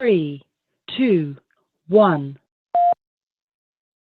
3, 2, 1.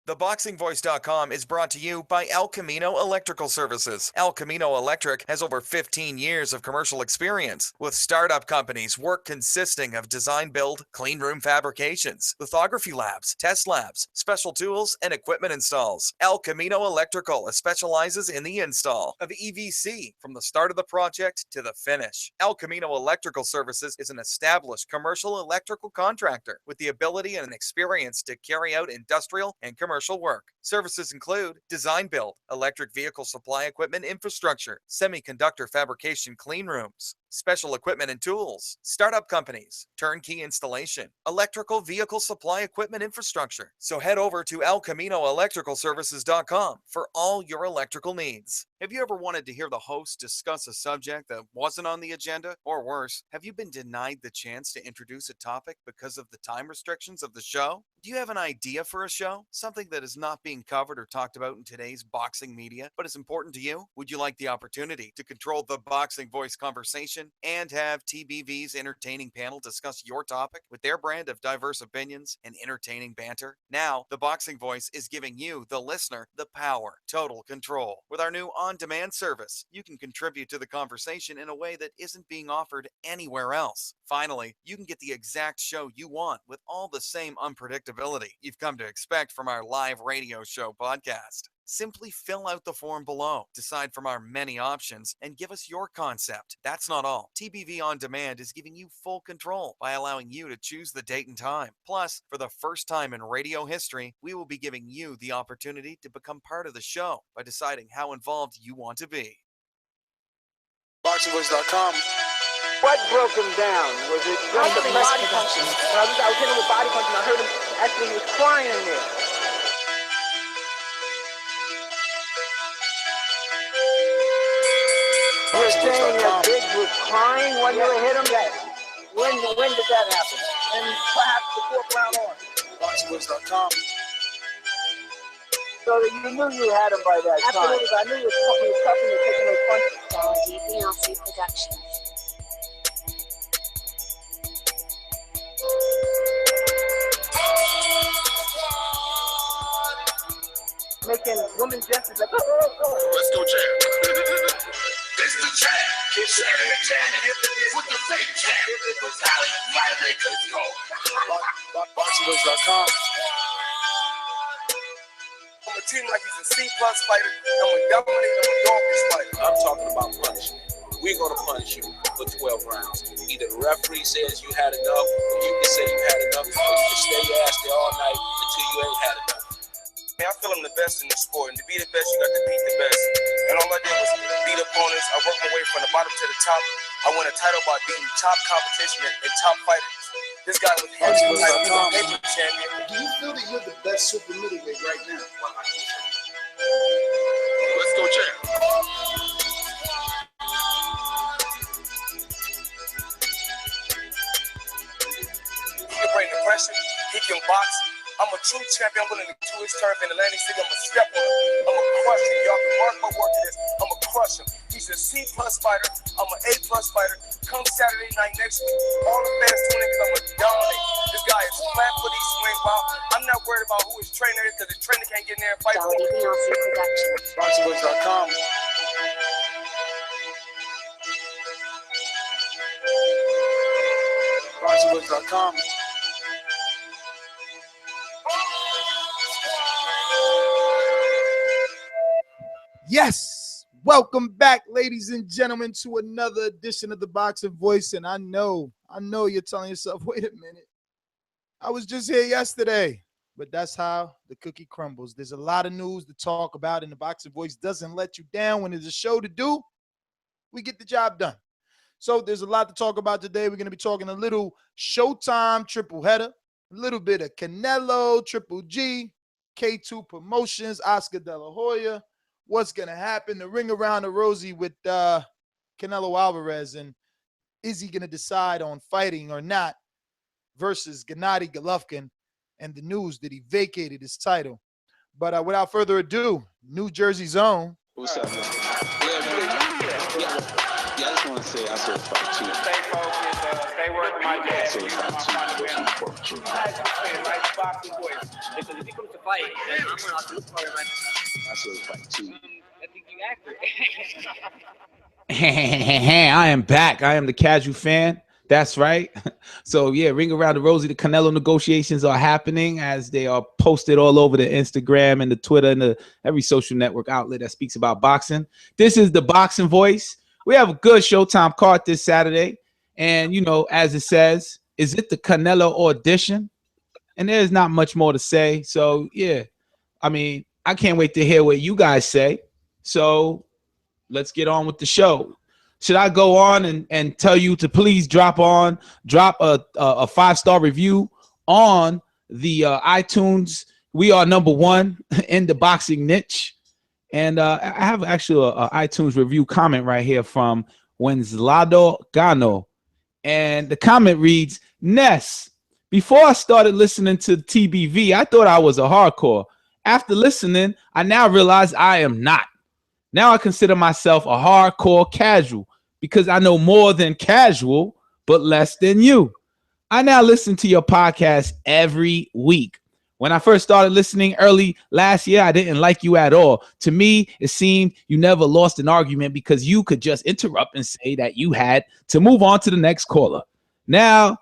ThaBoxingVoice.com is brought to you by El Camino Electrical Services. El Camino Electric has over 15 years of commercial experience with startup companies work consisting of design build, clean room fabrications, lithography labs, test labs, special tools, and equipment installs. El Camino Electrical specializes in the install of EVC from the start of the project to the finish. El Camino Electrical Services is an established commercial electrical contractor with the ability and experience to carry out industrial and commercial work. Services include design build, electric vehicle supply equipment infrastructure, semiconductor fabrication clean rooms, special equipment and tools, startup companies, turnkey installation, electrical vehicle supply equipment infrastructure. So head over to elcaminoelectricalservices.com for all your electrical needs. Have you ever wanted to hear the host discuss a subject that wasn't on the agenda? Or worse, have you been denied the chance to introduce a topic because of the time restrictions of the show? Do you have an idea for a show? Something that is not being covered or talked about in today's boxing media, but is important to you? Would you like the opportunity to control the Boxing Voice conversation and have TBV's entertaining panel discuss your topic with their brand of diverse opinions and entertaining banter? Now, the Boxing Voice is giving you, the listener, the power, total control. With our new on-demand service, you can contribute to the conversation in a way that isn't being offered anywhere else. Finally, you can get the exact show you want with all the same unpredictability you've come to expect from our live radio show podcast. Simply fill out the form below, decide from our many options, and give us your concept. That's not all. TBV On Demand is giving you full control by allowing you to choose the date and time. Plus, for the first time in radio history, we will be giving you the opportunity to become part of the show by deciding how involved you want to be. ThaBoxingvoice.com. What broke him down? Was it just the body punching? I was hitting him with body punching. I heard him actually, he was crying in there. You're saying that Biggs was crying when you hit him? Yes. When did that happen? And perhaps the fourth round on. ThaBoxingvoice.com. So that you knew you had him by that time. Absolutely, but I knew he was tough and taking those punches. DBLC Productions. Making women gestures like, oh. Let's go, champ. It's the champ. Keep sharing the champ. With the fake champ. It's how you might make us go. ThaBoxingvoice.com. I'm a team like he's a C+ fighter. I'm a dominate, I'm a dogfish fighter. I'm talking about punishment. We're going to punish you for 12 rounds. Either the referee says you had enough, or you can say you had enough, or you can stay your ass there all night until you ain't had enough. I feel I'm the best in the sport, and to be the best, you got to beat the best. And all I did was beat opponents. I worked my way from the bottom to the top. I won a title by beating top competition and top fighters. This guy was paper champion. Do you feel that you're the best super middleweight right now? 100%. Let's go, champ. He can bring the pressure. He can box. I'm a true champion. I'm willing to do his turf in Atlantic City. I'm going to step on him. I'm going to crush him. Y'all can mark my word to this. I'm going to crush him. He's a C+ fighter. I'm an A+ fighter. Come Saturday night next week, all the fans tune in because I'm going to dominate. This guy is flat footy swing wild. I'm not worried about who his trainer is because the trainer can't get in there and fight for him. DBLC Productions. ThaBoxingvoice.com. Yes, welcome back, ladies and gentlemen, to another edition of the Boxing Voice. And I know you're telling yourself, wait a minute, I was just here yesterday. But that's how the cookie crumbles. There's a lot of news to talk about, and the Boxing Voice doesn't let you down. When there's a show to do, we get the job done. So there's a lot to talk about today. We're going to be talking a little Showtime triple header, a little bit of Canelo, Triple G, K2 Promotions, Oscar De La Hoya. What's going to happen, the ring around the rosy with Canelo Alvarez, and is he going to decide on fighting or not versus Gennady Golovkin, and the news that he vacated his title. But without further ado, New Jersey's own. What's up, man? Yeah, I just want I say it's fight two. Stay focused. Stay working my dad. So it's fight two. Nice boxing voice. Listen, if he comes to fight, then I'm gonna have to look for him. I say it's fight two. I think you accurate. I am back. I am the casual fan. That's right. So yeah, ring around the rosy. The Canelo negotiations are happening as they are posted all over the Instagram and the Twitter and every social network outlet that speaks about boxing. This is the Boxing Voice. We have a good Showtime card this Saturday. And, you know, as it says, is it the Canelo audition? And there's not much more to say. So, yeah, I mean, I can't wait to hear what you guys say. So let's get on with the show. Should I go on and tell you to please drop a 5-star review on the iTunes? We are #1 in the boxing niche. And I have actually an iTunes review comment right here from Wenslado Gano. And the comment reads, Ness, before I started listening to TBV, I thought I was a hardcore. After listening, I now realize I am not. Now I consider myself a hardcore casual because I know more than casual, but less than you. I now listen to your podcast every week. When I first started listening early last year, I didn't like you at all. To me, it seemed you never lost an argument because you could just interrupt and say that you had to move on to the next caller. Now,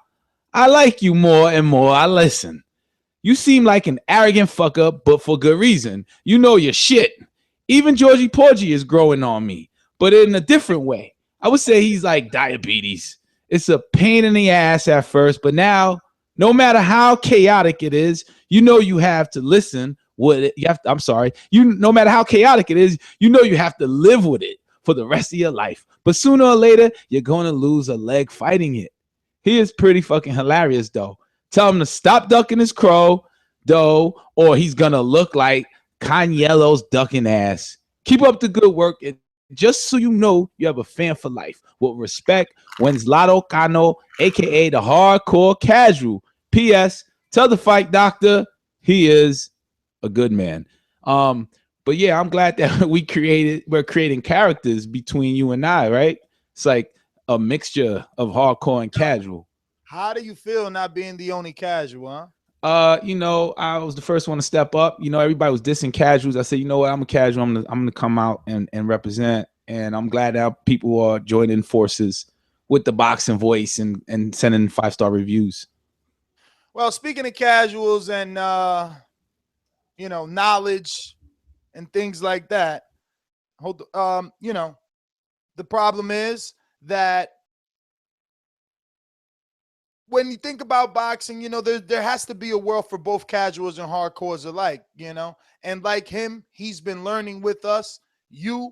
I like you more and more I listen. You seem like an arrogant fucker, but for good reason. You know your shit. Even Georgie Porgy is growing on me, but in a different way. I would say he's like diabetes. It's a pain in the ass at first, but now, no matter how chaotic it is, you know you have to listen with it. No matter how chaotic it is, you know you have to live with it for the rest of your life. But sooner or later, you're going to lose a leg fighting it. He is pretty fucking hilarious, though. Tell him to stop ducking his crow, though, or he's going to look like Canelo's ducking ass. Keep up the good work. And just so you know, you have a fan for life. With respect, Wenslado Cano, a.k.a. the hardcore casual. P.S. Tell the fight doctor he is a good man. But yeah, I'm glad that we're creating characters between you and I, right? It's like a mixture of hardcore and casual. How do you feel not being the only casual, huh? You know, I was the first one to step up. You know, everybody was dissing casuals. I said, you know what, I'm a casual. I'm gonna come out and represent. And I'm glad that people are joining forces with the Boxing Voice and sending 5-star reviews. Well, speaking of casuals and you know, knowledge and things like that, you know, the problem is that when you think about boxing, you know, there has to be a world for both casuals and hardcores alike, you know. And like him, he's been learning with us. You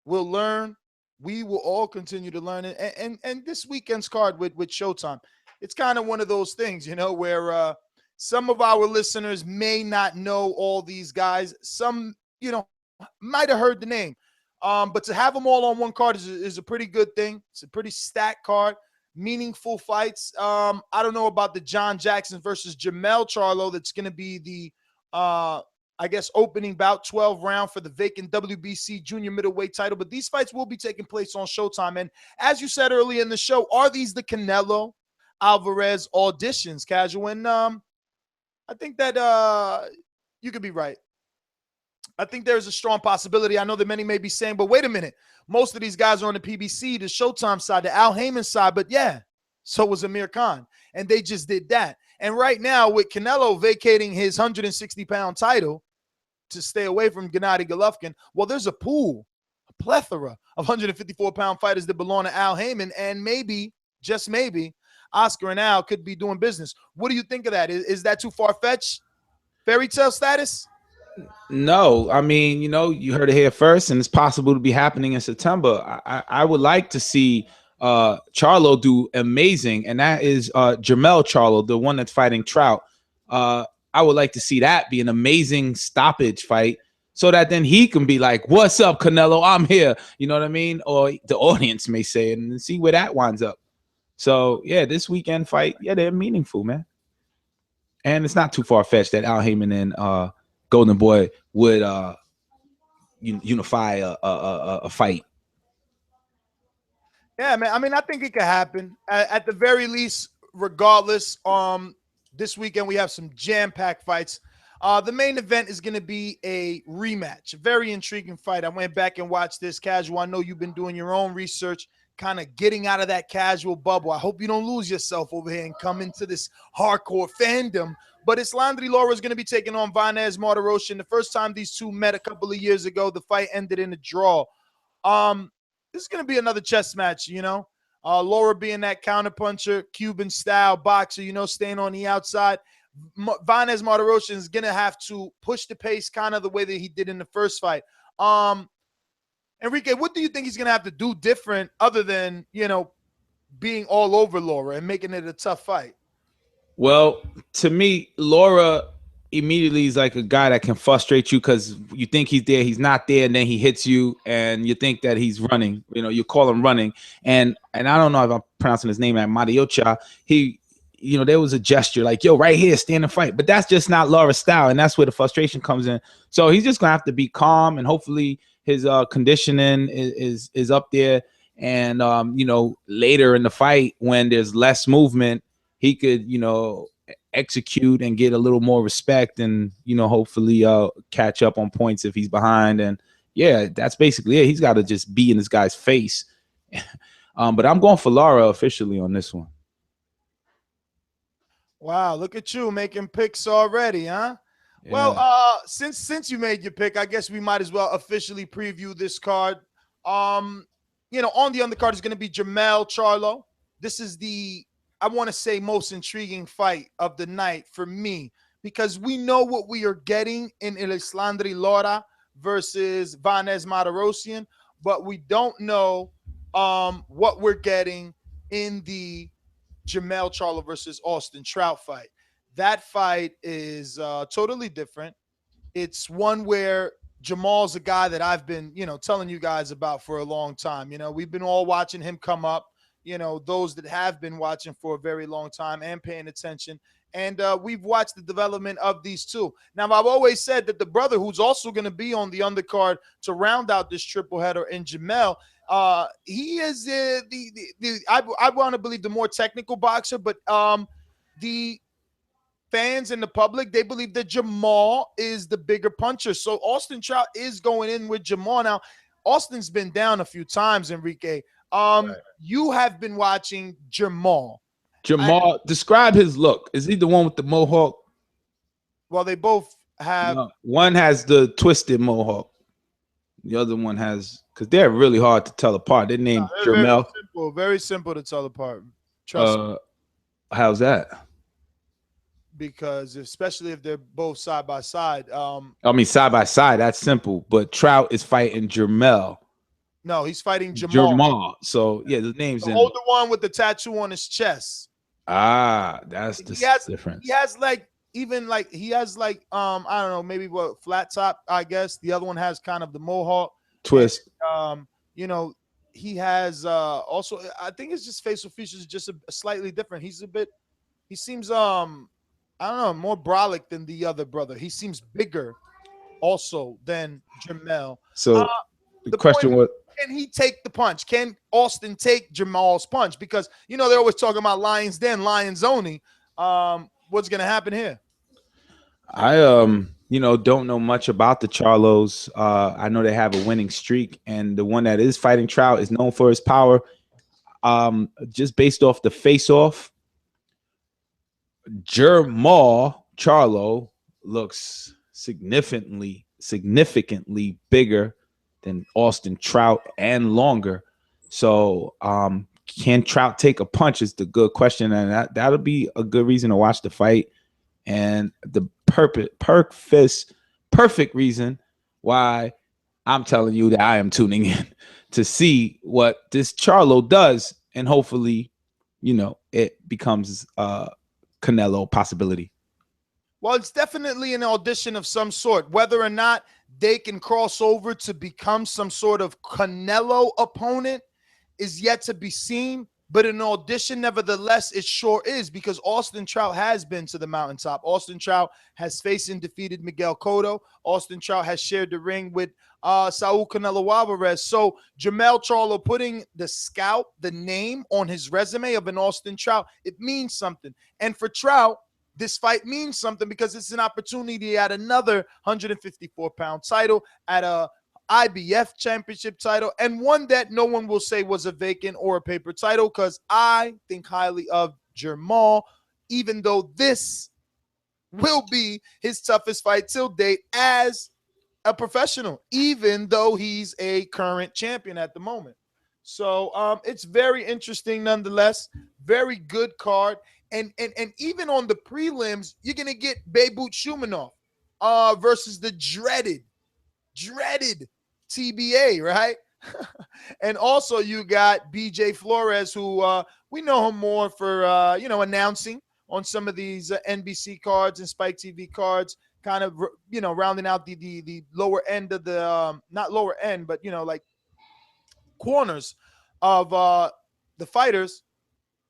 will learn. We will all continue to learn. And this weekend's card with Showtime, it's kind of one of those things, you know, where some of our listeners may not know all these guys. Some, you know, might have heard the name. But to have them all on one card is a pretty good thing. It's a pretty stacked card. Meaningful fights. I don't know about the John Jackson versus Jermell Charlo. That's going to be the, I guess, opening bout, 12 round for the vacant WBC junior middleweight title. But these fights will be taking place on Showtime. And as you said earlier in the show, are these the Canelo Alvarez auditions, casual? And I think that you could be right. I think there's a strong possibility. I know that many may be saying, but wait a minute. Most of these guys are on the PBC, the Showtime side, the Al Heyman side. But yeah, so was Amir Khan. And they just did that. And right now, with Canelo vacating his 160-pound title to stay away from Gennady Golovkin, well, there's a pool, a plethora of 154-pound fighters that belong to Al Heyman. And maybe, just maybe, Oscar and Al could be doing business. What do you think of that? Is that too far-fetched? Fairy tale status? No, I mean, you know, you heard it here first, and it's possible to be happening in September. I would like to see Charlo do amazing, and that is Jermell Charlo, the one that's fighting Trout. I would like to see that be an amazing stoppage fight, so that then he can be like, "What's up, Canelo? I'm here." You know what I mean? Or the audience may say it, and see where that winds up. So yeah, this weekend fight, yeah, they're meaningful, man, and it's not too far fetched that Al Heyman and Golden Boy would unify a fight. Yeah, man. I mean, I think it could happen. At the very least, regardless, this weekend we have some jam-packed fights. The main event is going to be a rematch. A very intriguing fight. I went back and watched this. Casual, I know you've been doing your own research, kind of getting out of that casual bubble. I hope you don't lose yourself over here and come into this hardcore fandom. But Erislandy Lara is going to be taking on Lara-Martirosyan. The first time these two met a couple of years ago, the fight ended in a draw. This is going to be another chess match, you know. Lara being that counterpuncher, Cuban style boxer, you know, staying on the outside. Lara-Martirosyan is going to have to push the pace kind of the way that he did in the first fight. Enrique, what do you think he's going to have to do different other than, you know, being all over Lara and making it a tough fight? Well, to me, Lara immediately is like a guy that can frustrate you because you think he's there, he's not there, and then he hits you, and you think that he's running. You know, you call him running, and I don't know if I'm pronouncing his name, Mariocha. He, you know, there was a gesture like, "Yo, right here, stand and fight," but that's just not Lara's style, and that's where the frustration comes in. So he's just gonna have to be calm, and hopefully his conditioning is up there, and you know, later in the fight when there's less movement, he could, you know, execute and get a little more respect, and you know, hopefully catch up on points if he's behind. And yeah, that's basically it. He's got to just be in this guy's face. But I'm going for Lara officially on this one. Wow, look at you making picks already, huh? Yeah. Well, since you made your pick, I guess we might as well officially preview this card. You know, on the undercard is going to be Jermell Charlo. This is the, I want to say, most intriguing fight of the night for me, because we know what we are getting in Erislandy Lara versus Lara-Martirosyan, but we don't know what we're getting in the Jermell Charlo versus Trout fight. That fight is totally different. It's one where Jermall's a guy that I've been, you know, telling you guys about for a long time. You know, we've been all watching him come up. You know, those that have been watching for a very long time and paying attention. And we've watched the development of these two. Now, I've always said that the brother who's also going to be on the undercard to round out this triple header in Jermell, he is I want to believe the more technical boxer, but the fans and the public, they believe that Jermall is the bigger puncher. So Trout is going in with Jermall. Now, Austin's been down a few times, Enrique. Right. You have been watching Jermall. Describe his look. Is he the one with the mohawk? Well, they both have. No, one has the twisted mohawk. The other one has, because they're really hard to tell apart. They're named Jermell. Very simple to tell apart. Trust me. How's that? Because especially if they're both side by side. I mean, side by side, that's simple. But Trout is fighting Jermell. No, he's fighting Jermall. So yeah, the name's the older one with the tattoo on his chest. Ah, that's the difference. He has like I don't know, maybe what, flat top, I guess. The other one has kind of the mohawk twist. And, you know, he has also, I think it's just facial features just a slightly different. He seems I don't know, more brolic than the other brother. He seems bigger also than Jermell. So the question was, can he take the punch? Can Austin take Jermall's punch? Because, you know, they're always talking about Lions Den, Lions only. What's going to happen here? I, you know, don't know much about the Charlos. I know they have a winning streak, and the one that is fighting Trout is known for his power. Just based off the face-off, Jermell Charlo looks significantly bigger than Austin Trout and longer. So can Trout take a punch is the good question, and that'll be a good reason to watch the fight, and the perfect reason why I'm telling you that I am tuning in to see what this Charlo does, and hopefully, you know, it becomes Canelo possibility. Well, it's definitely an audition of some sort. Whether or not they can cross over to become some sort of Canelo opponent is yet to be seen. but an audition, nevertheless, it sure is, because Austin Trout has been to the mountaintop. Austin Trout has faced and defeated Miguel Cotto. Austin Trout has shared the ring with Saul Canelo Alvarez. So Jermell Charlo putting the scalp, the name on his resume of an Austin Trout, it means something. And for Trout, this fight means something because it's an opportunity at another 154-pound title, at a IBF championship title, and one that no one will say was a vacant or a paper title, because I think highly of Jermall, even though this will be his toughest fight till date as a professional, even though he's a current champion at the moment. So it's very interesting nonetheless. Very good card. And even on the prelims, you're going to get Beibut Shumanov versus the dreaded TBA, right? And also you got BJ Flores, who we know him more for, announcing on some of these NBC cards and Spike TV cards, kind of, rounding out the lower end of the, not lower end, but, like corners of the fighters.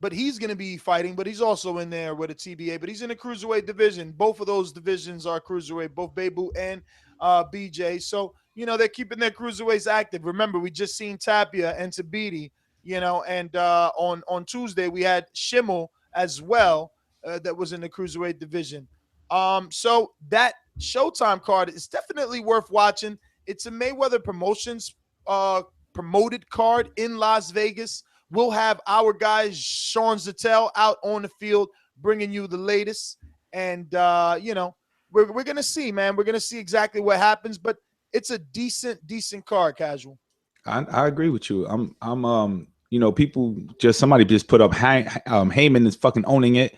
But he's going to be fighting, but he's also in there with a TBA, but he's in the cruiserweight division. Both of those divisions are cruiserweight, both Beibut and BJ. So, they're keeping their cruiserweights active. Remember, we just seen Tapia and Tabiti, and on Tuesday we had Schimmel as well that was in the cruiserweight division. So that Showtime card is definitely worth watching. It's a Mayweather Promotions promoted card in Las Vegas. We'll have our guys, Sean Zattel, out on the field bringing you the latest. And, we're going to see, man. We're going to see exactly what happens. But it's a decent card, Casual. I agree with you. People somebody just put up Heyman is fucking owning it.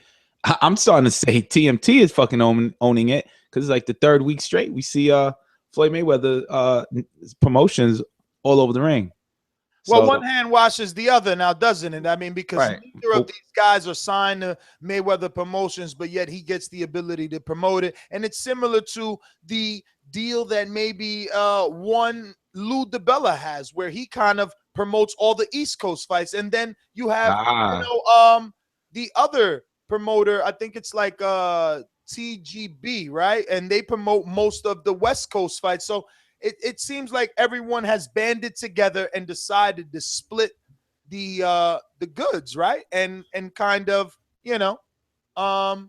I'm starting to say TMT is fucking owning it, because it's like the third week straight we see Floyd Mayweather promotions all over the ring. Well, one hand washes the other now, doesn't it? I mean, because right. Neither of these guys are signed to Mayweather Promotions, but yet he gets the ability to promote it. And it's similar to the deal that maybe one Lou DiBella has, where he kind of promotes all the East Coast fights. And then you have, the other promoter, I think it's like TGB, right? And they promote most of the West Coast fights. So it seems like everyone has banded together and decided to split the goods, right? And kind of, I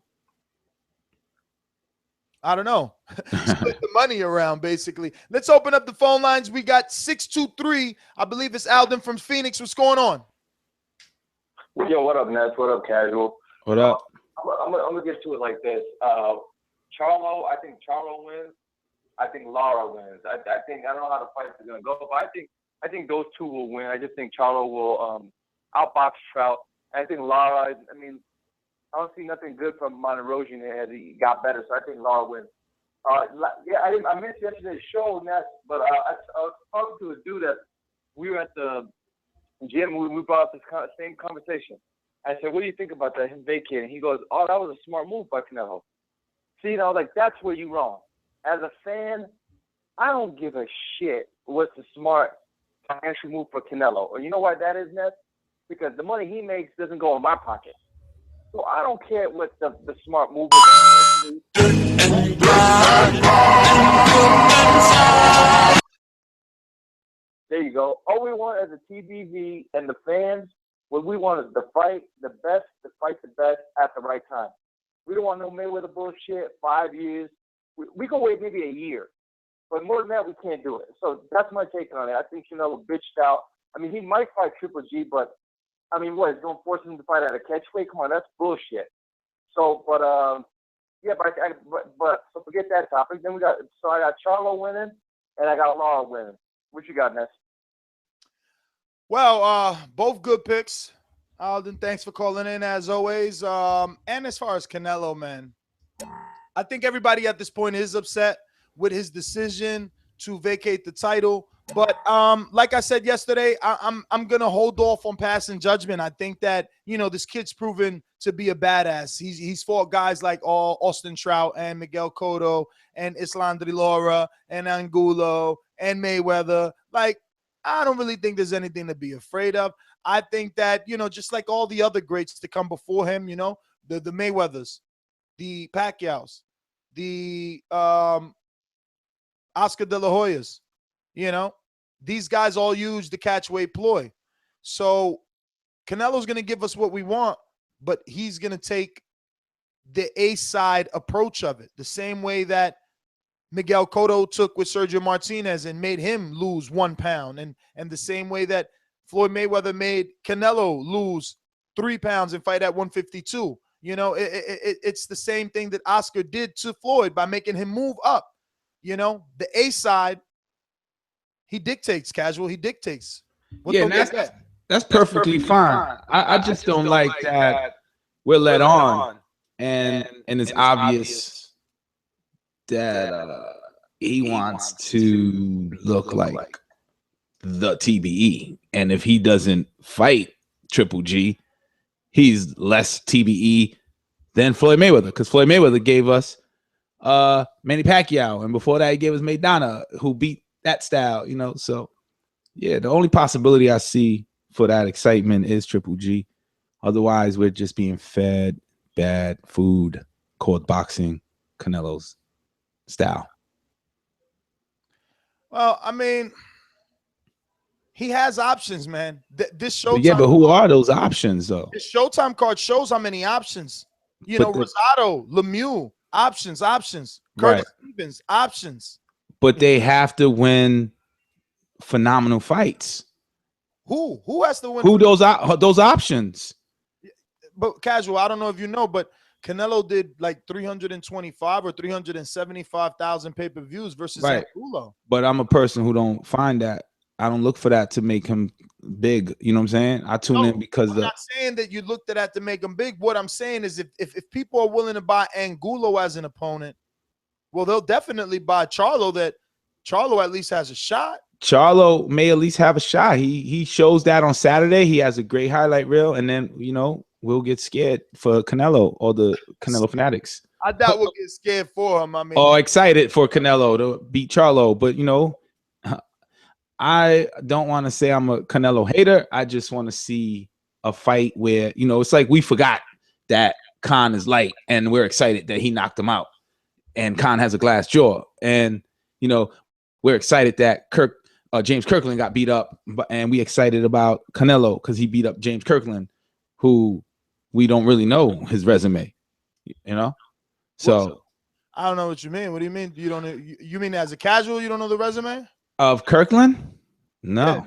don't know, split the money around, basically. Let's open up the phone lines. We got 623. I believe it's Alden from Phoenix. What's going on? Yo, what up, Ness? What up, Casual? What up? I'm gonna get to it like this. Charlo, I think Charlo wins. I think Lara wins. I think, I don't know how the fight is gonna go, but I think those two will win. I just think Charlo will outbox Trout. I think Lara, I don't see nothing good from Martirosyan as he got better, so I think Lara wins. I missed yesterday's show, Ness, but I was talking to a dude that we were at the gym. We brought up this same conversation. I said, "What do you think about that, him vacating?" He goes, "Oh, that was a smart move by Canelo." See, that's where you're wrong. As a fan, I don't give a shit what's the smart financial move for Canelo. Or you know why that is, Ness? Because the money he makes doesn't go in my pocket. So I don't care what the smart move is. There you go. All we want as a TBV and the fans, what we want is to fight the best at the right time. We don't want no Mayweather bullshit, 5 years. We can wait maybe a year. But more than that, we can't do it. So that's my take on it. I think Canelo bitched out. He might fight Triple G, but, what, he's going to force him to fight at a catchweight? Come on, that's bullshit. So, but forget that topic. Then I got Charlo winning, and I got Lara winning. What you got, Ness? Well, both good picks. Alden, thanks for calling in as always. And as far as Canelo, man, I think everybody at this point is upset with his decision to vacate the title. But like I said yesterday, I'm gonna hold off on passing judgment. I think that this kid's proven to be a badass. He's fought guys like Austin Trout and Miguel Cotto and Erislandy Lara and Angulo and Mayweather. Like, I don't really think there's anything to be afraid of. I think that, just like all the other greats to come before him, the Mayweathers, the Pacquiaos, the Oscar De La Hoyas, these guys all use the catch weight ploy. So Canelo's going to give us what we want, but he's going to take the A-side approach of it, the same way that Miguel Cotto took with Sergio Martinez and made him lose 1 pound, and the same way that Floyd Mayweather made Canelo lose 3 pounds and fight at 152. It's the same thing that Oscar did to Floyd by making him move up. The A-side, he dictates, Casual. He dictates. That's perfectly fine. I just don't like that we're led on and it's obvious that he wants to look like the TBE. And if he doesn't fight Triple G, he's less TBE than Floyd Mayweather, because Floyd Mayweather gave us Manny Pacquiao, and before that he gave us Maidana, who beat that style, So yeah, the only possibility I see for that excitement is Triple G. Otherwise, we're just being fed bad food called boxing, Canelo's style. Well, I mean, he has options, man. This Showtime. Yeah, but who are those options, though? This Showtime card shows how many options. Rosado, Lemieux, options. Curtis Stevens, options. But they have to win phenomenal fights. Who has to win? Who those options? But Casual, I don't know if you know, but Canelo did like 325 or 375,000 pay-per-views versus Angulo. But I'm a person who don't find that. I don't look for that to make him big. You know what I'm saying? I tune in because I'm not saying that you looked at that to make him big. What I'm saying is if people are willing to buy Angulo as an opponent, well, they'll definitely buy Charlo. That Charlo at least has a shot. Charlo may at least have a shot. He shows that on Saturday. He has a great highlight reel, and then we'll get scared for Canelo or the Canelo fanatics. I doubt we'll get scared for him. I mean, excited for Canelo to beat Charlo, but I don't want to say I'm a Canelo hater. I just want to see a fight where it's like we forgot that Khan is light, and we're excited that he knocked him out, and Khan has a glass jaw, and we're excited that James Kirkland got beat up, and we excited about Canelo because he beat up James Kirkland, who we don't really know his resume, So I don't know what you mean. What do you mean? You don't know? You mean as a casual, you don't know the resume of Kirkland? No.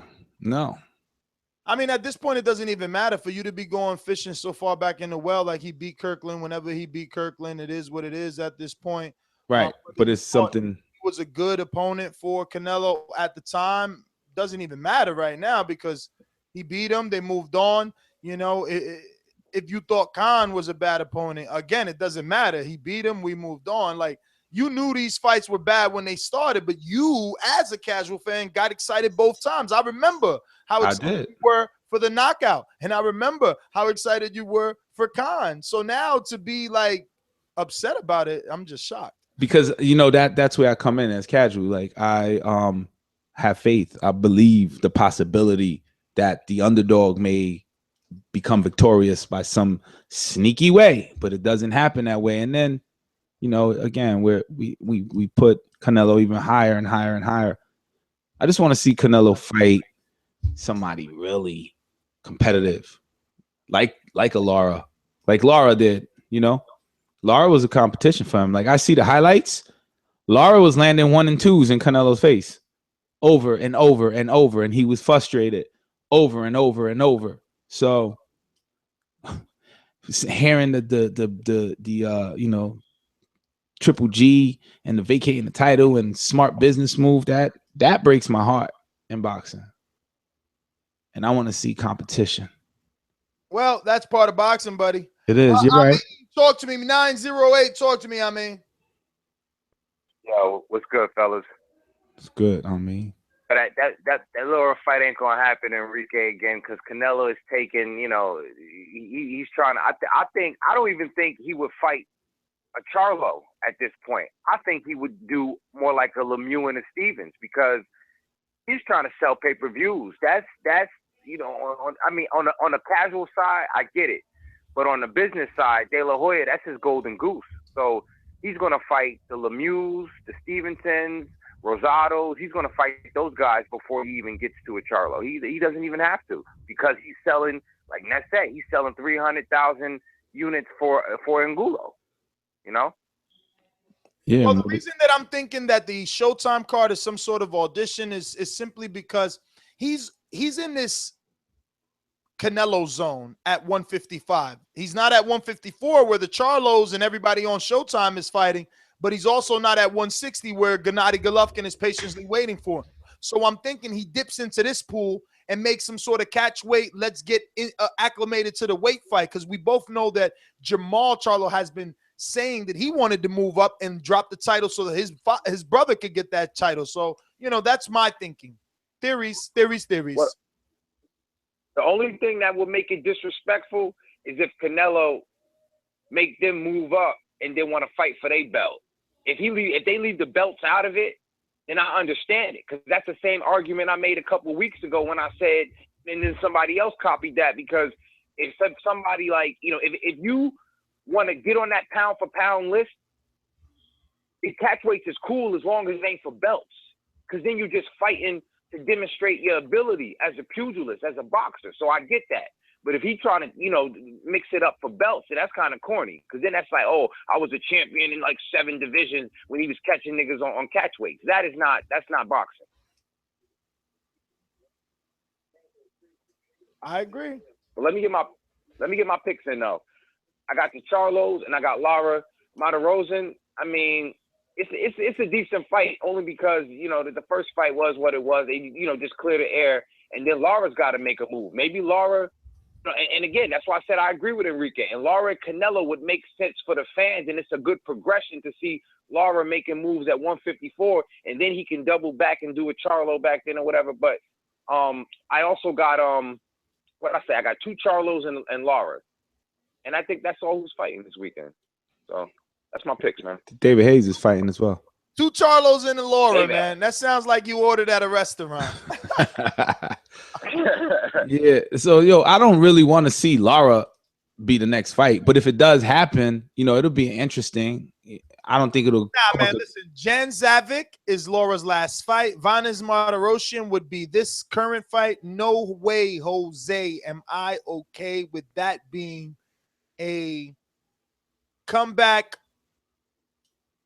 I mean, at this point, it doesn't even matter for you to be going fishing so far back in the well. Like he beat Kirkland. Whenever he beat Kirkland, it is what it is at this point. Right, but it's something. Was a good opponent for Canelo at the time. Doesn't even matter right now because he beat him. They moved on. If you thought Khan was a bad opponent, again, it doesn't matter. He beat him. We moved on. Like you knew these fights were bad when they started, but you, as a casual fan, got excited both times. I remember how excited you were for the knockout, and I remember how excited you were for Khan. So now to be like upset about it, I'm just shocked. Because that's where I come in as casual. Like I have faith. I believe the possibility that the underdog may become victorious by some sneaky way, but it doesn't happen that way. And then, again, we put Canelo even higher and higher and higher. I just want to see Canelo fight somebody really competitive, like a Lara, like Lara did. Lara was a competition for him. Like I see the highlights. Lara was landing 1 and 2s in Canelo's face over and over and over, and he was frustrated over and over and over. So hearing the Triple G and the vacating the title and smart business move, that breaks my heart in boxing. And I want to see competition. Well, that's part of boxing, buddy. It is. You're right. Talk to me, 908. Talk to me, I mean. Yo, what's good, fellas? It's good, I mean. But that little fight ain't gonna happen, Enrique, again, because Canelo is taking, he's trying to. I don't even think he would fight a Charlo at this point. I think he would do more like a Lemieux and a Stevens because he's trying to sell pay-per-views. That's you know, on the casual side, I get it. But on the business side, De La Hoya, that's his golden goose. So he's going to fight the Lemieux, the Stevensons, Rosados. He's going to fight those guys before he even gets to a Charlo. He doesn't even have to, because he's selling, like Ness said, he's selling 300,000 units for Angulo, you know? Yeah. Well, the reason that I'm thinking that the Showtime card is some sort of audition is simply because he's in this Canelo zone at 155. He's not at 154 where the Charlos and everybody on Showtime is fighting, but he's also not at 160 where Gennady Golovkin is patiently waiting for him. So I'm thinking he dips into this pool and makes some sort of catch weight. Let's get acclimated to the weight fight, because we both know that Jermall Charlo has been saying that he wanted to move up and drop the title so that his brother could get that title. So, you know, that's my thinking. Theories. Well, the only thing that would make it disrespectful is if Canelo make them move up and then want to fight for their belt. If they leave the belts out of it, then I understand it, because that's the same argument I made a couple of weeks ago when I said, and then somebody else copied that, because if somebody like, you know, if you want to get on that pound for pound list, the catch weights is cool as long as it ain't for belts, because then you're just fighting to demonstrate your ability as a pugilist, as a boxer. So I get that. But if he's trying to, you know, mix it up for belts, then that's kind of corny, because then that's like, oh, I was a champion in like 7 divisions when he was catching niggas on catch weights. That's not boxing. I agree. But let me get my picks in though. I got the Charlos and I got Lara-Martirosyan. I mean, it's a decent fight, only because, you know, the first fight was what it was. They, you know, just clear the air, and then Lara's got to make a move. Maybe Lara, and again, that's why I said I agree with Enrique. And Lara and Canelo would make sense for the fans, and it's a good progression to see Lara making moves at 154, and then he can double back and do a Charlo back then or whatever. But I also got I got 2 Charlos and Lara, and I think that's all who's fighting this weekend. So that's my picks, man. David Haye is fighting as well. 2 Charlos and a Lara, man. That sounds like you ordered at a restaurant. Yeah. So, yo, I don't really want to see Lara be the next fight, but if it does happen, you know, it'll be interesting. I don't think it'll. Nah, man, listen. Jan Zavic is Laura's last fight. Vanes Martirosyan would be this current fight. No way, Jose, am I okay with that being a comeback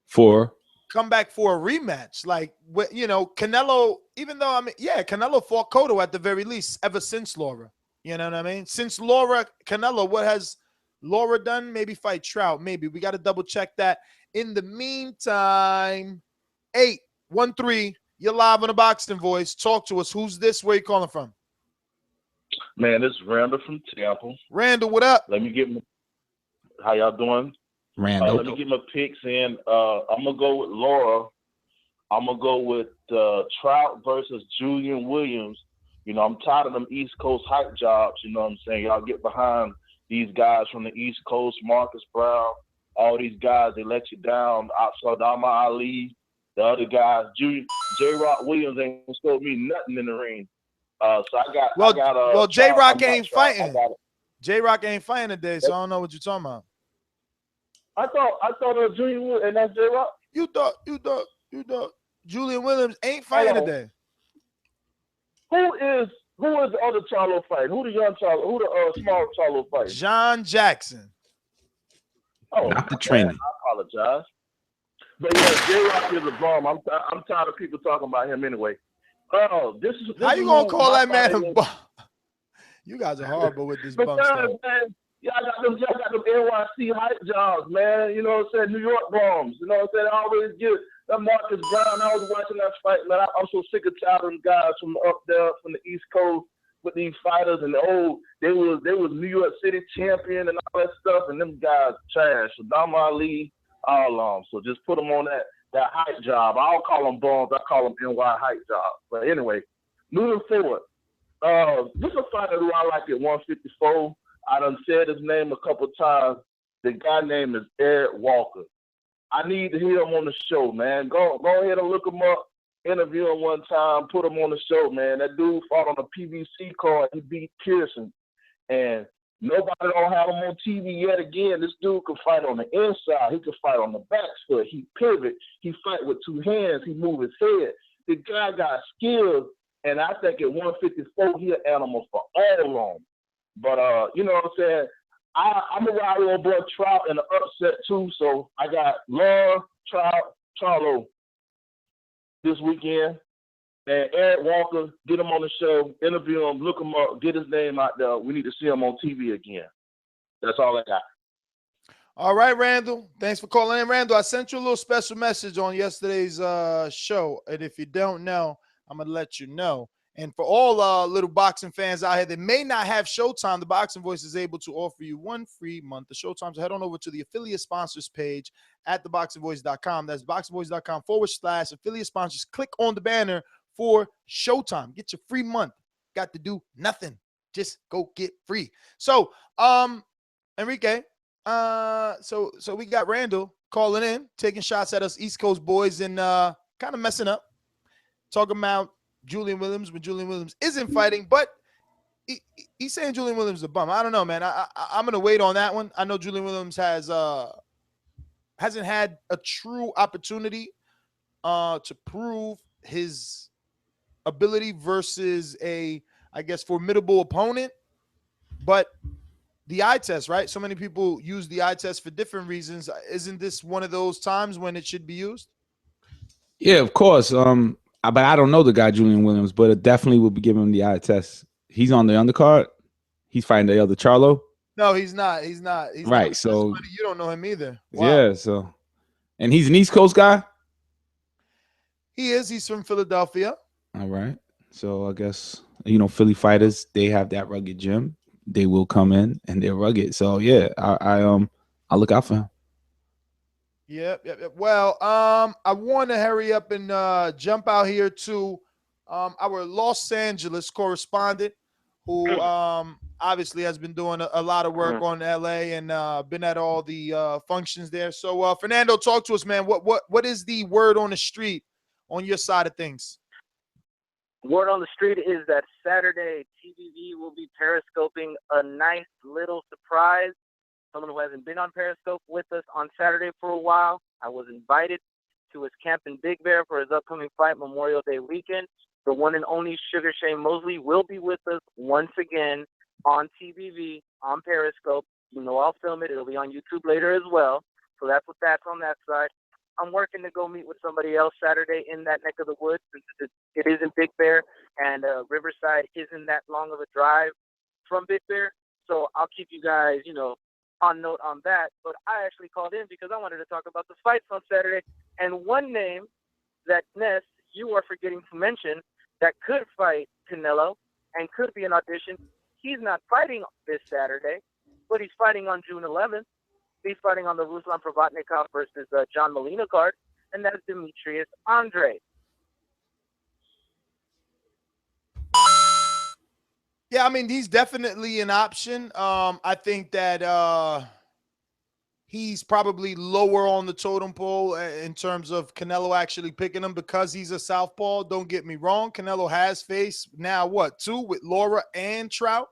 for a rematch. Like, you know, Canelo, even though, I mean, yeah, Canelo fought Cotto at the very least ever since Lara. You know what I mean? Since Lara, Canelo, what has Lara done? Maybe fight Trout. Maybe. We got to double check that. In the meantime, 813, you're live on the Boxing Voice. Talk to us. Who's this? Where you calling from? Man, this is Randall from Tampa. Randall, what up? Let me get my, how y'all doing? Randall. Let me get my picks in. I'm going to go with Lara. I'm going to go with Trout versus Julian Williams. You know, I'm tired of them East Coast hype jobs. You know what I'm saying? Y'all get behind these guys from the East Coast, Marcus Brown, all these guys, they let you down. Sadama Ali, the other guys. J-Rock Williams ain't scored me nothing in the ring. So I got J-Rock ain't fighting. J-Rock ain't fighting today, so I don't know what you're talking about. I thought it was Julian Williams, and that's J-Rock. You thought Julian Williams ain't fighting today. Who is the other Charlo fight? Who the young Charlo? Who the small Charlo fight? John Jackson. Oh, not the trainer. I apologize. But yeah, J-Rock is a bum. I'm tired of people talking about him anyway. This how you gonna call that man a bum? You guys are horrible with this bum stuff. Man, y'all got them NYC hype jobs, man. You know what I'm saying? New York bums. You know what I'm saying? I always get that Marcus Brown. I was watching that fight, man. I'm so sick of tired of them guys from up there from the East Coast with these fighters, and they was New York City champion and all that stuff, and them guys trash. Sadama Ali, all so just put them on that hype job. I don't call them bums. I call them NY hype jobs. But anyway, moving forward, this is a fighter who I like at 154. I done said his name a couple times. The guy name is Eric Walker. I need to hear him on the show, man. Go ahead and look him up. interview him one time, put him on the show, man. That dude fought on a PVC card. He beat Pearson. And nobody don't have him on TV yet again. This dude can fight on the inside. He can fight on the back foot. He pivot. He fight with two hands. He move his head. The guy got skills. And I think at 154, he an animal for all along. But, you know what I'm saying? I'm a ride on boy Trout in the upset, too. So I got Lara-Trout, Charlo this weekend. And Eric Walker, get him on the show, interview him, look him up, get his name out there. We need to see him on TV again. That's all I got. All right, Randall. Thanks for calling in. Randall, I sent you a little special message on yesterday's show. And if you don't know, I'm going to let you know. And for all little boxing fans out here that may not have Showtime, the Boxing Voice is able to offer you 1 free month of Showtime. So head on over to the affiliate sponsors page at ThaBoxingvoice.com. That's boxingvoice.com/affiliate sponsors. Click on the banner for Showtime. Get your free month. Got to do nothing. Just go get free. So, Enrique, so we got Randall calling in, taking shots at us East Coast boys and kind of messing up. Talking about Julian Williams when Julian Williams isn't fighting, but he's saying Julian Williams is a bum. I don't know, man. I'm gonna wait on that one. I know Julian Williams hasn't had a true opportunity to prove his ability versus a, I guess, formidable opponent. But the eye test, right? So many people use the eye test for different reasons. Isn't this one of those times when it should be used? Yeah, of course. But I don't know the guy Julian Williams, but it definitely will be giving him the eye test. He's on the undercard. He's fighting the other Charlo. No, he's not. He's not. He's right. Not. So You don't know him either. Wow. Yeah. So, and he's an East Coast guy. He is. He's from Philadelphia. All right. So I guess Philly fighters, they have that rugged gym. They will come in and they're rugged. So yeah, I'll look out for him. Yep. Well, I want to hurry up and jump out here to our Los Angeles correspondent, who obviously has been doing a lot of work on LA and been at all the functions there. So, Fernando, talk to us, man. What is the word on the street on your side of things? Word on the street is that Saturday, TVV will be periscoping a nice little surprise. Someone who hasn't been on Periscope with us on Saturday for a while. I was invited to his camp in Big Bear for his upcoming fight Memorial Day weekend. The one and only Sugar Shane Mosley will be with us once again on TVV, on Periscope. I'll film it. It'll be on YouTube later as well. So that's on that side. I'm working to go meet with somebody else Saturday in that neck of the woods. It is in Big Bear, and Riverside isn't that long of a drive from Big Bear. So I'll keep you guys, on note on that. But I actually called in because I wanted to talk about the fights on Saturday. And one name that, Ness, you are forgetting to mention that could fight Canelo and could be an audition. He's not fighting this Saturday, but he's fighting on June 11th. He's fighting on the Ruslan Provatnikov versus John Molina card, and that is Demetrius Andre. Yeah, I mean, he's definitely an option. I think that he's probably lower on the totem pole in terms of Canelo actually picking him because he's a southpaw. Don't get me wrong. Canelo has faced now, 2 with Lara and Trout.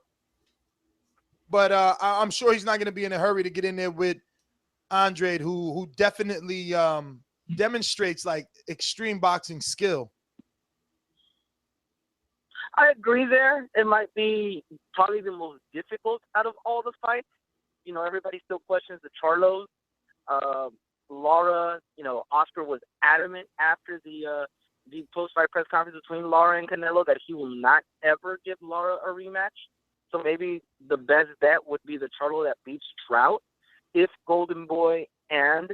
But I'm sure he's not going to be in a hurry to get in there with Andre, who definitely demonstrates like extreme boxing skill. I agree there. It might be probably the most difficult out of all the fights. Everybody still questions the Charlos. Lara, Oscar was adamant after the post-fight press conference between Lara and Canelo that he will not ever give Lara a rematch. So maybe the best bet would be the Charlo that beats Trout if Golden Boy and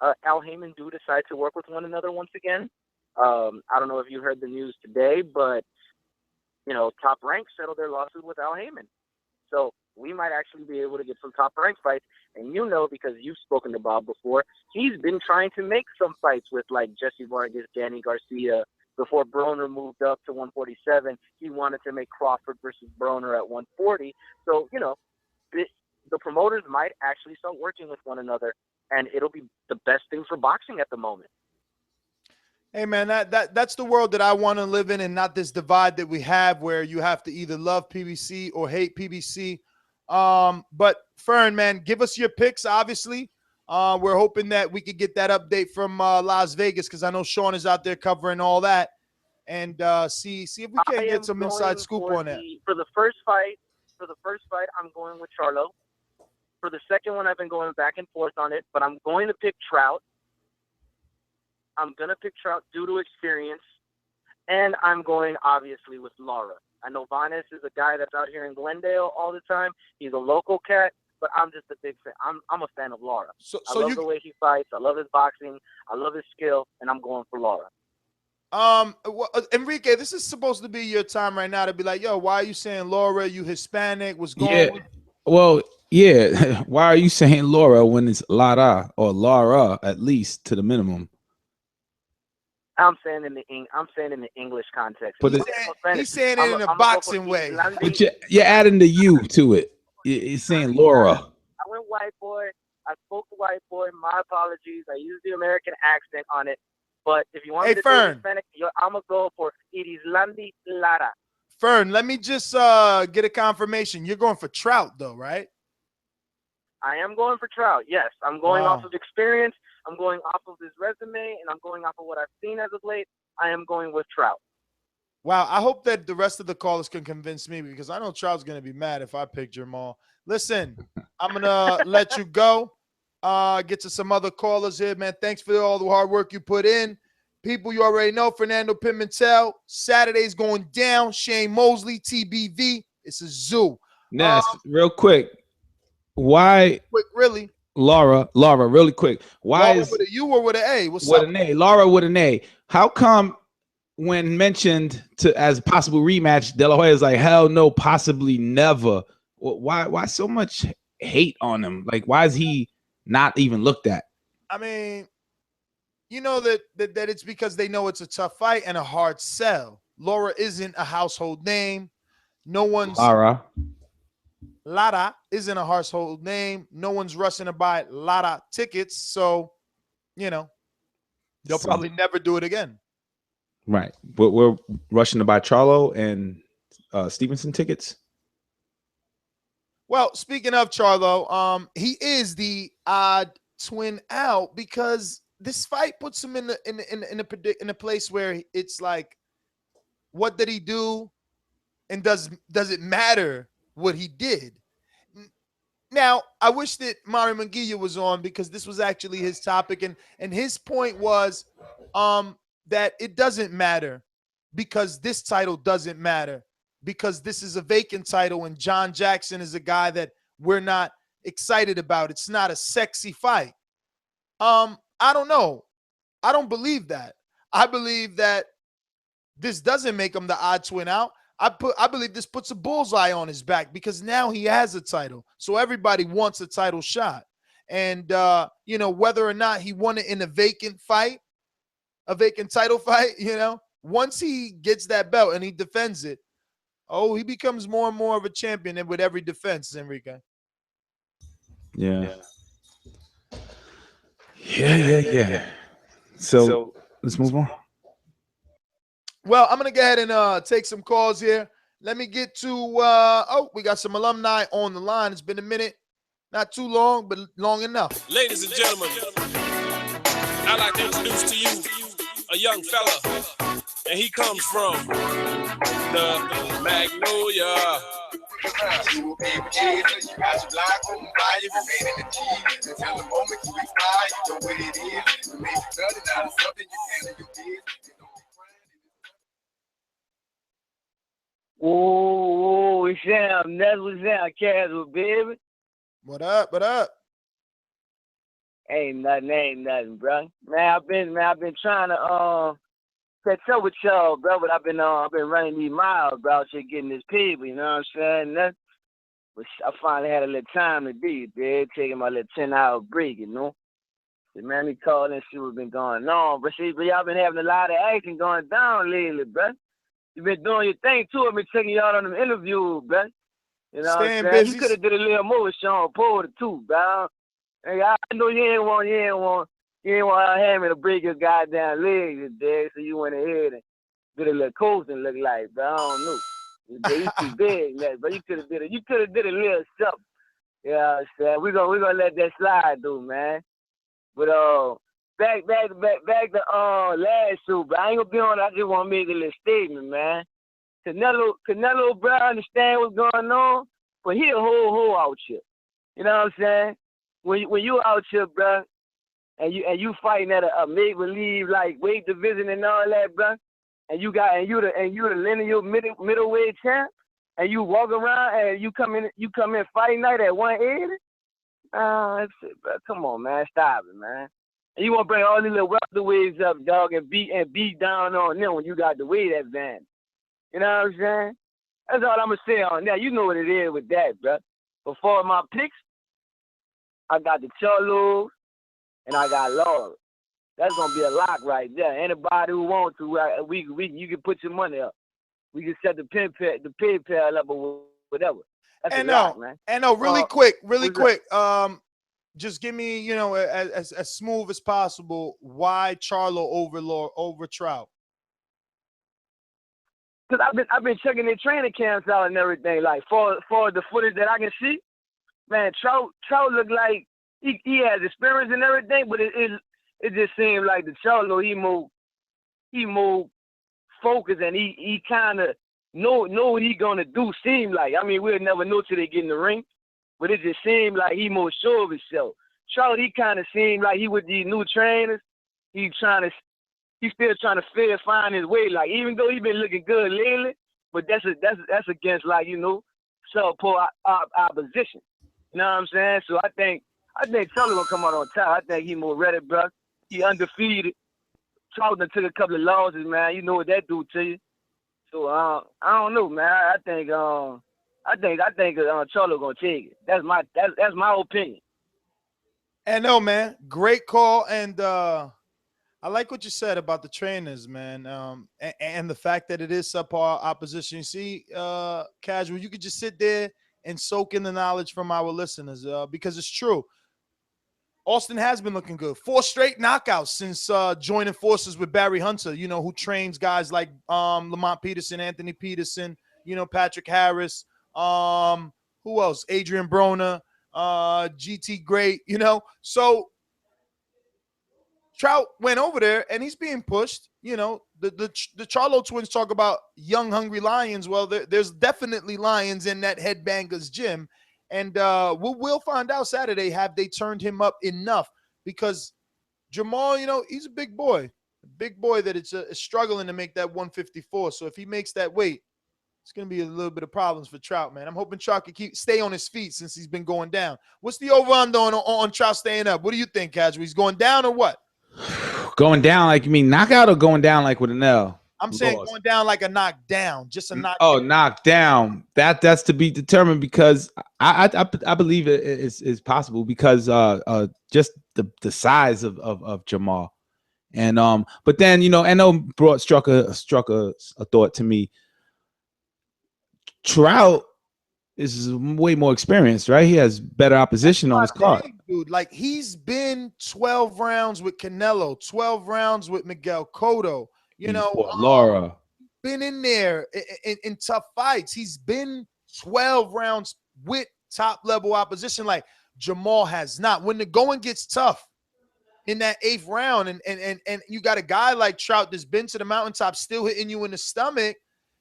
Al Heyman do decide to work with one another once again. I don't know if you heard the news today, but Top Rank settled their lawsuit with Al Heyman. So we might actually be able to get some Top Rank fights. And because you've spoken to Bob before, he's been trying to make some fights with like Jesse Vargas, Danny Garcia. Before Broner moved up to 147, he wanted to make Crawford versus Broner at 140. So, the promoters might actually start working with one another, and it'll be the best thing for boxing at the moment. Hey man, that's the world that I want to live in, and not this divide that we have where you have to either love PBC or hate PBC. But Fern, man, give us your picks. Obviously, we're hoping that we could get that update from Las Vegas, because I know Sean is out there covering all that, and see if we can get some inside scoop on that. For the first fight, I'm going with Charlo. For the second one, I've been going back and forth on it, but I'm going to pick Trout. I'm going to pick Trout due to experience, and I'm going, obviously, with Lara. I know Vanes is a guy that's out here in Glendale all the time. He's a local cat, but I'm just a big fan. I'm a fan of Lara. I love the way he fights. I love his boxing. I love his skill, and I'm going for Lara. Enrique, this is supposed to be your time right now to be like, yo, why are you saying Lara? You Hispanic? What's going on? Well, yeah. Why are you saying Lara when it's Lara or Lara, at least to the minimum? I'm saying in the English context. But he's saying it in a boxing way. But you're adding the U to it. You're saying Lara. I went white boy. I spoke to white boy. My apologies. I used the American accent on it. But if you want me to say Hispanic, I'm going to go for Erislandy Lara. Fern, let me just get a confirmation. You're going for Trout, though, right? I am going for Trout, yes. I'm going off of experience. I'm going off of his resume, and I'm going off of what I've seen as of late. I am going with Trout. Wow, I hope that the rest of the callers can convince me, because I know Trout's going to be mad if I pick Jermall. Listen, I'm going to let you go. Get to some other callers here, man. Thanks for all the hard work you put in. People you already know, Fernando Pimentel. Saturday's going down. Shane Mosley, TBV. It's a zoo. Ness, real quick. Why? Quick, really? Lara, really quick. Why Lara is with a U or with an A? What's with up? an A? Lara with an A. How come when mentioned as a possible rematch, De La Hoya is like, hell no, possibly never? Why so much hate on him? Like, why is he not even looked at? I mean, you know that it's because they know it's a tough fight and a hard sell. Lara isn't a household name. No one's Lara isn't a household name. No one's rushing to buy Lara tickets. So, you know, they'll probably never do it again. Right. But we're rushing to buy Charlo and Stevenson tickets. Well, speaking of Charlo, he is the odd twin out, because this fight puts him in a place where it's like, what did he do? And does it matter what he did? Now, I wish that Mario Munguia was on, because this was actually his topic, and his point was that it doesn't matter, because this title doesn't matter, because this is a vacant title, and John Jackson is a guy that we're not excited about. It's not a sexy fight. I don't know. I don't believe that. I believe that this doesn't make him the odd twin out. I believe this puts a bullseye on his back, because now he has a title. So everybody wants a title shot. And, you know, whether or not he won it in a vacant fight, a vacant title fight, you know, once he gets that belt and he defends it, oh, he becomes more and more of a champion, and with every defense, Enrique. Yeah. So let's move on. Well, I'm going to go ahead and take some calls here. Let me get to, we got some alumni on the line. It's been a minute. Not too long, but long enough. Ladies and gentlemen, I'd like to introduce to you a young fella, and he comes from the Magnolia. Whoa, it's Sam. That's what's Sam. Casual, baby. What up? What up? Ain't nothing, bro. Man, I've been trying to catch up with y'all, bro. But I've been running these miles, bro. Shit, getting this people, you know what I'm saying? But I finally had a little time to be, dude. Taking my little 10-hour break, you know. The man, me calling and see what's been going on. But see, y'all been having a lot of action going down lately, bro. You been doing your thing too. I've been checking y'all on them interviews, bro. You know what I'm saying? You could have did a little more with Sean Porter too, bro. Hey, I know you ain't want. You didn't want him to break his goddamn leg today, so you went ahead and did a little coasting look like, but I don't know. He's too big, man. But you could have did a little something. You know what I'm saying? We're gonna let that slide though, man. But back to last show, but I ain't gonna be on. I just want to make a little statement, man. Canelo, bro, I understand what's going on, but he a whole out here. You know what I'm saying? When you out here, bro, and you fighting at a make believe like weight division and all that, bro, and you the lineal middleweight champ, and you walk around and you come in fighting night at 180. That's it, bro. Come on, man, stop it, man. And you want to bring all these little welterweights up, dog, and beat down on them when you got the weight advantage. You know what I'm saying? That's all I'm going to say on that. You know what it is with that, bro. Before my picks, I got the Charlo and I got Lara. That's going to be a lock right there. Anybody who wants to, you can put your money up. We can set the PayPal up or whatever. That's a lock, man. And really quick. Just give me, as smooth as possible, why Charlo over Trout? Because I've been checking their training camps out and everything. Like for the footage that I can see, man, Trout look like he has experience and everything, but it just seemed like the Charlo he more focused and he kind of know what he gonna do. Seem like, I mean, we'll never know till they get in the ring, but it just seemed like he more sure of himself. Trout, he kind of seemed like he with these new trainers, he's still trying to find his way. Like, even though he been looking good lately, but that's against, like, subpar opposition. You know what I'm saying? So I think Charlo gonna come out on top. I think he more ready, bro. He undefeated. Trout done took a couple of losses, man. You know what that do to you. So I don't know, man. I think Charlo gonna take it. That's my opinion. And no, man, great call. And I like what you said about the trainers, man, and the fact that it is subpar opposition. You see, Casual, you could just sit there and soak in the knowledge from our listeners because it's true. Austin has been looking good. 4 straight knockouts since joining forces with Barry Hunter, who trains guys like Lamont Peterson, Anthony Peterson, Patrick Harris, who else? Adrian Broner, GT Great, So Trout went over there and he's being pushed. The Charlo twins talk about young, hungry lions. Well, there's definitely lions in that Headbangers gym. And we'll find out Saturday, have they turned him up enough? Because Jermall, he's a big boy that it's struggling to make that 154. So if he makes that weight, it's going to be a little bit of problems for Trout, man. I'm hoping Trout can stay on his feet since he's been going down. What's the over-under on Trout staying up? What do you think, Casual? He's going down or what? Going down, like, you mean knockout or going down like with an L? I'm saying going down like a knockdown, just a knockdown. Oh, knockdown. That's to be determined because I believe it is possible because just the size of Jermall, and but then NO struck a thought to me. Trout is way more experienced, right? He has better opposition on his card. Dude, like, he's been 12 rounds with Canelo, 12 rounds with Miguel Cotto. Lara. Been in there in tough fights. He's been 12 rounds with top-level opposition like Jermall has not. When the going gets tough in that 8th round and you got a guy like Trout that's been to the mountaintop still hitting you in the stomach,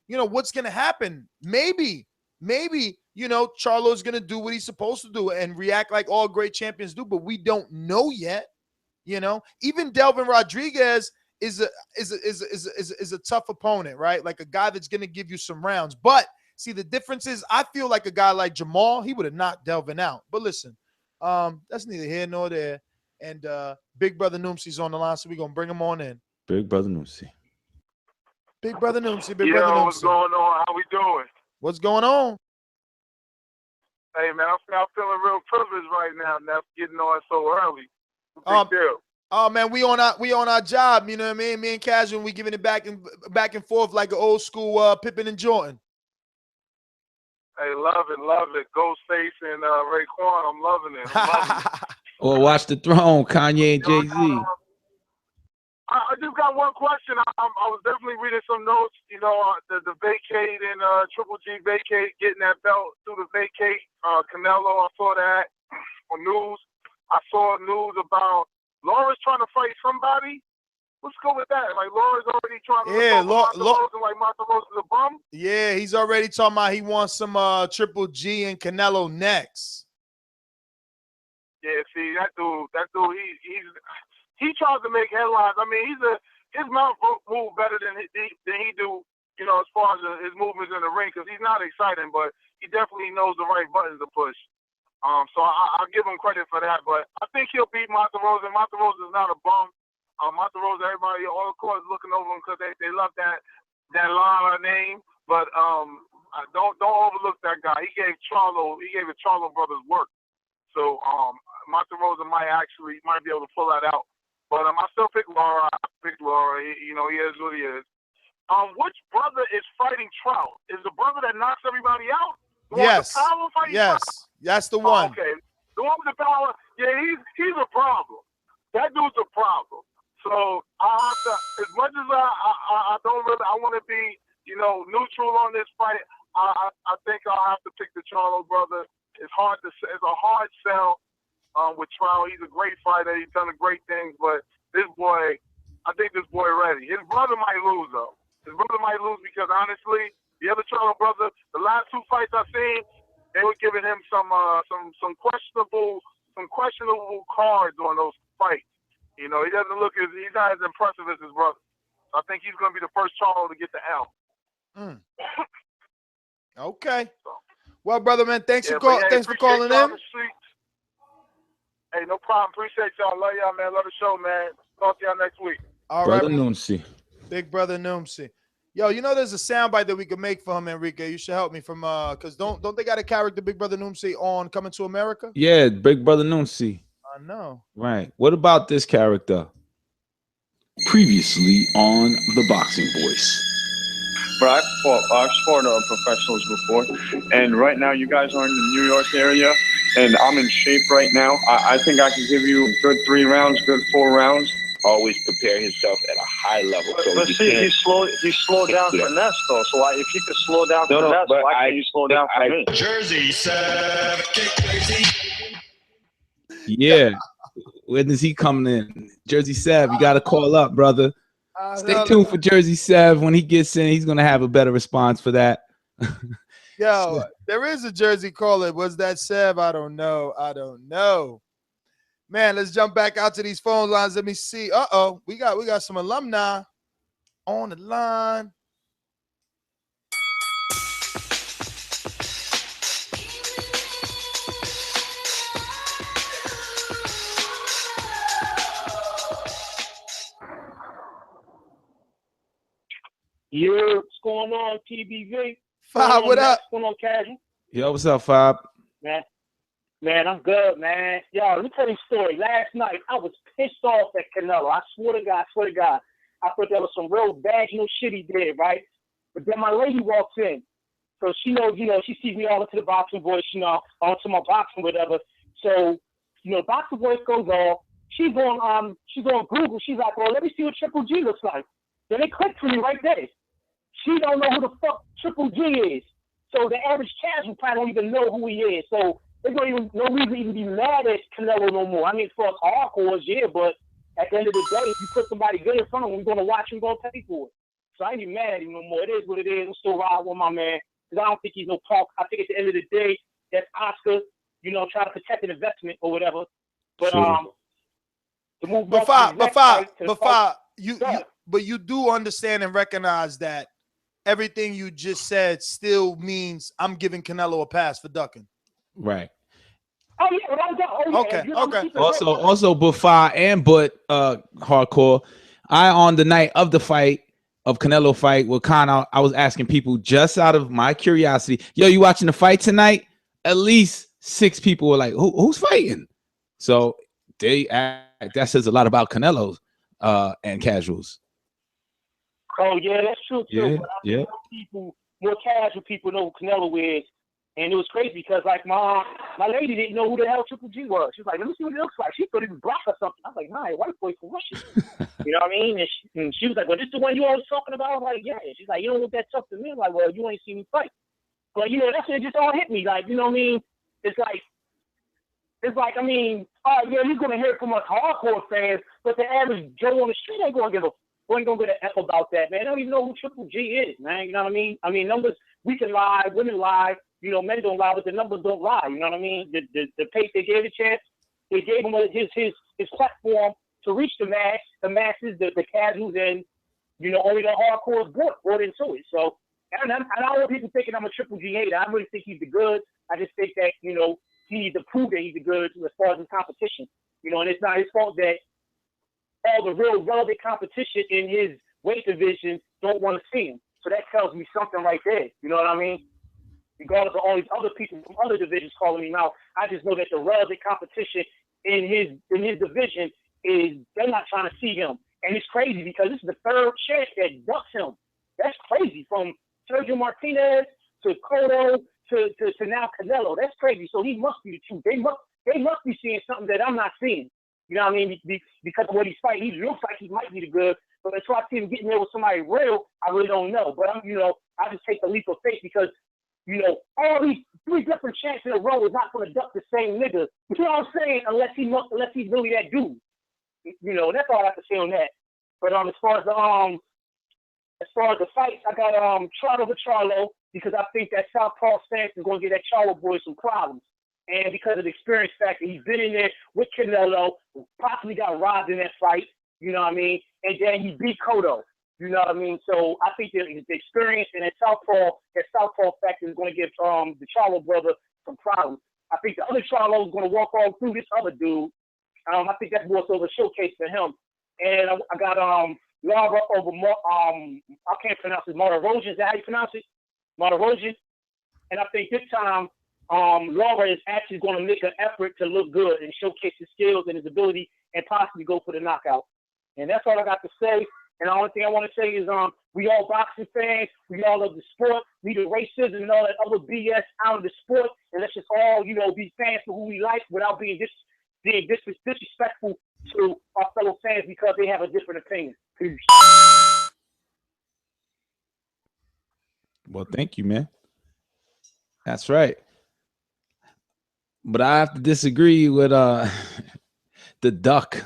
what's going to happen? Maybe, Charlo's going to do what he's supposed to do and react like all great champions do, but we don't know yet. Even Delvin Rodriguez is a tough opponent, right? Like a guy that's going to give you some rounds. But see, the difference is I feel like a guy like Jermall, he would have knocked Delvin out. But listen, that's neither here nor there. And Big Brother Noomsy's on the line, so we're going to bring him on in. Big Brother Noomsy. Big Brother Noomsy. Big Brother Noomsy. What's going on? How we doing? What's going on? Hey, man, I'm feeling real privileged right now. That's getting on so early. Big deal. Oh man, we on our job, you know what I mean? Me and Casual, we giving it back and forth like an old school Pippen and Jordan. Hey, love it. Ghostface and Raekwon, I'm loving it. Or Watch the Throne, Kanye and Jay-Z. I just got one question. I was definitely reading some notes. The vacate and Triple G vacate, getting that belt through the vacate. Canelo, I saw that on news. I saw news about Laura's trying to fight somebody. Let's go with that. Like Laura's already trying to Monterose, like Monterose is a bum. Yeah, he's already talking about he wants some Triple G and Canelo next. Yeah, see that dude, he tries to make headlines. I mean, his mouth move better than he do, as far as his movements in the ring, because he's not exciting, but he definitely knows the right buttons to push. So I'll give him credit for that. But I think he'll beat Monterose, and Monterose is not a bum. Monterose, everybody, all the courts looking over him because they love that Lara name. But don't overlook that guy. He gave the Charlo brothers work. So Monterose might be able to pull that out. But I still pick Lara. He is what he is. Which brother is fighting Trout? Is the brother that knocks everybody out? Yes. That's the one. Okay. The one with the power, yeah, he's a problem. That dude's a problem. So I have to, as much as I don't really, I want to be, neutral on this fight. I think I'll have to pick the Charlo brother. It's a hard sell with Trout. He's a great fighter. He's done great things, but I think this boy ready. His brother might lose though. His brother might lose because honestly, the other Charlo brother, the last two fights I've seen, they were giving him some questionable cards on those fights. He doesn't look he's not as impressive as his brother. I think he's going to be the first Charlo to get the L. Okay. Well, brother, man, thanks for calling in. Hey, no problem. Appreciate y'all. Love y'all, man. Love the show, man. Talk to y'all next week. All Brother right. Noomsi. Big brother Noomsi. Yo, there's a soundbite that we could make for him, Enrique. You should help me from because don't they got a character, Big Brother Noomsi, on Coming to America? Yeah, Big Brother Noomsi. I know. Right. What about this character? Previously on The Boxing Voice. But I've fought professionals before, and right now you guys are in the New York area, and I'm in shape right now. I think I can give you a good 3 rounds, good 4 rounds. Always prepare himself at a high level. But see, he slowed down finesse though. So if he could slow down finesse, why can't you slow down for me? Jersey, Yeah. When is he coming in? Jersey Sav, you got to call up, brother. Stay tuned for Jersey Sav. When he gets in, he's going to have a better response for that. Yo, there is a Jersey caller. Was that Sav? I don't know. Man, let's jump back out to these phone lines. Let me see. We got some alumni on the line. Yeah, what's going on, TBV? Fob, what up? What's going on, Casual? Yo, what's up, Fob? Man, I'm good, man. Yo, let me tell you a story. Last night, I was pissed off at Canelo. I swear to God. I thought that was some real vaginal shit he did, right? But then my lady walks in. So she knows, she sees me all into the Boxing Voice, onto my boxing, whatever. So, Boxing Voice goes off. She's on Google. She's like, well, let me see what Triple G looks like. Then it clicked for me right there. She don't know who the fuck Triple G is. So the average casual probably don't even know who he is. So there's no reason to even be mad at Canelo no more. I mean, for us hardcores, yeah, but at the end of the day, if you put somebody good in front of him, we're going to watch him, we're going to pay for it. So I ain't even mad at him no more. It is what it is. I'm still riding with my man because I don't think he's no punk. I think at the end of the day, that's Oscar, trying to protect an investment or whatever. But you do understand and recognize that everything you just said still means I'm giving Canelo a pass for ducking. Right. Oh yeah, without a doubt. Okay. Also, Buffy and hardcore. On the night of the fight of Canelo fight with Conor, I was asking people just out of my curiosity, yo, you watching the fight tonight? At least 6 people were like, who's fighting? So that says a lot about Canelo's and casuals. Oh yeah, that's true too. Yeah. More casual people know who Canelo is. And it was crazy because like my lady didn't know who the hell Triple G was. She was like, let me see what he looks like. She thought he was black or something. I was like, nah, white boy from Russia. You know what I mean? And she was like, well, this is the one you always talking about? I was like, yeah. She's like, you don't look that tough to me. I'm like, well, you ain't seen me fight. But, you know, that's when it just all hit me. Like, you know what I mean? It's like, I mean, all right, yeah, he's going to hear it from us hardcore fans, but the average Joe on the street ain't going to give a F about that, man. They don't even know who Triple G is, man. You know what I mean? I mean, numbers, we can lie, women lie, you know, men don't lie, but the numbers don't lie. You know what I mean? The pace they gave a chance, they gave him his platform to reach the masses, the casuals, and, you know, only the hardcore brought into it. So, and I don't want people thinking I'm a Triple G hater. I really think he's the good. I just think that, you know, he needs to prove that he's the good as far as his competition. You know, and it's not his fault that all the real relevant competition in his weight division don't want to see him. So that tells me something right there. You know what I mean? Regardless of all these other people from other divisions calling him out, I just know that the relevant competition in his division is they're not trying to see him. And it's crazy because this is the third champ that ducks him. That's crazy. From Sergio Martinez to Cotto to now Canelo. That's crazy. So he must be the truth. They must be seeing something that I'm not seeing. You know what I mean? Because of what he's fighting, he looks like he might be the good. But until I see him getting there with somebody real, I really don't know. But I just take the leap of faith because, you know, all these 3 different champs in a row is not going to duck the same nigga. You know what I'm saying? Unless he's really that dude. You know, that's all I have to say on that. But as far as the fights, I got Charlo because I think that Southpaw stance is going to give that Charlo boy some problems. And because of the experience factor, he's been in there with Canelo, possibly got robbed in that fight, you know what I mean? And then he beat Cotto, you know what I mean? So I think the experience and that Southpaw factor is going to give the Charlo brother some problems. I think the other Charlo is going to walk all through this other dude. I think that's more so of a showcase for him. And I got Lara over, I can't pronounce it, Martirosyan, is that how you pronounce it? Martirosyan. And I think this time, Lara is actually going to make an effort to look good and showcase his skills and his ability and possibly go for the knockout. And that's all I got to say. And the only thing I want to say is we all boxing fans, we all love the sport, we the racism and all that other BS out of the sport, and let's just all, you know, be fans for who we like without being disrespectful to our fellow fans because they have a different opinion. Peace. Well, thank you, man. That's right. But I have to disagree with the duck,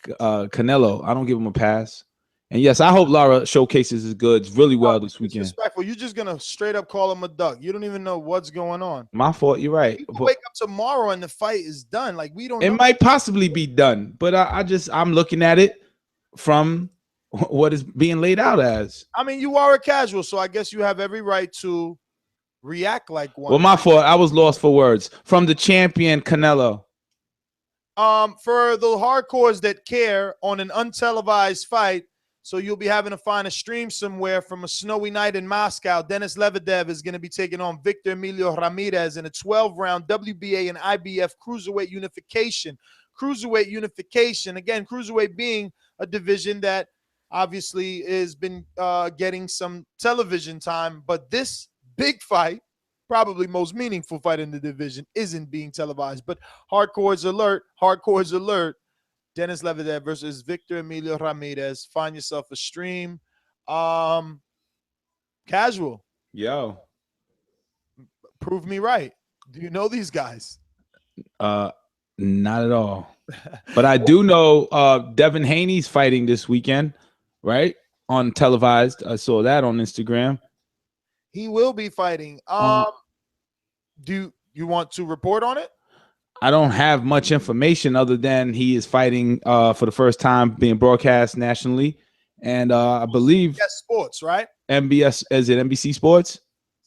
Canelo. I don't give him a pass. And yes, I hope Lara showcases his goods really well this weekend. Disrespectful. You're just gonna straight up call him a duck. You don't even know what's going on. My fault. You're right. You can wake up tomorrow and the fight is done. Like we don't. It might possibly be done, but I'm looking at it from what is being laid out as. I mean, you are a casual, so I guess you have every right to react like one. Well, my fault. I was lost for words. From the champion Canelo. For the hardcores that care, on an untelevised fight, so you'll be having to find a stream somewhere from a snowy night in Moscow. Denis Lebedev is going to be taking on Victor Emilio Ramirez in a 12-round WBA and IBF cruiserweight unification. Cruiserweight unification, again, cruiserweight being a division that obviously has been getting some television time, but this big fight, probably most meaningful fight in the division, isn't being televised. But hardcores alert. Denis Lebedev versus Victor Emilio Ramirez. Find yourself a stream. Casual. Yo. Prove me right. Do you know these guys? Not at all. But I do know Devin Haney's fighting this weekend, right? On televised. I saw that on Instagram. He will be fighting. Do you want to report on it? I don't have much information other than he is fighting for the first time being broadcast nationally. And I believe CBS Sports, right? MBS, is it NBC Sports?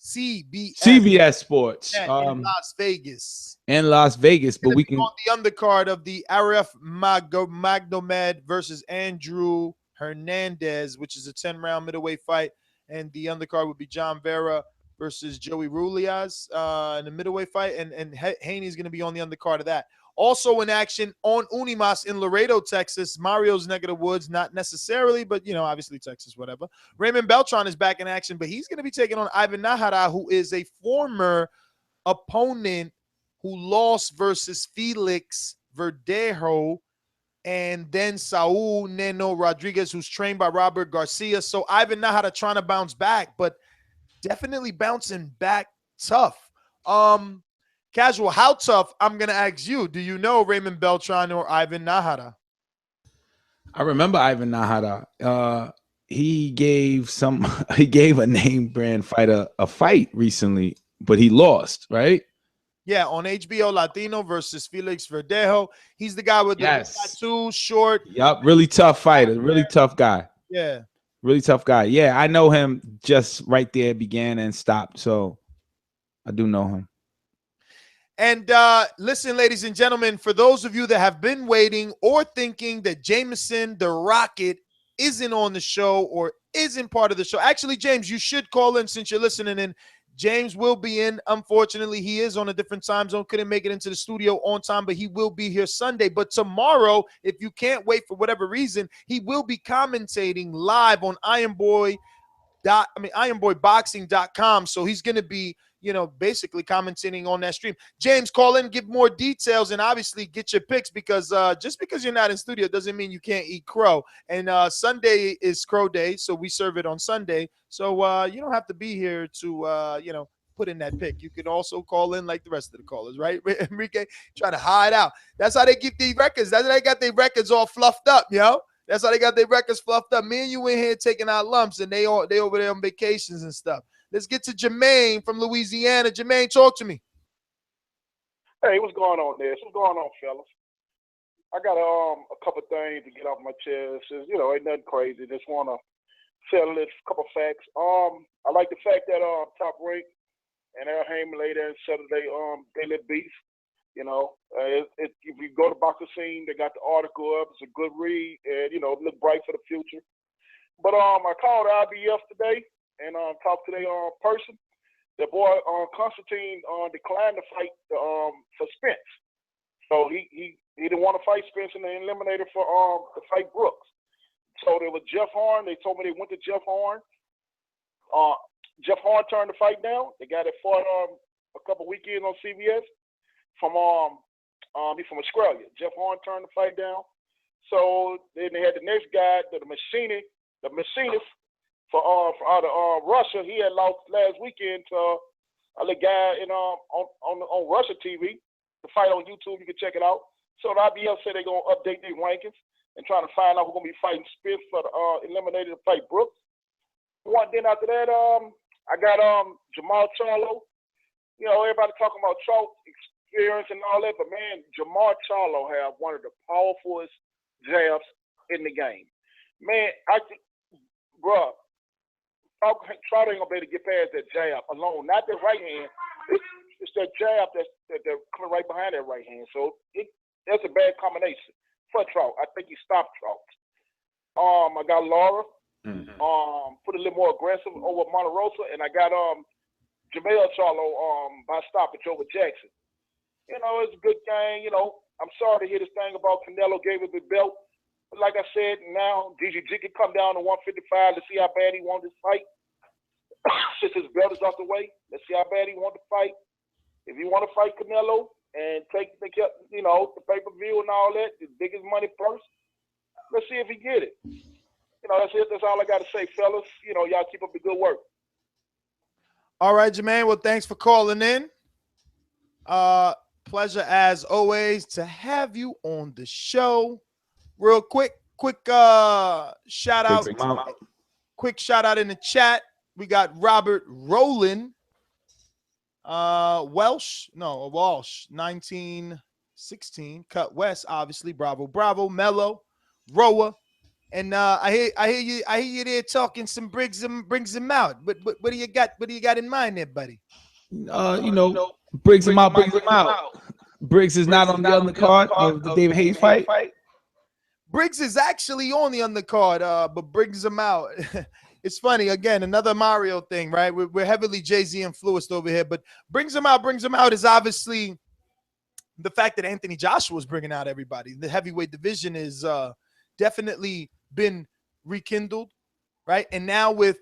CBS Sports. In Las Vegas. In Las Vegas, but we can on the undercard of the Arif Magdomed versus Andrew Hernandez, which is a 10-round middleweight fight. And the undercard would be John Vera versus Joey Rulias in the middleweight fight, and Haney's going to be on the undercard of that. Also in action on Unimas in Laredo, Texas. Mario's neck of the woods, not necessarily, but, you know, obviously Texas, whatever. Raymond Beltran is back in action, but he's going to be taking on Ivan Nahara, who is a former opponent who lost versus Felix Verdejo and then Saul Neno Rodriguez, who's trained by Robert Garcia. So Ivan Nahara trying to bounce back, but definitely bouncing back tough. Casual, how tough? I'm going to ask you. Do you know Raymond Beltran or Ivan Nahara? I remember Ivan Nahara. He gave a name brand fighter a fight recently, but he lost, right? Yeah, on HBO Latino versus Felix Verdejo. He's the guy with the tattoo, short. Yup, really tough fighter, really tough guy. Yeah. Really tough guy. Yeah, I know him just right there, began and stopped. So I do know him. And listen, ladies and gentlemen, for those of you that have been waiting or thinking that Jameson the Rocket isn't on the show or isn't part of the show. Actually, James, you should call in since you're listening in. James will be in. Unfortunately, he is on a different time zone. Couldn't make it into the studio on time, but he will be here Sunday. But tomorrow, if you can't wait for whatever reason, he will be commentating live on ironboyboxing.com. So he's going to be, you know, basically commentating on that stream. James, call in, give more details, and obviously get your picks, because just because you're not in studio doesn't mean you can't eat crow. And Sunday is crow day, so we serve it on Sunday. So you don't have to be here to, you know, put in that pick. You could also call in like the rest of the callers, right? Enrique, trying to hide out. That's how they get these records. That's how they got their records all fluffed up, yo. That's how they got their records fluffed up. Me and you in here taking our lumps, and they over there on vacations and stuff. Let's get to Jermaine from Louisiana. Jermaine, talk to me. Hey, what's going on there? What's going on, fellas? I got a couple things to get off my chest. You know, ain't nothing crazy. Just want to tell a couple facts. I like the fact that Top Rank and Al Heyman later and Saturday Daily Beef. You know, if you go to Boxing Scene, they got the article up. It's a good read, and you know, look bright for the future. But I called IBF today and talked to their person. The boy Constantine declined to fight for Spence. So he didn't want to fight Spence and they eliminated for to fight Brooks. So there was Jeff Horn. They told me they went to Jeff Horn. Jeff Horn turned the fight down. The guy that fought a couple weekends on CBS from he's from Australia. Jeff Horn turned the fight down. So then they had the next guy, the machinist for out of Russia. He had lost last weekend to a guy on Russia TV. The fight on YouTube, you can check it out. So the IBF said they're gonna update their rankings and trying to find out who's gonna be fighting Spence for the eliminated to fight Brooks. Then after that, I got Jermell Charlo. You know, everybody talking about Trout experience and all that, but man, Jermell Charlo have one of the powerfulest jabs in the game. Man, bruh, Trout ain't gonna be able to get past that jab alone. Not the right hand. It's that jab that's coming right behind that right hand. So that's a bad combination for Trout. I think he stopped Trout. I got Lara. Put a little more aggressive over Monterosa, and I got Jermell Charlo by stoppage over Jackson. You know, it's a good game. You know, I'm sorry to hear this thing about Canelo gave us the belt. But like I said, now DGG can come down to 155 to see how bad he wants this fight. Since his belt is off the way, let's see how bad he wants to fight. If he want to fight Canelo and take the pay-per-view and all that, the biggest money purse, let's see if he get it. You know, that's it. That's all I got to say, fellas. You know, y'all keep up the good work. All right, Jermaine. Well, thanks for calling in. Pleasure as always to have you on the show. Real quick shout out. Quick shout out in the chat. We got Robert Rowland, Walsh, 1916, Cut West, obviously. Bravo, Mello, Roa. And I hear you there talking some brings him out. But what do you got? What do you got in mind there, buddy? Briggs him out. Briggs is not on the undercard of the David Haye fight. Briggs is actually on the undercard, but brings him out. It's funny, again, another Mario thing, right? We're heavily Jay-Z influenced over here, but brings him out is obviously the fact that Anthony Joshua is bringing out everybody. The heavyweight division is definitely been rekindled, right? And now with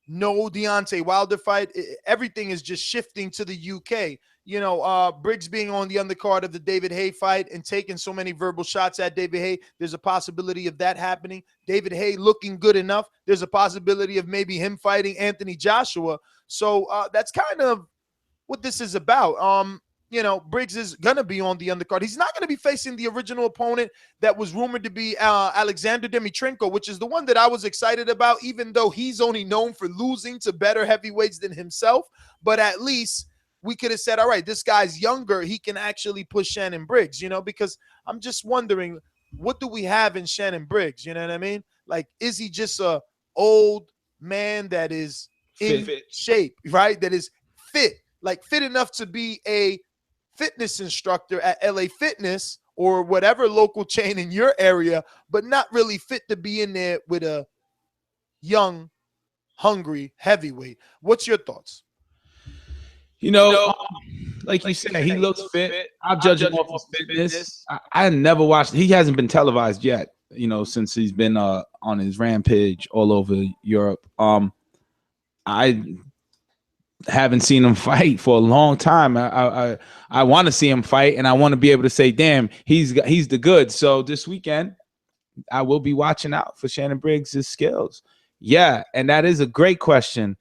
no Deontay Wilder fight, everything is just shifting to the UK. You know, Briggs being on the undercard of the David Haye fight and taking so many verbal shots at David Haye, there's a possibility of that happening. David Haye looking good enough, there's a possibility of maybe him fighting Anthony Joshua. So that's kind of what this is about. You know, Briggs is going to be on the undercard. He's not going to be facing the original opponent that was rumored to be Alexander Dmytrenko, which is the one that I was excited about, even though he's only known for losing to better heavyweights than himself. But at least we could have said, all right, this guy's younger. He can actually push Shannon Briggs, you know, because I'm just wondering, what do we have in Shannon Briggs? You know what I mean? Like, is he just a old man that is in shape, right? That is fit, like fit enough to be a fitness instructor at LA Fitness or whatever local chain in your area, but not really fit to be in there with a young, hungry heavyweight. What's your thoughts? You know, like you said, he looks fit. I'll judge him off his fitness. I never watched. He hasn't been televised yet, you know, since he's been on his rampage all over Europe. I haven't seen him fight for a long time. I want to see him fight, and I want to be able to say, damn, he's the good. So this weekend, I will be watching out for Shannon Briggs' skills. Yeah, and that is a great question.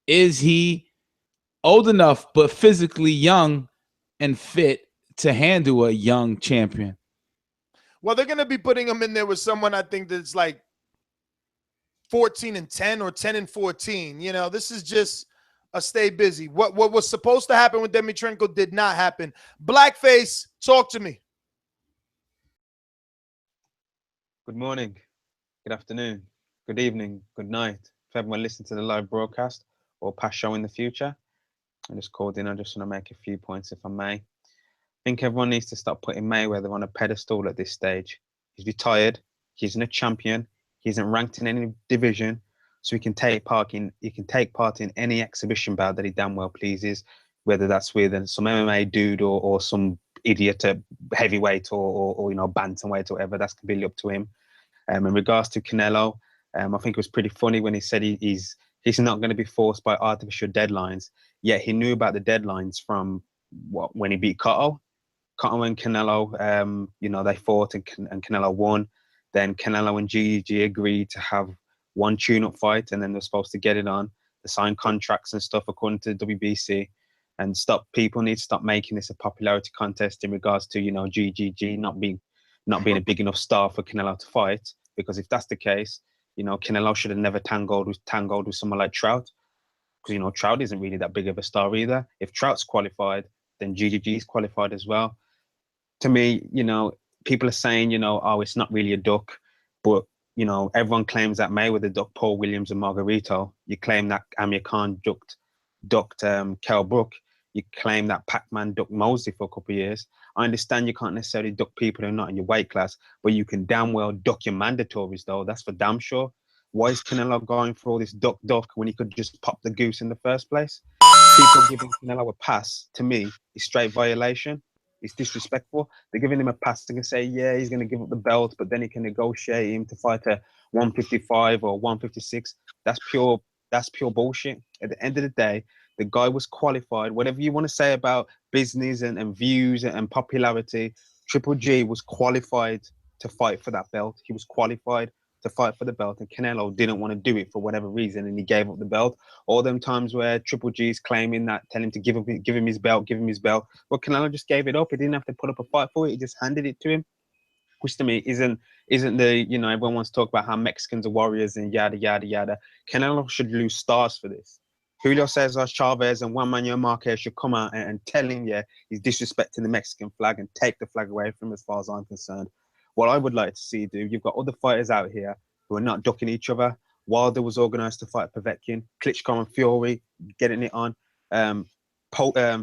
Is he old enough but physically young and fit to handle a young champion? Well, they're going to be putting him in there with someone I think that's like 14-10 or 10-14. You know, this is just a stay busy. What was supposed to happen with Dmytrenko did not happen. Blackface, talk to me. Good morning, good afternoon, good evening, good night. For everyone listening to the live broadcast or past show in the future, I just called in. I just want to make a few points, if I may. I think everyone needs to stop putting Mayweather on a pedestal at this stage. He's retired. He isn't a champion. He isn't ranked in any division, so he can take part in any exhibition bout that he damn well pleases, whether that's with some MMA dude or some idiot at heavyweight or you know, bantamweight or whatever. That's completely up to him. In regards to Canelo, I think it was pretty funny when he said he's not going to be forced by artificial deadlines. Yet he knew about the deadlines from when he beat Cotto. Cotto and Canelo, you know, they fought and Canelo won. Then Canelo and GG agreed to have one tune-up fight, and then they're supposed to get it on. They signed contracts and stuff according to the WBC. And people need to stop making this a popularity contest in regards to, you know, GGG not being a big enough star for Canelo to fight. Because if that's the case, you know, Canelo should have never tangled with someone like Trout. Because, you know, Trout isn't really that big of a star either. If Trout's qualified, then GGG is qualified as well. To me, you know, people are saying, you know, oh, it's not really a duck. But, you know, everyone claims that Mayweather ducked Paul Williams and Margarito. You claim that Amir Khan ducked Kell Brook. You claim that Pac-Man ducked Mosley for a couple of years. I understand you can't necessarily duck people who are not in your weight class, but you can damn well duck your mandatories, though. That's for damn sure. Why is Canelo going for all this duck when he could just pop the goose in the first place? People giving Canelo a pass, to me, is straight violation. It's disrespectful. They're giving him a pass. They can say, yeah, he's going to give up the belt, but then he can negotiate him to fight a 155 or 156. That's pure bullshit. At the end of the day, the guy was qualified. Whatever you want to say about business and views and popularity, Triple G was qualified to fight for that belt. He was qualified to fight for the belt, and Canelo didn't want to do it for whatever reason, and he gave up the belt. All them times where Triple G is claiming that, tell him to give him his belt. Well, Canelo just gave it up. He didn't have to put up a fight for it. He just handed it to him, which to me isn't the, you know, everyone wants to talk about how Mexicans are warriors and yada, yada, yada. Canelo should lose stars for this. Julio Cesar Chavez and Juan Manuel Marquez should come out and tell him, yeah, he's disrespecting the Mexican flag and take the flag away from him as far as I'm concerned. What I would like to see, dude, you've got other fighters out here who are not ducking each other. Wilder was organised to fight Povetkin. Klitschko and Fury getting it on.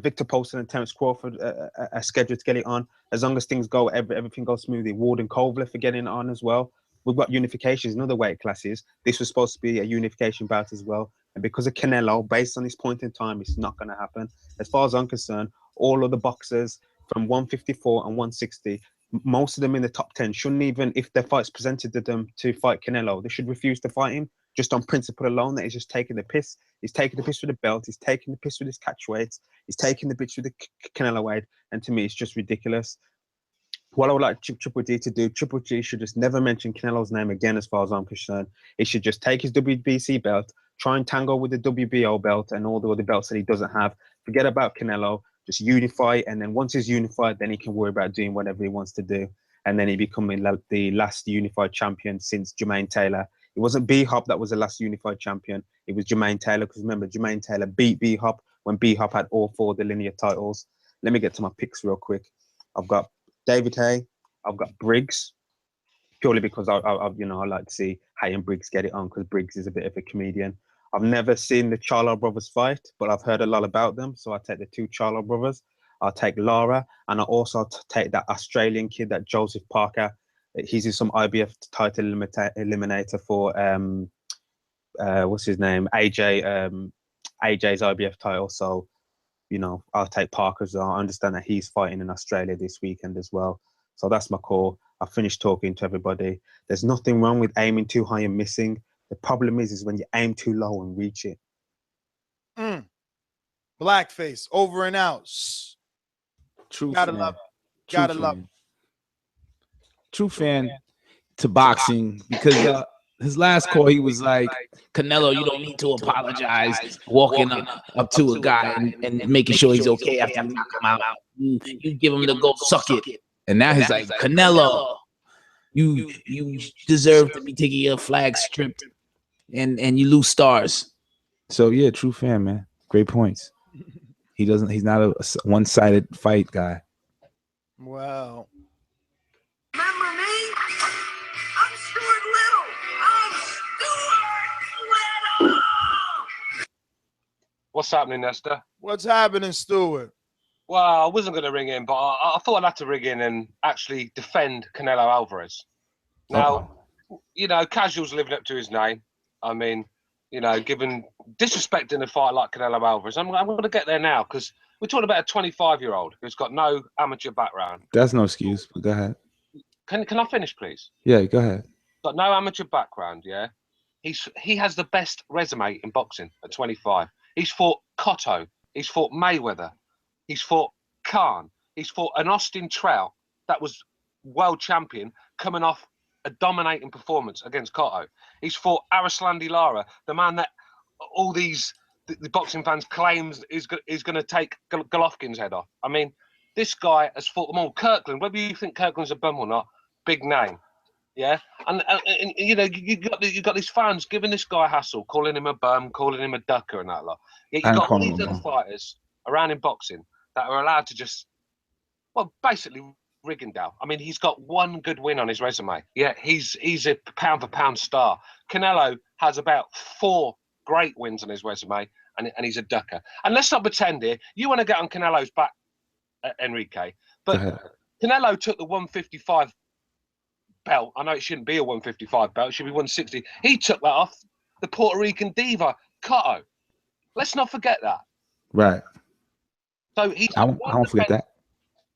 Victor Poston and Terence Crawford are scheduled to get it on. As long as things go, everything goes smoothly. Ward and Kovalev are getting it on as well. We've got unifications in other weight classes. This was supposed to be a unification bout as well. And because of Canelo, based on this point in time, it's not going to happen. As far as I'm concerned, all of the boxers from 154 and 160. Most of them in the top 10 shouldn't even, if their fight's presented to them to fight Canelo, they should refuse to fight him just on principle alone. That he's just taking the piss. He's taking the piss with the belt. He's taking the piss with his catch weights. He's taking the piss with the Canelo weight. And to me, it's just ridiculous. What I would like Triple G to do, Triple G should just never mention Canelo's name again, as far as I'm concerned. He should just take his WBC belt, try and tangle with the WBO belt and all the other belts that he doesn't have. Forget about Canelo, just unify. And then once he's unified, then he can worry about doing whatever he wants to do. And then he becoming the last unified champion since Jermaine Taylor. It wasn't B-Hop that was the last unified champion. It was Jermaine Taylor, because remember, Jermaine Taylor beat B-Hop when B-Hop had all 4 of the linear titles. Let me get to my picks real quick. I've got David Haye, I've got Briggs, purely because I like to see Haye and Briggs get it on, because Briggs is a bit of a comedian. I've never seen the Charlo brothers fight, but I've heard a lot about them, so I take the 2 Charlo brothers. I'll take Lara, and I'll also take that Australian kid, that Joseph Parker. He's in some IBF title eliminator for what's his name, AJ's IBF title. So, I'll take Parker's. I understand that he's fighting in Australia this weekend as well. So that's my call. I finished talking to everybody. There's nothing wrong with aiming too high and missing. The problem is when you aim too low and reach it. Blackface, over and out. True Gotta fan. love it. True Gotta fan. love it. True fan to boxing, because his last call, he was like, Canelo, you don't need to apologize. Walking up to a guy and making sure he's okay after you knock him out. You give him the go, suck it. And now he's like, Canelo, you deserve to be taking your flag stripped and you lose stars. So yeah, true fan, man. Great points. He's not a one-sided fight guy. Wow. Remember me? I'm Stuart Little. I'm Stuart Little. What's happening, Nestor? What's happening, Stuart? Well, I wasn't going to ring in, but I thought I'd have to ring in and actually defend Canelo Alvarez. Now, Casual's living up to his name. I mean, disrespecting a fight like Canelo Alvarez. I'm going to get there now, because we're talking about a 25-year-old who's got no amateur background. That's no excuse, but go ahead. Can I finish, please? Yeah, go ahead. Got no amateur background, yeah? He has the best resume in boxing at 25. He's fought Cotto. He's fought Mayweather. He's fought Khan. He's fought an Austin Trout that was world champion, coming off a dominating performance against Cotto. He's fought Erislandy Lara, the man that all the boxing fans claims is going to take Golovkin's head off. I mean, this guy has fought them all. Kirkland, whether you think Kirkland's a bum or not, big name. Yeah, and you got these fans giving this guy hassle, calling him a bum, calling him a ducker, and that lot. Yet you got all these other fighters around in boxing that are allowed to just, basically Riggindale. I mean, he's got one good win on his resume. Yeah, he's a pound for pound star. Canelo has about 4 great wins on his resume, and he's a ducker. And let's not pretend here. You want to get on Canelo's back, Enrique, but Canelo took the 155 belt. I know it shouldn't be a 155 belt. It should be 160. He took that off the Puerto Rican diva, Cotto. Let's not forget that. Right. So he's. I won't forget that.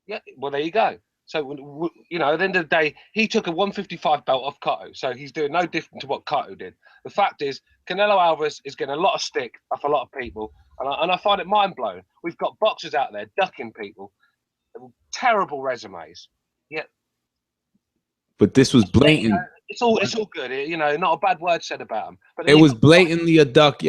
Yeah. Well, there you go. So at the end of the day, he took a 155 belt off Cotto. So he's doing no different to what Cotto did. The fact is, Canelo Alvarez is getting a lot of stick off a lot of people, and I find it mind blowing. We've got boxers out there ducking people, terrible resumes. Yeah. But this was blatant. It's all good. Not a bad word said about him. But it was blatantly a duck.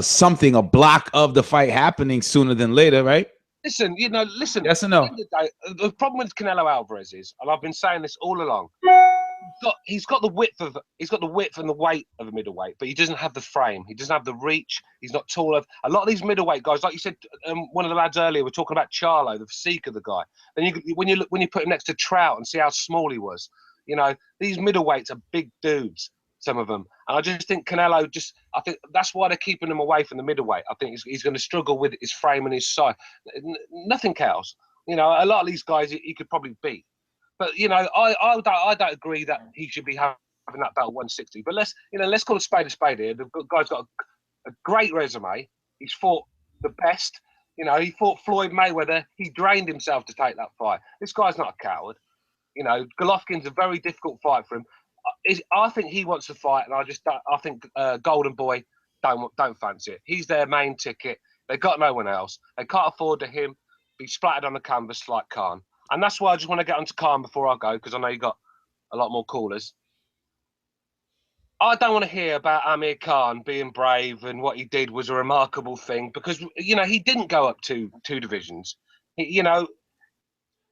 Something, a block of the fight happening sooner than later, right? Listen. Yes or no? The problem with Canelo Alvarez is, and I've been saying this all along, he's got the width and the weight of a middleweight, but he doesn't have the frame. He doesn't have the reach. He's not tall enough. A lot of these middleweight guys, like you said, one of the lads earlier, were talking about Charlo, the physique of the guy. Then when you put him next to Trout and see how small he was, these middleweights are big dudes, some of them. And I just think Canelo I think that's why they're keeping him away from the middleweight. I think he's going to struggle with his frame and his size. Nothing else. A lot of these guys he could probably beat. But I don't agree that he should be having that belt 160. But let's call a spade here. The guy's got a great resume. He's fought the best. You know, he fought Floyd Mayweather. He drained himself to take that fight. This guy's not a coward. You know, Golovkin's a very difficult fight for him. I think he wants to fight, and I think Golden Boy don't fancy it. He's their main ticket. They've got no one else. They can't afford to him be splattered on the canvas like Khan. And that's why I just want to get onto Khan before I go, because I know you got a lot more callers. I don't want to hear about Amir Khan being brave and what he did was a remarkable thing, because, you know, he didn't go up two divisions. You know,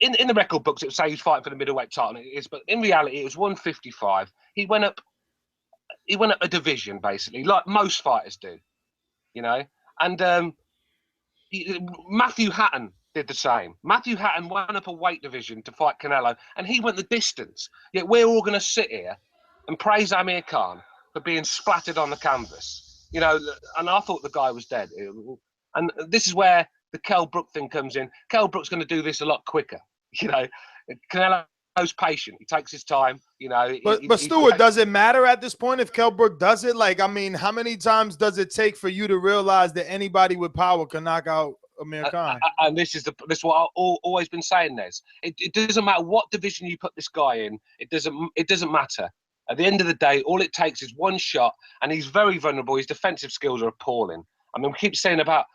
in the record books, it would say he's fighting for the middleweight title, and it is, but in reality, it was 155. He went up a division, basically, like most fighters do, you know. And Matthew Hatton did the same. Matthew Hatton went up a weight division to fight Canelo, and he went the distance. Yet we're all going to sit here and praise Amir Khan for being splattered on the canvas. You know, and I thought the guy was dead. And this is where the Kell Brook thing comes in. Kell Brook's going to do this a lot quicker. You know, Canelo's patient. He takes his time, you know. But Stuart, does it matter at this point if Kell Brook does it? Like, I mean, how many times does it take for you to realize that anybody with power can knock out Amir Khan? And this is what I've always been saying, Nez. It doesn't matter what division you put this guy in. It doesn't matter. At the end of the day, all it takes is one shot, and he's very vulnerable. His defensive skills are appalling. I mean, we keep saying about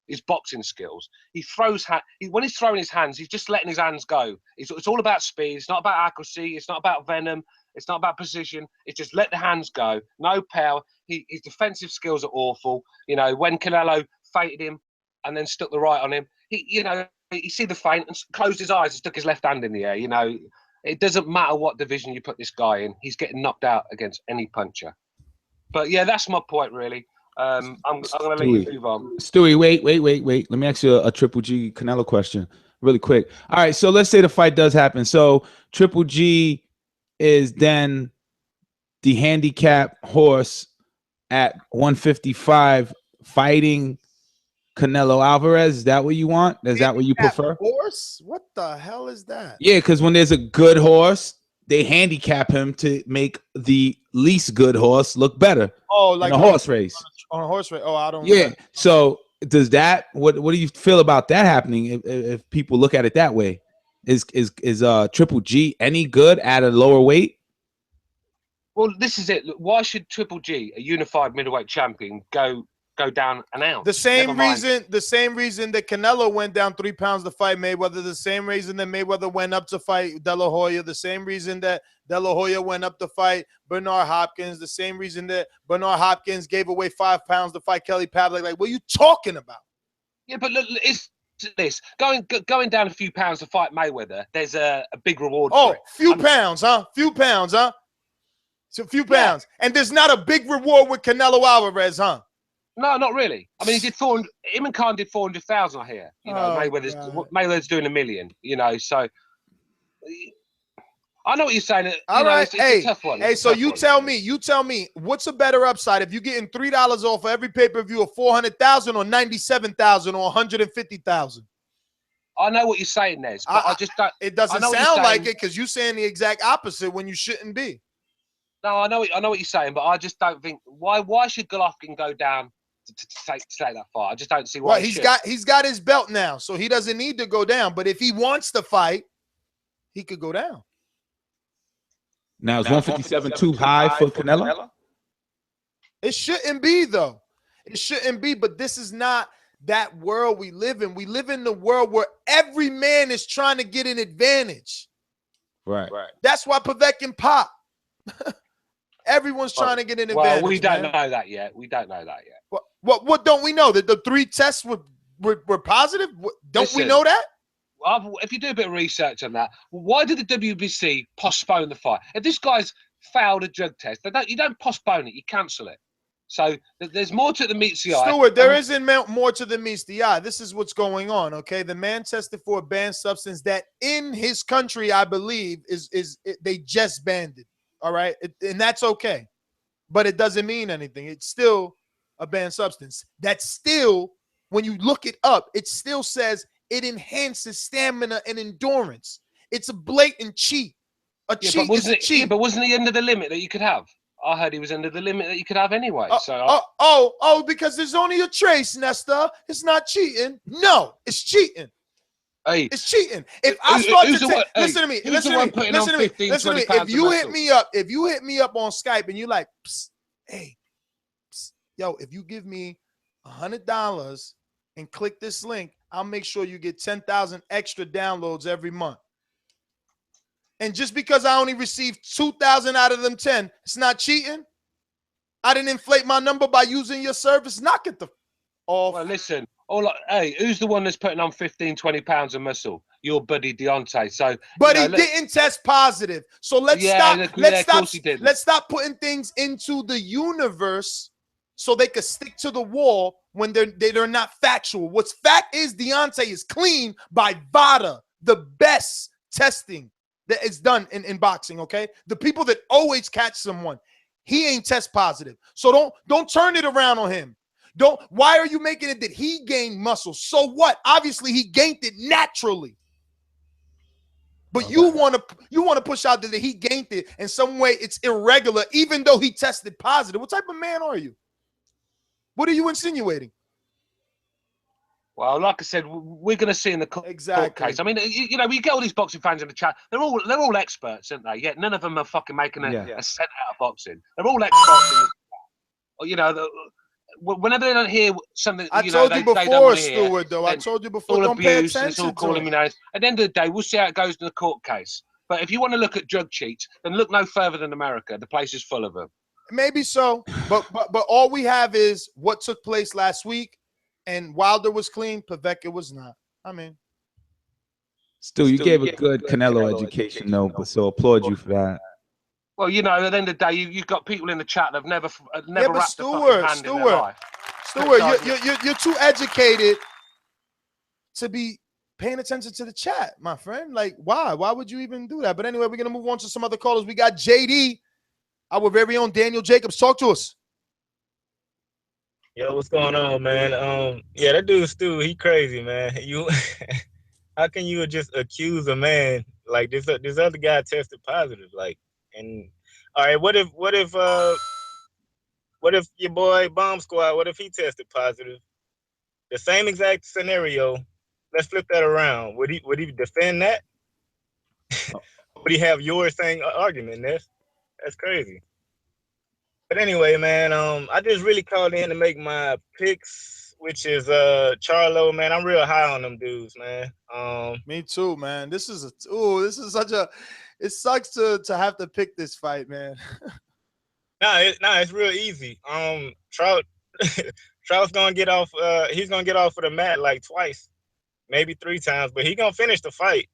his boxing skills. He throws when he's throwing his hands, he's just letting his hands go. It's all about speed. It's not about accuracy. It's not about venom. It's not about precision. It's just let the hands go. No power. His defensive skills are awful. You know, when Canelo feinted him and then stuck the right on him, you see the feint and closed his eyes and stuck his left hand in the air. You know, it doesn't matter what division you put this guy in. He's getting knocked out against any puncher. But yeah, that's my point, really. I'm going to let you move on. Stewie, wait. Let me ask you a Triple G Canelo question really quick. All right, so let's say the fight does happen. So Triple G is then the handicap horse at 155 fighting Canelo Alvarez. Is that what you want? Is that what you prefer? Horse? What the hell is that? Yeah, because when there's a good horse, they handicap him to make the least good horse look better. Oh, like in a horse race. On a horse race. Oh, I don't. Yeah. So does that? What do you feel about that happening? If people look at it that way, is Triple G any good at a lower weight? Well, this is it. Why should Triple G, a unified middleweight champion, go down an ounce? The same reason that Canelo went down 3 pounds to fight Mayweather, the same reason that Mayweather went up to fight De La Hoya, the same reason that De La Hoya went up to fight Bernard Hopkins, the same reason that Bernard Hopkins gave away 5 pounds to fight Kelly Pavlik. Like, what are you talking about? Yeah, but look, it's this. Going down a few pounds to fight Mayweather, there's a big reward for it. Few pounds, huh? So few pounds. And there's not a big reward with Canelo Alvarez, huh? No, not really. I mean, he did 400. Him and Khan did 400,000. I hear. You know, Mayweather's doing $1 million. You know, so I know what you're saying. All right, it's a tough one. Hey, so you tell me, what's a better upside if you're getting $3 off for every pay-per-view of 400,000 or 97,000 or 150,000? I know what you're saying, Nez, but I just don't. It doesn't sound like it because you're saying the exact opposite when you shouldn't be. No, I know what you're saying, but I just don't think why should Golovkin go down to take that fight? I just don't see why. Well, he's got his belt now, so he doesn't need to go down. But if he wants to fight, he could go down. Now is 157 too high for Canelo? It shouldn't be, though. It shouldn't be. But this is not that world we live in. We live in the world where every man is trying to get an advantage. Right. That's why Povetkin popped. Everyone's trying to get an advantage. Well, we don't know that yet. What don't we know? That the 3 tests were positive? Don't we know that? If you do a bit of research on that, why did the WBC postpone the fight? If this guy's failed a drug test, you don't postpone it, you cancel it. So there's more to it than meets the eye. Stuart, there isn't more to than meets the eye. This is what's going on, okay? The man tested for a banned substance that in his country, I believe, they just banned it. All right, and that's okay, but it doesn't mean anything. It's still a banned substance. That's still, when you look it up, it still says it enhances stamina and endurance. It's a blatant cheat. A cheat is a cheat. But wasn't the end of the limit that you could have? I heard he was under the limit that you could have anyway. Because there's only a trace, Nesta. It's not cheating. No, it's cheating. Hey, it's cheating. If I start to take, listen to me. Who's the one putting on 15, 20 pounds If you hit me up on Skype and you like, hey, yo, if you give me $100 and click this link, I'll make sure you get 10,000 extra downloads every month. And just because I only received 2,000 out of them 10, it's not cheating. I didn't inflate my number by using your service. Knock it the off. Well, listen. Hey, who's the one that's putting on 15, 20 pounds of muscle? Your buddy Deontay. So, but he didn't test positive. So let's stop putting things into the universe so they could stick to the wall when they're not factual. What's fact is Deontay is clean by VADA, the best testing that is done in boxing. Okay, the people that always catch someone, he ain't test positive. So don't turn it around on him. Why are you making it that he gained muscle? So what? Obviously, he gained it naturally. But you want to push out that he gained it in some way it's irregular, even though he tested positive. What type of man are you? What are you insinuating? Well, like I said, we're going to see in the court case. I mean, you know, we get all these boxing fans in the chat. They're all experts, aren't they? Yet none of them are fucking making a cent out of boxing. They're all experts. You know, whenever they don't hear something, I told you before, Stuart. Though I told you before, don't pay attention. It's all calling me names. At the end of the day, we'll see how it goes in the court case. But if you want to look at drug cheats, then look no further than America. The place is full of them. Maybe so, but all we have is what took place last week, and Wilder was clean, Povetkin was not. I mean, Still, you gave a good Canelo education, though, but so applaud you for that. Well, you know, at the end of the day, you've got people in the chat that have never wrapped a fucking hand in their life. Stuart, you're too educated to be paying attention to the chat, my friend. Like, why? Why would you even do that? But anyway, we're going to move on to some other callers. We got JD, our very own Daniel Jacobs. Talk to us. Yo, what's going on, man? Yeah, that dude Stu, he crazy, man. How can you just accuse a man like this other guy tested positive? Like, and all right, what if your boy Bomb Squad, what if he tested positive? The same exact scenario. Let's flip that around. Would he defend that? Would he have your same argument? That's crazy. But anyway, man, I just really called in to make my picks, which is Charlo, man. I'm real high on them dudes, man. Me too, man. This is such a. It sucks to have to pick this fight, man. It's real easy. Trout's gonna get off. He's gonna get off of the mat like twice, maybe 3 times, but he gonna finish the fight.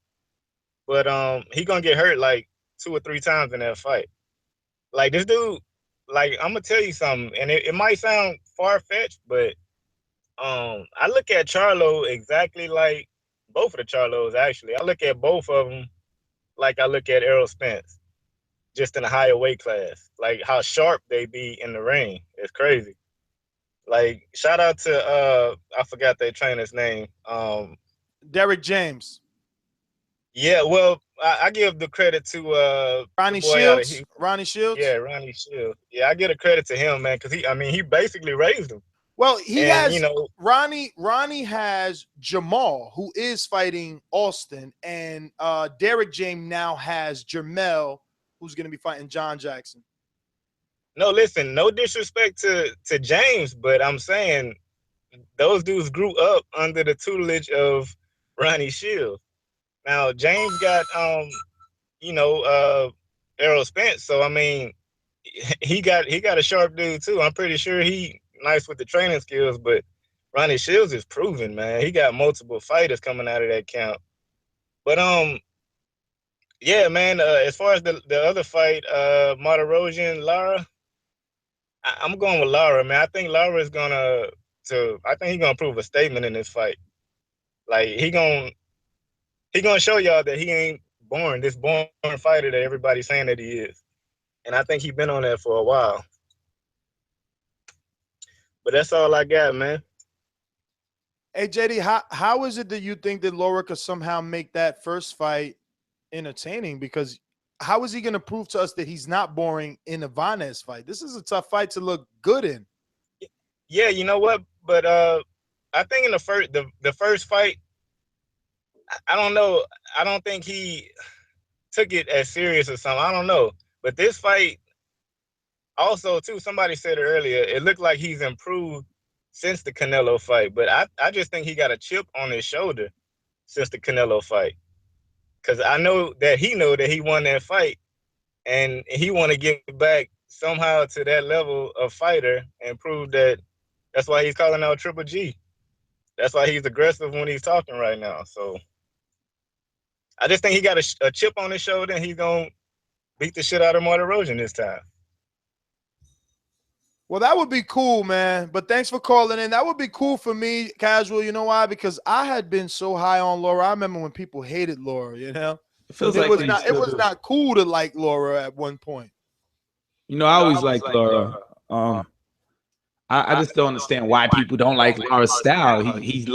But he gonna get hurt like 2 or 3 times in that fight. Like this dude. Like, I'm gonna tell you something, and it might sound far-fetched, but I look at Charlo exactly like both of the Charlos, actually. I look at both of them like I look at Errol Spence, just in a higher weight class. Like, how sharp they be in the ring. It's crazy. Like, shout out to, I forgot their trainer's name. Derek James. Yeah, well, I give the credit to Ronnie Shields. Ronnie Shields. Yeah, Ronnie Shields. Yeah, I give the credit to him, man, because he basically raised him. Well, Ronnie has Jermall, who is fighting Austin, and Derek James now has Jermell, who's going to be fighting John Jackson. No, listen, no disrespect to James, but I'm saying those dudes grew up under the tutelage of Ronnie Shields. Now, James got, Errol Spence. So, I mean, he got a sharp dude, too. I'm pretty sure he nice with the training skills, but Ronnie Shields is proven, man. He got multiple fighters coming out of that camp. But, yeah, man, as far as the other fight, Martirosyan, Lara, I'm going with Lara, man. I think Lara is going to prove a statement in this fight. Like, he gonna show y'all that he ain't this born fighter that everybody's saying that he is. And I think he's been on that for a while. But that's all I got, man. Hey, JD, how is it that you think that Lara could somehow make that first fight entertaining? Because how is he going to prove to us that he's not boring in a Vanez fight? This is a tough fight to look good in. Yeah, you know what? But I think in the first fight, I don't know. I don't think he took it as serious or something. I don't know. But this fight, also too, somebody said it earlier, it looked like he's improved since the Canelo fight. But I just think he got a chip on his shoulder since the Canelo fight. Because I know that he won that fight, and he want to get back somehow to that level of fighter and prove that. That's why he's calling out Triple G. That's why he's aggressive when he's talking right now. So I just think he got a chip on his shoulder, and he's going to beat the shit out of Martirosyan this time. Well, that would be cool, man. But thanks for calling in. That would be cool for me, Casual. You know why? Because I had been so high on Lara. I remember when people hated Lara, you know? It feels it like was not cool to like Lara at one point. You know, I always liked Lara. I just don't understand why people don't like Lara's style. He's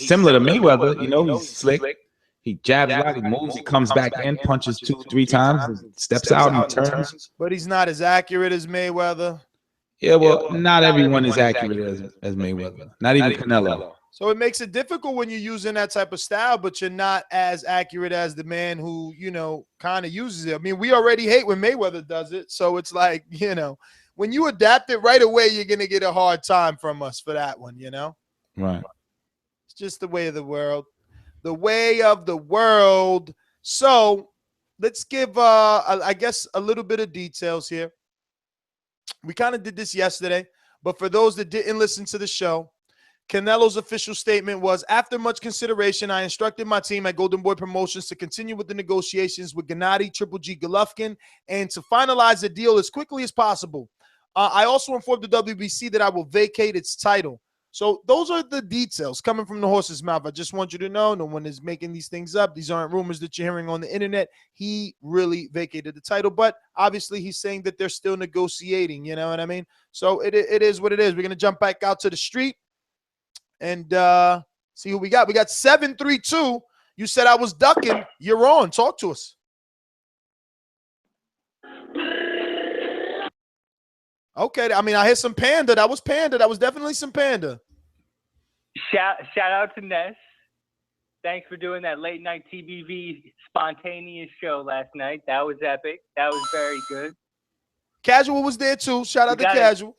similar to Mayweather. You know, he's slick. He jabs a lot, he moves, he comes back in, punches 2-3 times, steps out and turns. But he's not as accurate as Mayweather. Yeah, well, not everyone is accurate as Mayweather. Not even Canelo. So it makes it difficult when you're using that type of style, but you're not as accurate as the man who, you know, kind of uses it. I mean, we already hate when Mayweather does it. So it's like, you know, when you adapt it right away, you're going to get a hard time from us for that one, you know? Right. It's just the way of the world. The way of the world. So let's give, I guess, a little bit of details here. We kind of did this yesterday, but for those that didn't listen to the show, Canelo's official statement was, after much consideration, I instructed my team at Golden Boy Promotions to continue with the negotiations with Gennady Triple G Golovkin and to finalize the deal as quickly as possible. I also informed the WBC that I will vacate its title. So those are the details coming from the horse's mouth. I just want you to know, no one is making these things up. These aren't rumors that you're hearing on the internet. He really vacated the title, but obviously he's saying that they're still negotiating. You know what I mean? So it is what it is. We're going to jump back out to the street and see who we got. We got 732. You said I was ducking. You're on. Talk to us. Okay. I mean, I hear some Panda. That was Panda. That was definitely some Panda. Shout out to Ness. Thanks for doing that late night TBV spontaneous show last night. That was epic. That was very good. Casual was there too. Shout out to Casual.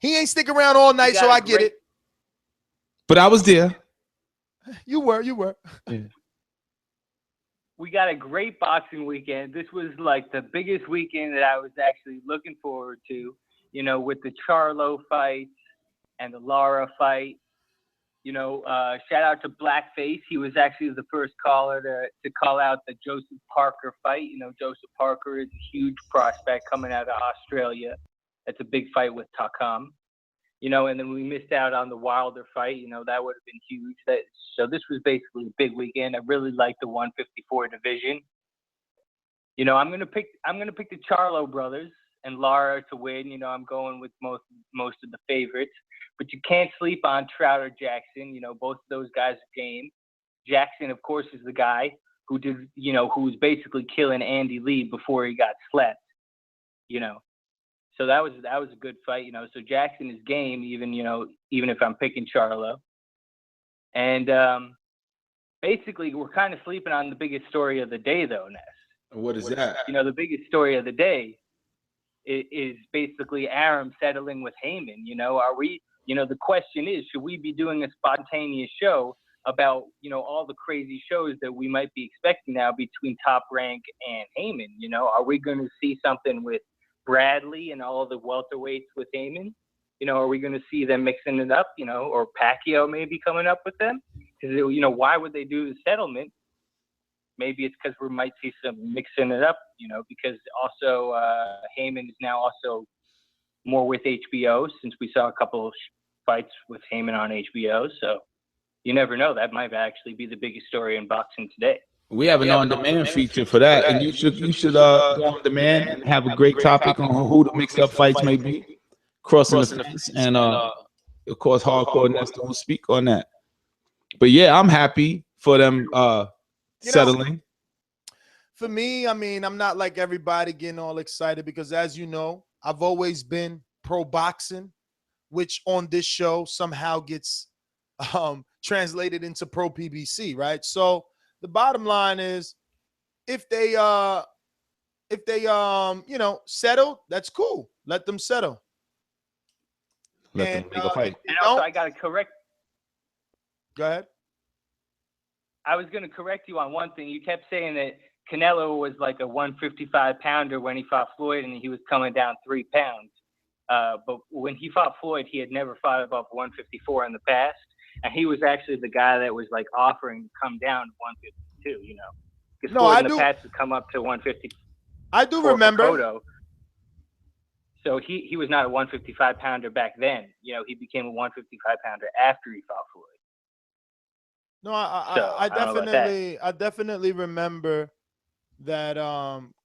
He ain't stick around all night, so I get it. But I was there. You were. Yeah. We got a great boxing weekend. This was like the biggest weekend that I was actually looking forward to, you know, with the Charlo fights and the Lara fight. You know, shout out to Blackface. He was actually the first caller to call out the Joseph Parker fight. You know, Joseph Parker is a huge prospect coming out of Australia. That's a big fight with Takam. You know, and then we missed out on the Wilder fight. You know, that would have been huge. So this was basically a big weekend. I really like the 154 division. You know, I'm gonna pick the Charlo brothers and Lara to win. You know, I'm going with most of the favorites. But you can't sleep on Trout or Jackson. You know, both of those guys are game. Jackson, of course, is the guy who was basically killing Andy Lee before he got slept. You know. So that was a good fight, you know. So Jackson is game, even if I'm picking Charlo. And basically, we're kind of sleeping on the biggest story of the day, though, Ness. What is that? You know, the biggest story of the day is basically Arum settling with Heyman. You know, the question is, should we be doing a spontaneous show about, you know, all the crazy shows that we might be expecting now between Top Rank and Heyman? You know, are we going to see something with Bradley and all the welterweights with Heyman? You know, are we going to see them mixing it up, you know, or Pacquiao maybe coming up with them? Because, you know, why would they do the settlement? Maybe it's because we might see some mixing it up, you know, because also Heyman is now also more with HBO, since we saw a couple of fights with Heyman on HBO. So you never know. That might actually be the biggest story in boxing today. We have an on-demand feature for that, and you should go on demand and have a great topic on who the mixed-up fights may be, crossing the fence, and of course, Hardcore Nest will speak on that. But yeah, I'm happy for them settling. For me, I mean, I'm not like everybody getting all excited because, as you know, I've always been pro boxing, which on this show somehow gets translated into pro PBC, right? So the bottom line is, if they settle, that's cool. Let them settle. Let them make a fight. And also, I got to correct. Go ahead. I was going to correct you on one thing. You kept saying that Canelo was like a 155-pounder when he fought Floyd, and he was coming down 3 pounds. But when he fought Floyd, he had never fought above 154 in the past, and he was actually the guy that was like offering to come down to 152. You know, because Floyd in the past had come up to 150. I do remember. Cotto. So he was not a 155-pounder back then. You know, he became a 155-pounder after he fought Floyd. No, I definitely remember that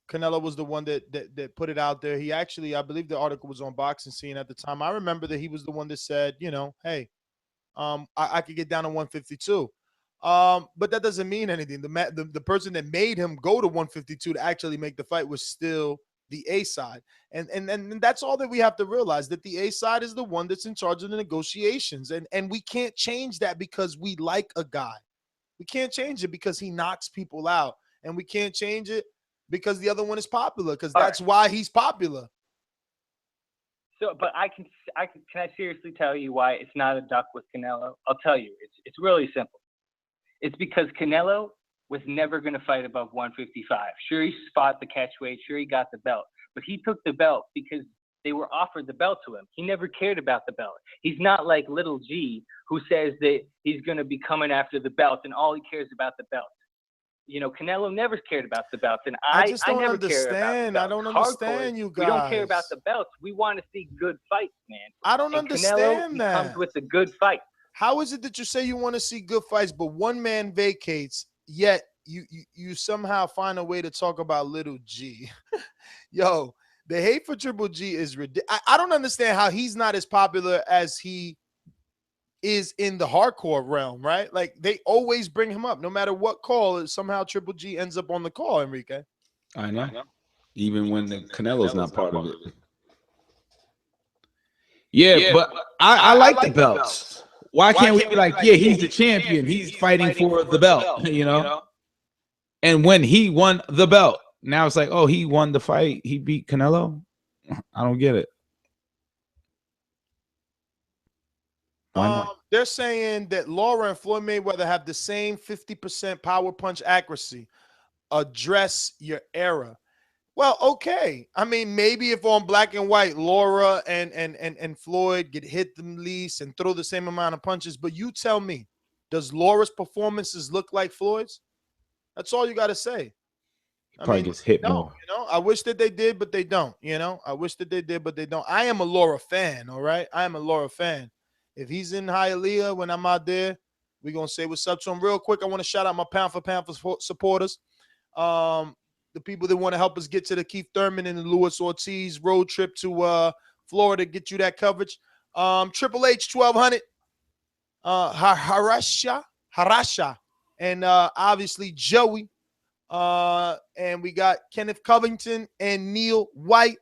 Canelo was the one that put it out there. He actually, I believe the article was on Boxing Scene at the time. I remember that he was the one that said, you know, hey, I could get down to 152. But that doesn't mean anything. The person that made him go to 152 to actually make the fight was still the A side. And that's all that we have to realize, that the A side is the one that's in charge of the negotiations. And we can't change that because we like a guy. We can't change it because he knocks people out. And we can't change it because the other one is popular, because that's why he's popular. So, but can I seriously tell you why it's not a duck with Canelo? I'll tell you. It's really simple. It's because Canelo was never going to fight above 155. Sure, he fought the catchweight. Sure, he got the belt. But he took the belt because they were offered the belt to him. He never cared about the belt. He's not like Little G, who says that he's going to be coming after the belt and all he cares about the belt. You know, Canelo never cared about the belts, and I just don't never care about the belts. I don't understand you guys. We don't care about the belts. We want to see good fights, man. I don't understand that. Comes with a good fight. How is it that you say you want to see good fights, but one man vacates, yet you somehow find a way to talk about Little G? Yo, the hate for Triple G is ridiculous. I don't understand how he's not as popular as he is in the hardcore realm, right? Like, they always bring him up. No matter what call, somehow Triple G ends up on the call, Enrique. I know. Even when the Canelo's not part of it. Yeah, but I like the belts. Why can't we be like, yeah, he's the champion. He's fighting for the belt, you know? And when he won the belt, now it's like, oh, he won the fight. He beat Canelo. I don't get it. They're saying that Lara and Floyd Mayweather have the same 50% power punch accuracy. Address your error. Well, okay. I mean, maybe if on black and white, Lara and Floyd get hit the least and throw the same amount of punches. But you tell me, does Lara's performances look like Floyd's? That's all you got to say. Probably gets hit more. You know, I wish that they did, but they don't. You know, I wish that they did, but they don't. I am a Lara fan, all right? I am a Lara fan. If he's in Hialeah when I'm out there, we're going to say what's up to him. Real quick, I want to shout out my Pound for Pound supporters. The people that want to help us get to the Keith Thurman and the Luis Ortiz road trip to Florida, get you that coverage. Triple H 1200, Harasha, and obviously Joey. And we got Kenneth Covington and Neil White,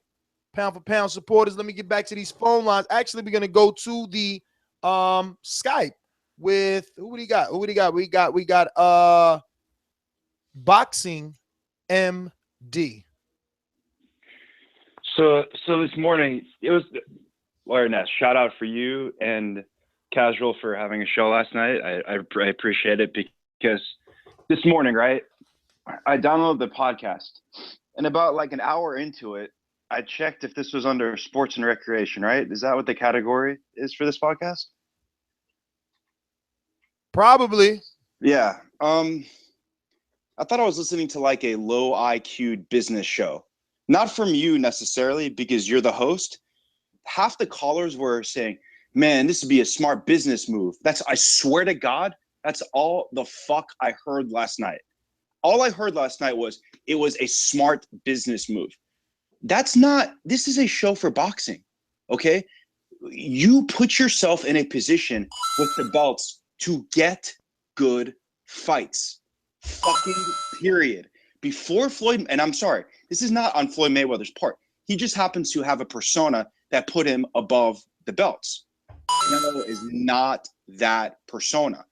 Pound for Pound supporters. Let me get back to these phone lines. Actually, we're gonna go to the Skype with who we got? We got Boxing MD. So this morning it was Larry Ness. Shout out for you and Casual for having a show last night. I appreciate it because this morning, right? I downloaded the podcast, and about like an hour into it, I checked if this was under sports and recreation, right? Is that what the category is for this podcast? Probably. Yeah. I thought I was listening to like a low IQ business show. Not from you necessarily, because you're the host. Half the callers were saying, man, this would be a smart business move. I swear to God, that's all the fuck I heard last night. All I heard last night was it was a smart business move. This is a show for boxing, okay? You put yourself in a position with the belts to get good fights. Fucking period. before Floyd, and I'm sorry, this is not on Floyd Mayweather's part. He just happens to have a persona that put him above the belts. Canelo is not that persona.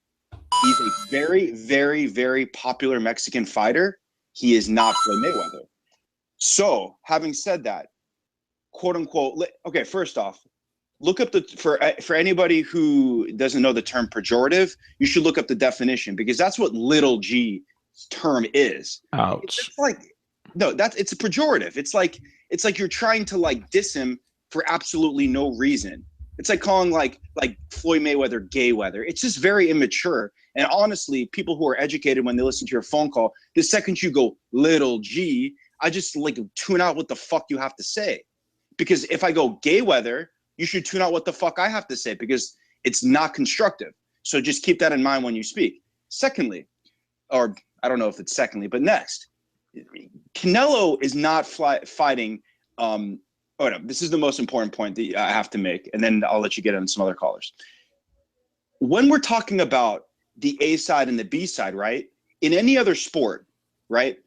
He's a very, very, very popular Mexican fighter. He is not Floyd Mayweather. So, having said that, quote unquote, okay, first off, look up for anybody who doesn't know the term pejorative, you should look up the definition, because that's what little g term is. Ouch. It's like, no, it's a pejorative. It's like you're trying to like diss him for absolutely no reason. It's like calling like Floyd Mayweather gay weather. It's just very immature. And honestly, people who are educated, when they listen to your phone call, the second you go little g, I just like tune out what the fuck you have to say. Because if I go gay weather, you should tune out what the fuck I have to say, because it's not constructive. So just keep that in mind when you speak. Secondly, or I don't know if it's secondly, but next, Canelo is not fighting. Oh no, this is the most important point that I have to make, and then I'll let you get on some other callers. When we're talking about the A side and the B side, right? In any other sport, right?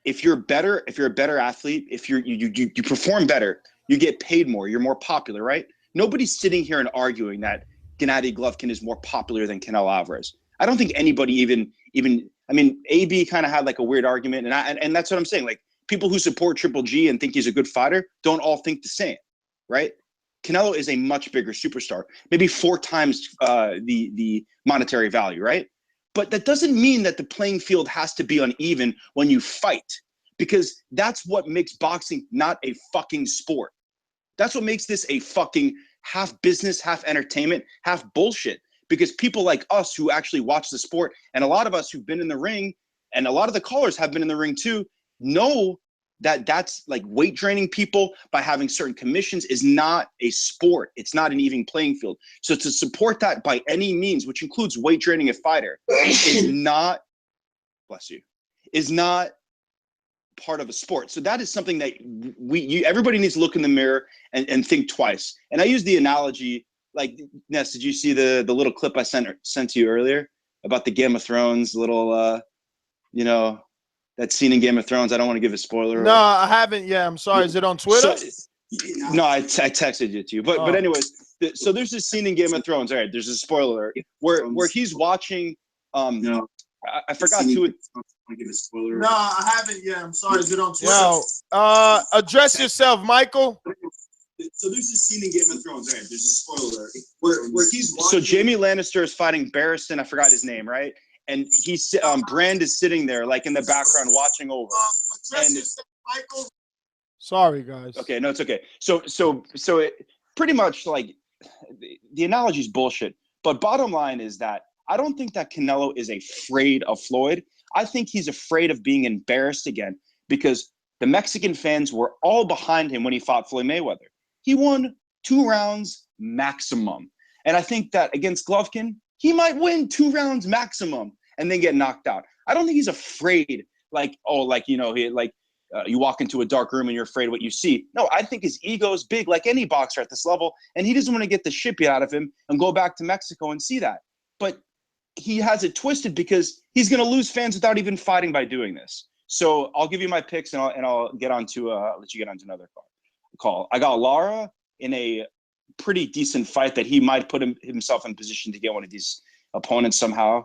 If you're a better athlete, if you perform better, you get paid more, you're more popular, right? Nobody's sitting here and arguing that Gennady Golovkin is more popular than Canelo Alvarez. I don't think anybody even I mean, AB kind of had like a weird argument, and that's what I'm saying. Like, people who support Triple G and think he's a good fighter don't all think the same, right? Canelo is a much bigger superstar, maybe 4 times the monetary value, right? But that doesn't mean that the playing field has to be uneven when you fight, because that's what makes boxing not a fucking sport. That's what makes this a fucking half business, half entertainment, half bullshit. Because people like us who actually watch the sport, and a lot of us who've been in the ring, and a lot of the callers have been in the ring too, know that that's like weight draining people by having certain commissions is not a sport. It's not an even playing field. So to support that by any means, which includes weight draining a fighter, is not, bless you, is not part of a sport. So that is something that everybody needs to look in the mirror and think twice. And I use the analogy, like, Ness, did you see the little clip I sent to you earlier about the Game of Thrones little, that scene in Game of Thrones? I don't want to give a spoiler. No, I haven't yet. I'm sorry. Is it on Twitter? No, I texted it to you. But anyways, so there's this scene in Game of Thrones. All right, there's a spoiler alert where he's watching. I forgot to give a spoiler. No, I haven't yet. I'm sorry. Is it on Twitter? Address yourself, Michael. So there's this scene in Game of Thrones. All right, there's a spoiler alert where he's watching. So Jaime Lannister is fighting Barristan. I forgot his name, right? And he's Brand is sitting there, like in the background, watching over. And Michael. Sorry, guys. Okay, no, it's okay. So it pretty much, like, the analogy is bullshit. But bottom line is that I don't think that Canelo is afraid of Floyd. I think he's afraid of being embarrassed again, because the Mexican fans were all behind him when he fought Floyd Mayweather. He won 2 rounds maximum. And I think that against Golovkin, he might win 2 rounds maximum and then get knocked out. I don't think he's afraid, you walk into a dark room and you're afraid of what you see. No, I think his ego is big, like any boxer at this level, and he doesn't want to get the shit beat out of him and go back to Mexico and see that. But he has it twisted because he's going to lose fans without even fighting by doing this. So I'll give you my picks, and I'll get on to let you get on to another call. I got Lara in a pretty decent fight that he might put himself in position to get one of these opponents somehow.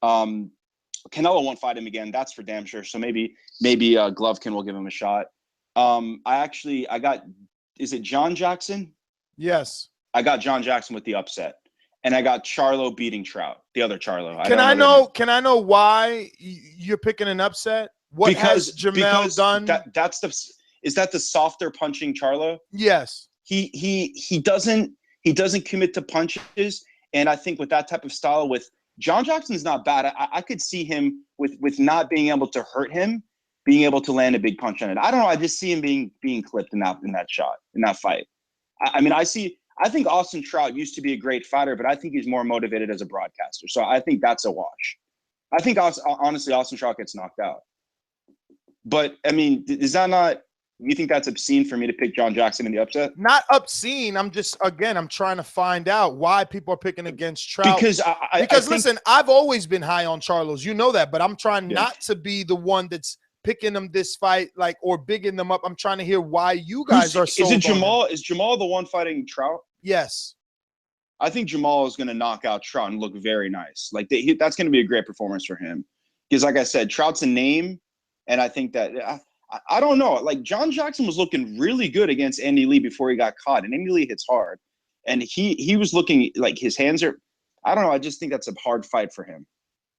Canelo won't fight him again. That's for damn sure. So maybe Golovkin will give him a shot. I got, is it John Jackson? Yes. I got John Jackson with the upset. And I got Charlo beating Trout, the other Charlo. Can I know why you're picking an upset? What has Jermell done? Is that the softer punching Charlo? Yes. He doesn't commit to punches, and I think with that type of style, with John Jackson's not bad. I could see him with not being able to hurt him, being able to land a big punch on it. I don't know. I just see him being clipped in that shot, in that fight. I think Austin Trout used to be a great fighter, but I think he's more motivated as a broadcaster. So I think that's a wash. I think honestly, Austin Trout gets knocked out. But I mean, is that not? You think that's obscene for me to pick John Jackson in the upset? Not obscene. I'm trying to find out why people are picking against Trout. Because listen, I've always been high on Charlos. You know that, but I'm trying not to be the one that's picking them this fight, like, or bigging them up. I'm trying to hear why you guys are sold Is it on him. Jermall? Is Jermall the one fighting Trout? Yes. I think Jermall is going to knock out Trout and look very nice. Like that's going to be a great performance for him. Because, like I said, Trout's a name, and I think that I don't know. Like John Jackson was looking really good against Andy Lee before he got caught, and Andy Lee hits hard, and he was looking like his hands are. I don't know. I just think that's a hard fight for him.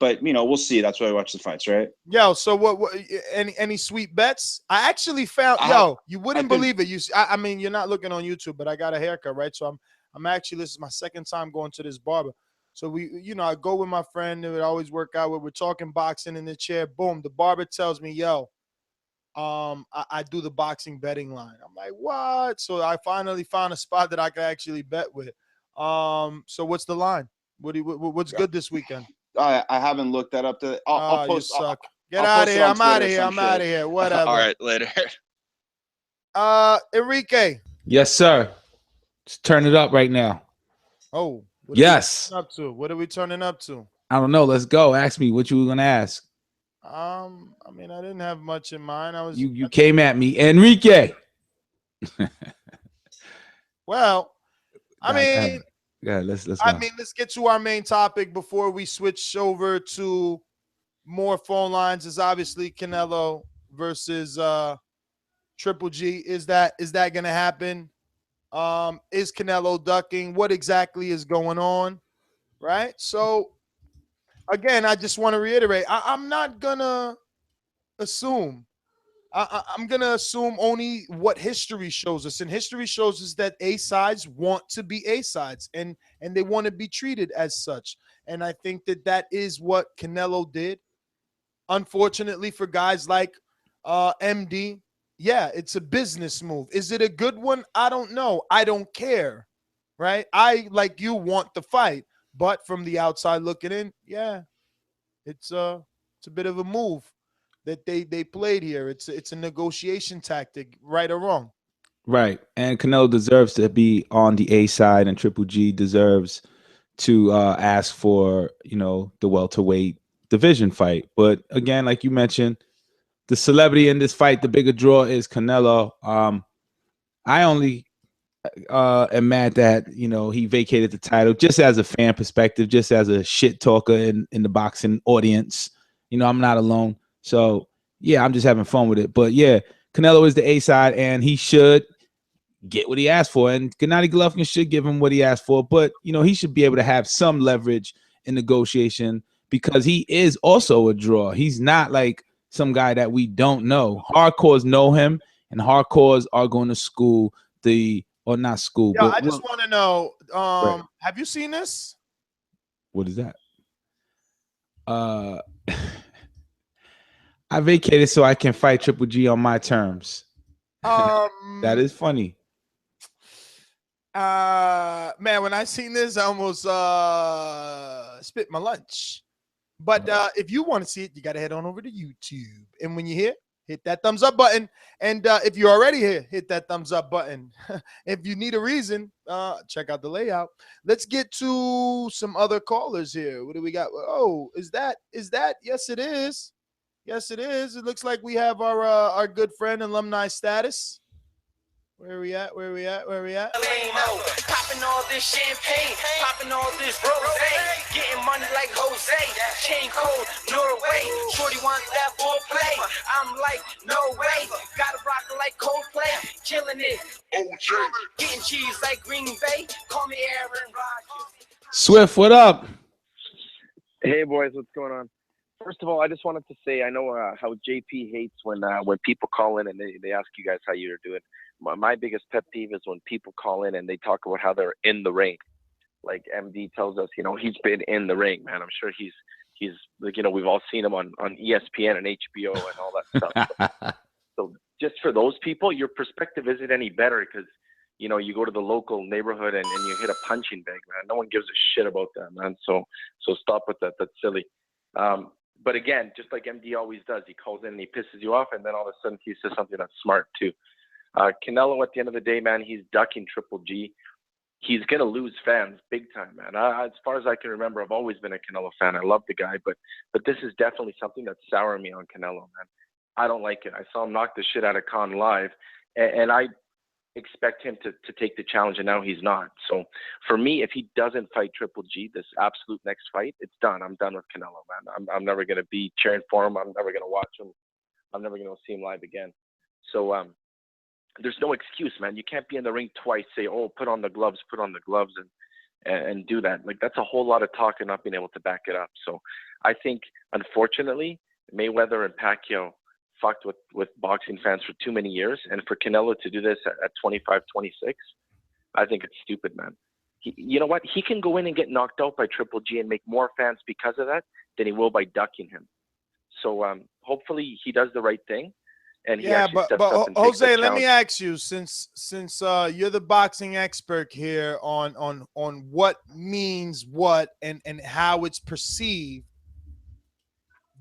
But we'll see. That's why I watch the fights, right? Yo, so what any sweet bets? I actually found you wouldn't believe it. I mean, you're not looking on YouTube, but I got a haircut, right? So I'm actually, this is my second time going to this barber. So I go with my friend who would always work out with. We're talking boxing in the chair. Boom, the barber tells me, yo, I do the boxing betting line. I'm like, what? So I finally found a spot that I could actually bet with. So what's the line? What's good this weekend? I haven't looked that up. I'll post. You suck. Get out of here. I'm out of here. I'm out of here. Whatever. All right, later. Enrique. Yes, sir. Let's turn it up right now. Oh. Yes. What are we turning up to? I don't know. Let's go. Ask me what you were gonna ask. I mean, I didn't have much in mind. You came at me, Enrique. Well, I mean, let's go. Let's get to our main topic before we switch over to more phone lines. Is obviously Canelo versus Triple G. Is that going to happen? Is Canelo ducking? What exactly is going on? Right. So again, I just want to reiterate, I'm not gonna assume. I'm gonna assume only what history shows us, and history shows us that A sides want to be A sides, and they want to be treated as such. And I think that is what Canelo did. Unfortunately for guys like MD, yeah, it's a business move. Is it a good one? I don't know. I don't care, right? I, like you, want the fight, but from the outside looking in, yeah, it's a bit of a move that they played here. It's a negotiation tactic, right or wrong. Right. And Canelo deserves to be on the A side, and Triple G deserves to ask for, the welterweight division fight. But again, like you mentioned, the celebrity in this fight, the bigger draw is Canelo. I only am mad that, he vacated the title just as a fan perspective, just as a shit talker in the boxing audience. I'm not alone. So, yeah, I'm just having fun with it. But, yeah, Canelo is the A side, and he should get what he asked for. And Gennady Golovkin should give him what he asked for. But, he should be able to have some leverage in negotiation because he is also a draw. He's not like some guy that we don't know. Hardcores know him, and hardcores are going to school or not school. Yeah, but I just want to know, right. Have you seen this? What is that? I vacated so I can fight Triple G on my terms. That is funny. Man, when I seen this, I almost spit my lunch. But if you want to see it, you got to head on over to YouTube. And when you're here, hit that thumbs up button. And if you're already here, hit that thumbs up button. If you need a reason, check out the layout. Let's get to some other callers here. What do we got? Oh, is that? Yes, it is. Yes, it is. It looks like we have our good friend, alumni status. Where are we at? Popping all this champagne, popping all this rosé, getting money like Jose, chain cold, Norway. Shorty wants that foreplay. I'm like, no way. Gotta rock it like Coldplay, killing it. OJ, getting cheese like Green Bay. Call me Aaron Rodgers. Swift, what up? Hey boys, what's going on? First of all, I just wanted to say I know how JP hates when people call in and they ask you guys how you're doing. My biggest pet peeve is when people call in and they talk about how they're in the ring. Like MD tells us, he's been in the ring, man. I'm sure he's like, we've all seen him on ESPN and HBO and all that stuff. So just for those people, your perspective isn't any better because, you go to the local neighborhood and you hit a punching bag, man. No one gives a shit about that, man. So stop with that. That's silly. But again, just like MD always does, he calls in and he pisses you off, and then all of a sudden he says something that's smart too. Canelo, at the end of the day, man, he's ducking Triple G. He's going to lose fans big time, man. As far as I can remember, I've always been a Canelo fan. I love the guy, but this is definitely something that's souring me on Canelo, man. I don't like it. I saw him knock the shit out of Khan live, and I expect him to take the challenge, and now he's not. So for me, if he doesn't fight Triple G, this absolute next fight, it's done. I'm done with Canelo, man. I'm never going to be cheering for him. I'm never going to watch him. I'm never going to see him live again. So there's no excuse, man. You can't be in the ring twice, say, oh, put on the gloves, and do that. Like, that's a whole lot of talk and not being able to back it up. So I think, unfortunately, Mayweather and Pacquiao fucked with boxing fans for too many years, and for Canelo to do this at 25, 26, I think it's stupid, man. You know what? He can go in and get knocked out by Triple G and make more fans because of that than he will by ducking him. So hopefully he does the right thing, and he actually steps up and takes the Jose, let challenge. me ask you, since you're the boxing expert here on what means what and how it's perceived.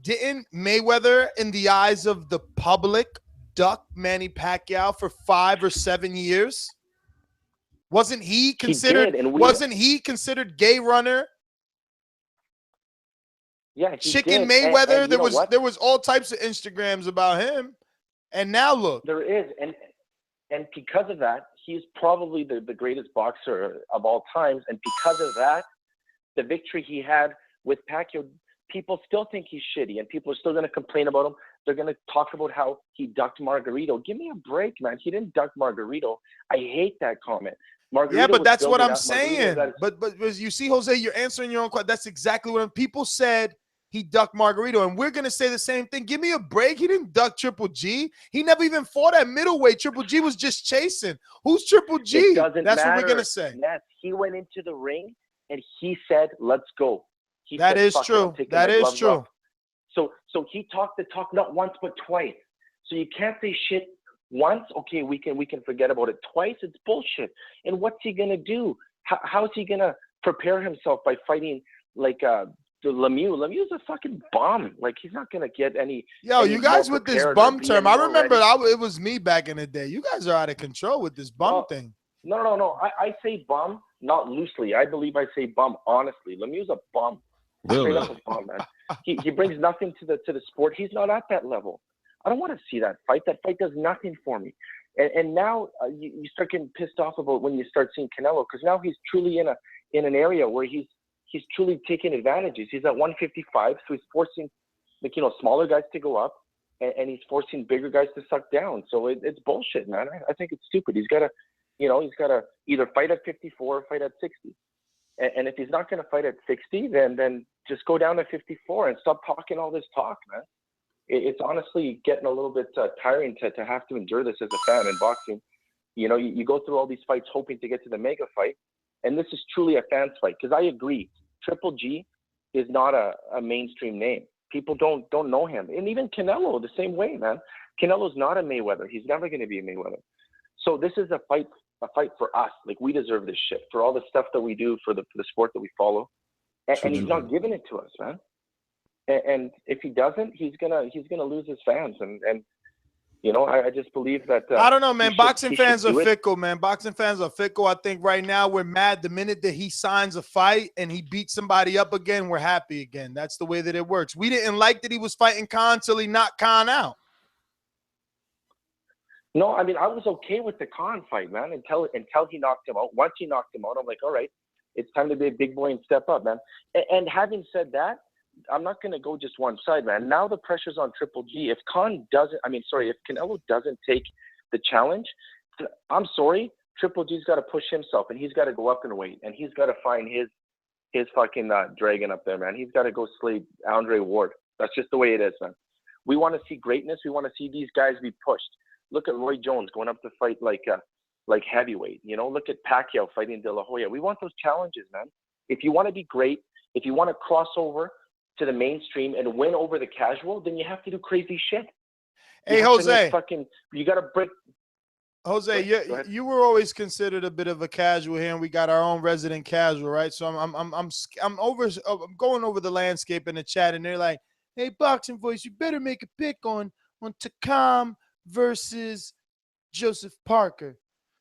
Didn't Mayweather, in the eyes of the public, duck Manny Pacquiao for 5 or 7 years? Wasn't he considered? Wasn't he considered gay runner? Yeah, Chicken Mayweather. There was all types of Instagrams about him, and now look. There is, and because of that, he's probably the greatest boxer of all times, and because of that, the victory he had with Pacquiao, people still think he's shitty, and people are still going to complain about him. They're going to talk about how he ducked Margarito. Give me a break, man. He didn't duck Margarito. I hate that comment. Margarito, yeah, but that's what I'm up. saying. But you see, Jose, you're answering your own question. That's exactly what people said. He ducked Margarito, and we're going to say the same thing. Give me a break. He didn't duck Triple G. He never even fought at middleweight. Triple G was just chasing. Who's Triple G? It doesn't That's matter. What we're going to say. Yes, he went into the ring, and he said, let's go. That is true. That is true. So he talked the talk not once but twice. So you can't say shit once. Okay, we can forget about it. Twice, it's bullshit. And what's he gonna do? How's he gonna prepare himself by fighting like the Lemieux? Lemieux's a fucking bum. Like, he's not gonna get any. Yo, you guys with this bum term. I remember ready. it was me back in the day. You guys are out of control with this bum thing. No. I say bum, not loosely. I believe I say bum honestly. Lemieux's a bum. Really? Straight up a bum, man. He brings nothing to the sport. He's not at that level. I don't want to see that fight. That fight does nothing for me. And now you start getting pissed off about when you start seeing Canelo, because now he's truly in an area where he's truly taking advantages. He's at 155, so he's forcing smaller guys to go up, and he's forcing bigger guys to suck down. So it's bullshit, man. I think it's stupid. He's got to either fight at 54 or fight at 60. And if he's not going to fight at 60, then just go down to 54 and stop talking all this talk, man. It's honestly getting a little bit tiring to have to endure this as a fan in boxing. You go through all these fights hoping to get to the mega fight, and this is truly a fan's fight. Because I agree, Triple G is not a mainstream name. People don't know him. And even Canelo, the same way, man. Canelo's not a Mayweather. He's never going to be a Mayweather. So this is a fight for us. Like, we deserve this shit for all the stuff that we do for the sport that we follow, and he's not giving it to us, man. And if he doesn't, he's gonna lose his fans. And I just believe that. I don't know, man. Boxing fans are fickle, man. Boxing fans are fickle. I think right now we're mad the minute that he signs a fight and he beats somebody up again, we're happy again. That's the way that it works. We didn't like that he was fighting Khan till he knocked Khan out. No, I mean, I was okay with the Khan fight, man, until he knocked him out. Once he knocked him out, I'm like, all right, it's time to be a big boy and step up, man. And having said that, I'm not going to go just one side, man. Now the pressure's on Triple G. If Canelo doesn't take the challenge, I'm sorry, Triple G's got to push himself, and he's got to go up in weight, and he's got to find his fucking dragon up there, man. He's got to go slay Andre Ward. That's just the way it is, man. We want to see greatness. We want to see these guys be pushed. Look at Roy Jones going up to fight like heavyweight. Look at Pacquiao fighting De La Hoya. We want those challenges, man. If you want to be great, if you want to cross over to the mainstream and win over the casual, then you have to do crazy shit. Hey, Jose. You got to break. Jose, you were always considered a bit of a casual here, and we got our own resident casual, right? So I'm going over the landscape in the chat, and they're like, "Hey, Boxing Voice, you better make a pick on Takam versus Joseph Parker."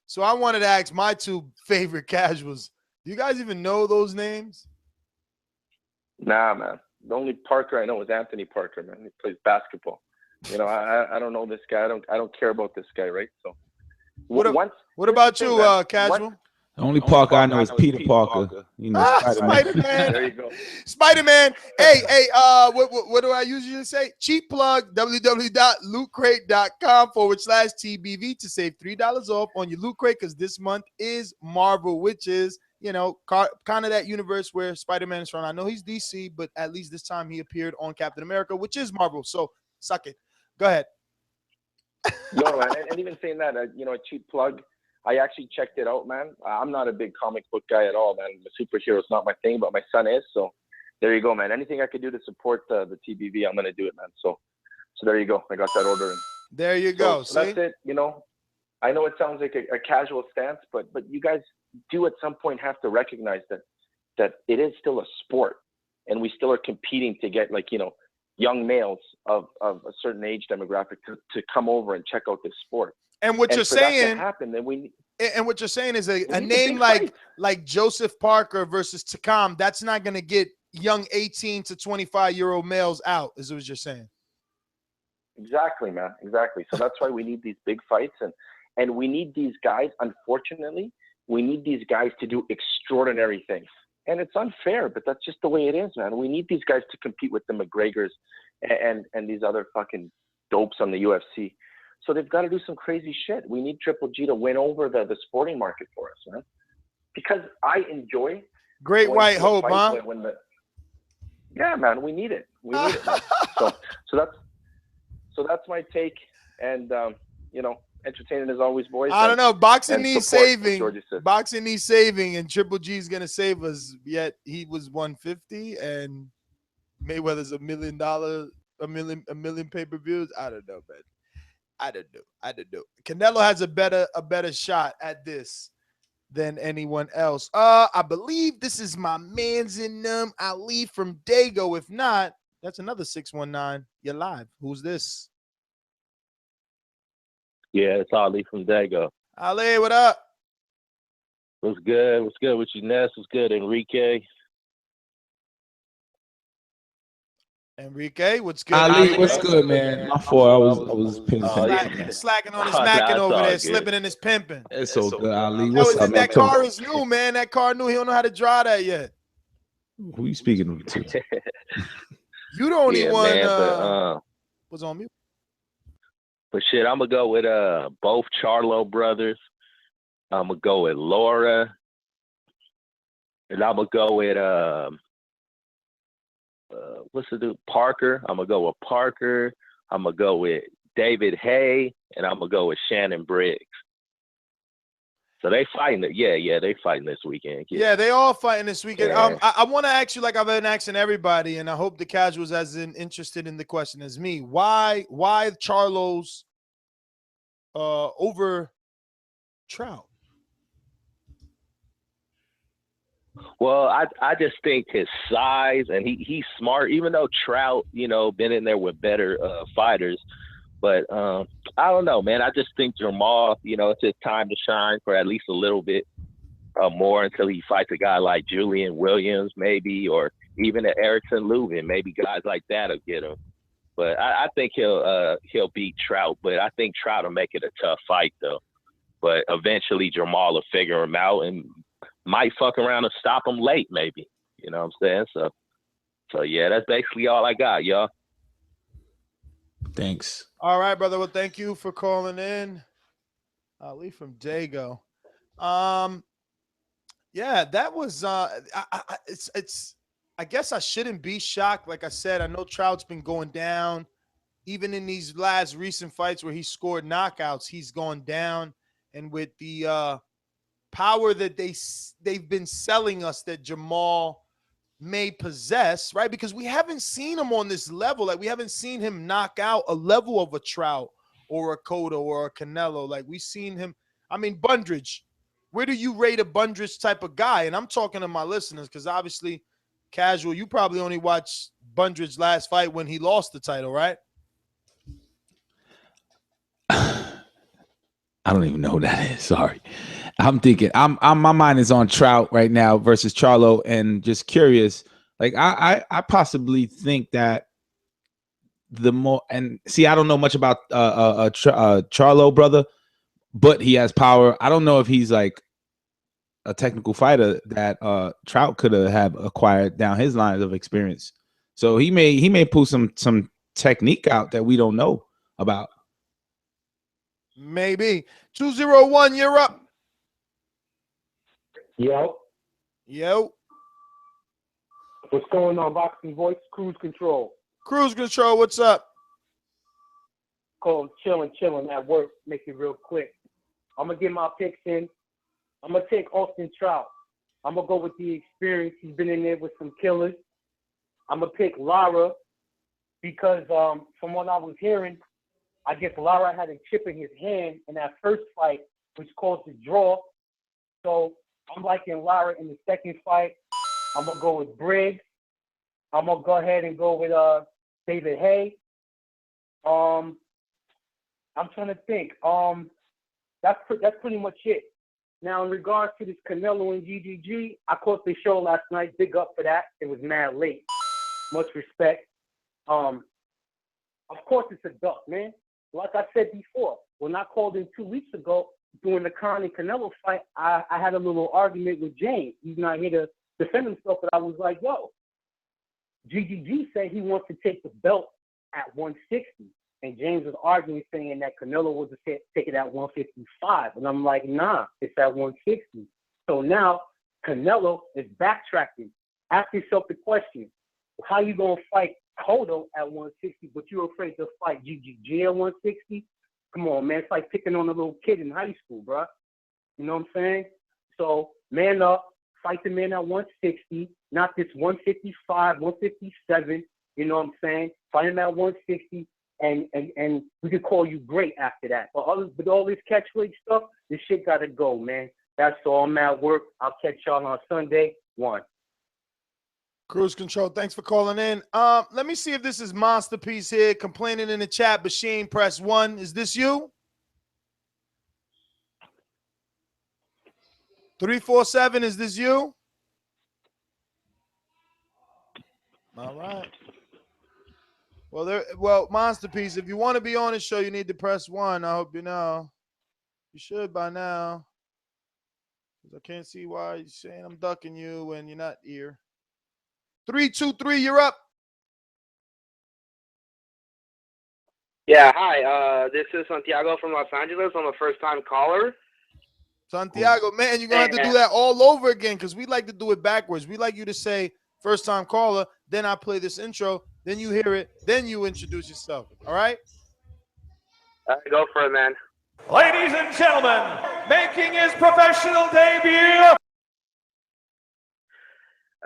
So I wanted to ask my two favorite casuals. Do you guys even know those names? Nah, man. The only Parker I know is Anthony Parker, man. He plays basketball. You know, I don't know this guy. I don't care about this guy, right? So What about you, Casual? The only Parker I know is Peter Parker. You know, Spider-Man. There you go. Spider-Man. Hey, what do I usually say? Cheap plug, www.lootcrate.com/TBV to save $3 off on your Loot Crate, because this month is Marvel, which is, you know, kind of that universe where Spider-Man is from. I know he's DC, but at least this time he appeared on Captain America, which is Marvel. So suck it. Go ahead. No, man, and even saying that, you know, a cheap plug, I actually checked it out, man. I'm not a big comic book guy at all, man. The superhero is not my thing, but my son is. So there you go, man. Anything I could do to support the TBV, I'm gonna do it, man. So there you go. I got that order in. There you go. So that's it. You know, I know it sounds like a casual stance, but you guys do at some point have to recognize that it is still a sport, and we still are competing to get, like, you know, young males of a certain age demographic to come over and check out this sport. And what you're saying, then and what you're saying is a name like Joseph Parker versus Takam, that's not going to get young 18 to 25-year-old males out, is what you're saying. Exactly, man. Exactly. So that's why we need these big fights, and we need these guys. Unfortunately, we need these guys to do extraordinary things. And it's unfair, but that's just the way it is, man. We need these guys to compete with the McGregors and these other fucking dopes on the UFC. So they've got to do some crazy shit. We need Triple G to win over the sporting market for us, man. Because I enjoy Great White Hope, huh? Yeah, man, we need it. We need it. Man. So that's my take. And you know, entertaining as always, boys. I don't know. Boxing needs saving. Boxing needs saving, and Triple G is gonna save us. Yet he was 150, and Mayweather's $1 million, a million pay-per-views. I don't know, man. I don't know. Canelo has a better shot at this than anyone else. I believe this is my man's in Ali from Dago. If not, that's another 619. You're live. Who's this? Yeah, it's Ali from Dago. Ali, what up? What's good? What's good with you, Ness? What's good, Enrique? Enrique, what's good? Ali, what's good, man? My fault. I was slacking on his macking over there, slipping in his pimping. It's so good, Ali. What's up, man? That car is new, man. That car new. He don't know how to drive that yet. Who you speaking to? You the only one. Man, was on mute. But shit, I'm gonna go with both Charlo brothers. I'm gonna go with Lara, and I'm gonna go with what's the dude? Parker. I'm gonna go with Parker. I'm gonna go with David Haye, and I'm gonna go with Shannon Briggs. So they fighting it. Yeah, they fighting this weekend. Yeah, they all fighting this weekend. Yeah. I want to ask you, like I've been asking everybody, and I hope the casuals as interested in the question as me. Why Charlo's over Trout? Well, I just think his size, and he's smart, even though Trout, you know, been in there with better fighters. But I don't know, man. I just think Jermall, you know, it's his time to shine for at least a little bit more until he fights a guy like Julian Williams, maybe, or even an Erickson Lubin. Maybe guys like that will get him. But I think he'll beat Trout. But I think Trout will make it a tough fight, though. But eventually Jermall will figure him out and might fuck around and stop him late, maybe. You know what I'm saying? So yeah, that's basically all I got, y'all. Thanks. All right, brother. Well, thank you for calling in. Ali from Dago. Yeah, that was it's I guess I shouldn't be shocked. Like I said, I know Trout's been going down. Even in these last recent fights where he scored knockouts, he's gone down. And with the power that they've been selling us that Jermall may possess, right? Because we haven't seen him on this level. Like, we haven't seen him knock out a level of a Trout or a Cotto or a Canelo. Like, we've seen him. I mean, Bundridge. Where do you rate a Bundridge type of guy? And I'm talking to my listeners because obviously, casual, you probably only watched Bundridge's last fight when he lost the title, right? I don't even know who that is. Sorry. I'm thinking my mind is on Trout right now versus Charlo, and just curious. Like I possibly think that the more, and see, I don't know much about Charlo, brother, but he has power. I don't know if he's like a technical fighter that Trout could have acquired down his lines of experience. So he may pull some technique out that we don't know about. Maybe. 201, you're up. Yo. Yo. What's going on, Boxing Voice? Cruise Control. Cruise Control, what's up? Call chilling at work. Make it real quick. I'm going to get my picks in. I'm going to take Austin Trout. I'm going to go with the experience. He's been in there with some killers. I'm going to pick Lara because from what I was hearing, I guess Lara had a chip in his hand in that first fight, which caused the draw. So I'm liking Lara in the second fight. I'm going to go with Briggs. I'm going to go ahead and go with David Haye. I'm trying to think. That's pretty much it. Now, in regards to this Canelo and GGG, I caught the show last night. Big up for that. It was mad late. Much respect. Of course, it's a duck, man. Like I said before, when I called in 2 weeks ago during the Khan and Canelo fight, I had a little argument with James. He's not here to defend himself, but I was like, yo, GGG said he wants to take the belt at 160. And James was arguing, saying that Canelo was to take it at 155. And I'm like, nah, it's at 160. So now Canelo is backtracking. Ask yourself the question, how you going to fight Cotto at 160, but you're afraid to fight GGG at 160? Come on, man. It's like picking on a little kid in high school, bro. You know what I'm saying? So man up, fight the man at 160, not this 155, 157. You know what I'm saying? Fight him at 160. And we could call you great after that. But all this catchphrase stuff, this shit gotta go, man. That's all. I'm at work. I'll catch y'all on Sunday. 1. Cruise Control, thanks for calling in. Let me see if this is Masterpiece here, complaining in the chat. Basheen, press 1. Is this you? 347, is this you? All right. Well, Masterpiece, if you want to be on the show, you need to press 1. I hope you know. You should by now. I can't see why you're saying I'm ducking you when you're not here. 323, you're up. Yeah, hi. This is Santiago from Los Angeles. I'm a first-time caller. Santiago, man, you're going to have to do that all over again because we like to do it backwards. We like you to say first-time caller, then I play this intro, then you hear it, then you introduce yourself. All right? Go for it, man. Ladies and gentlemen, making his professional debut.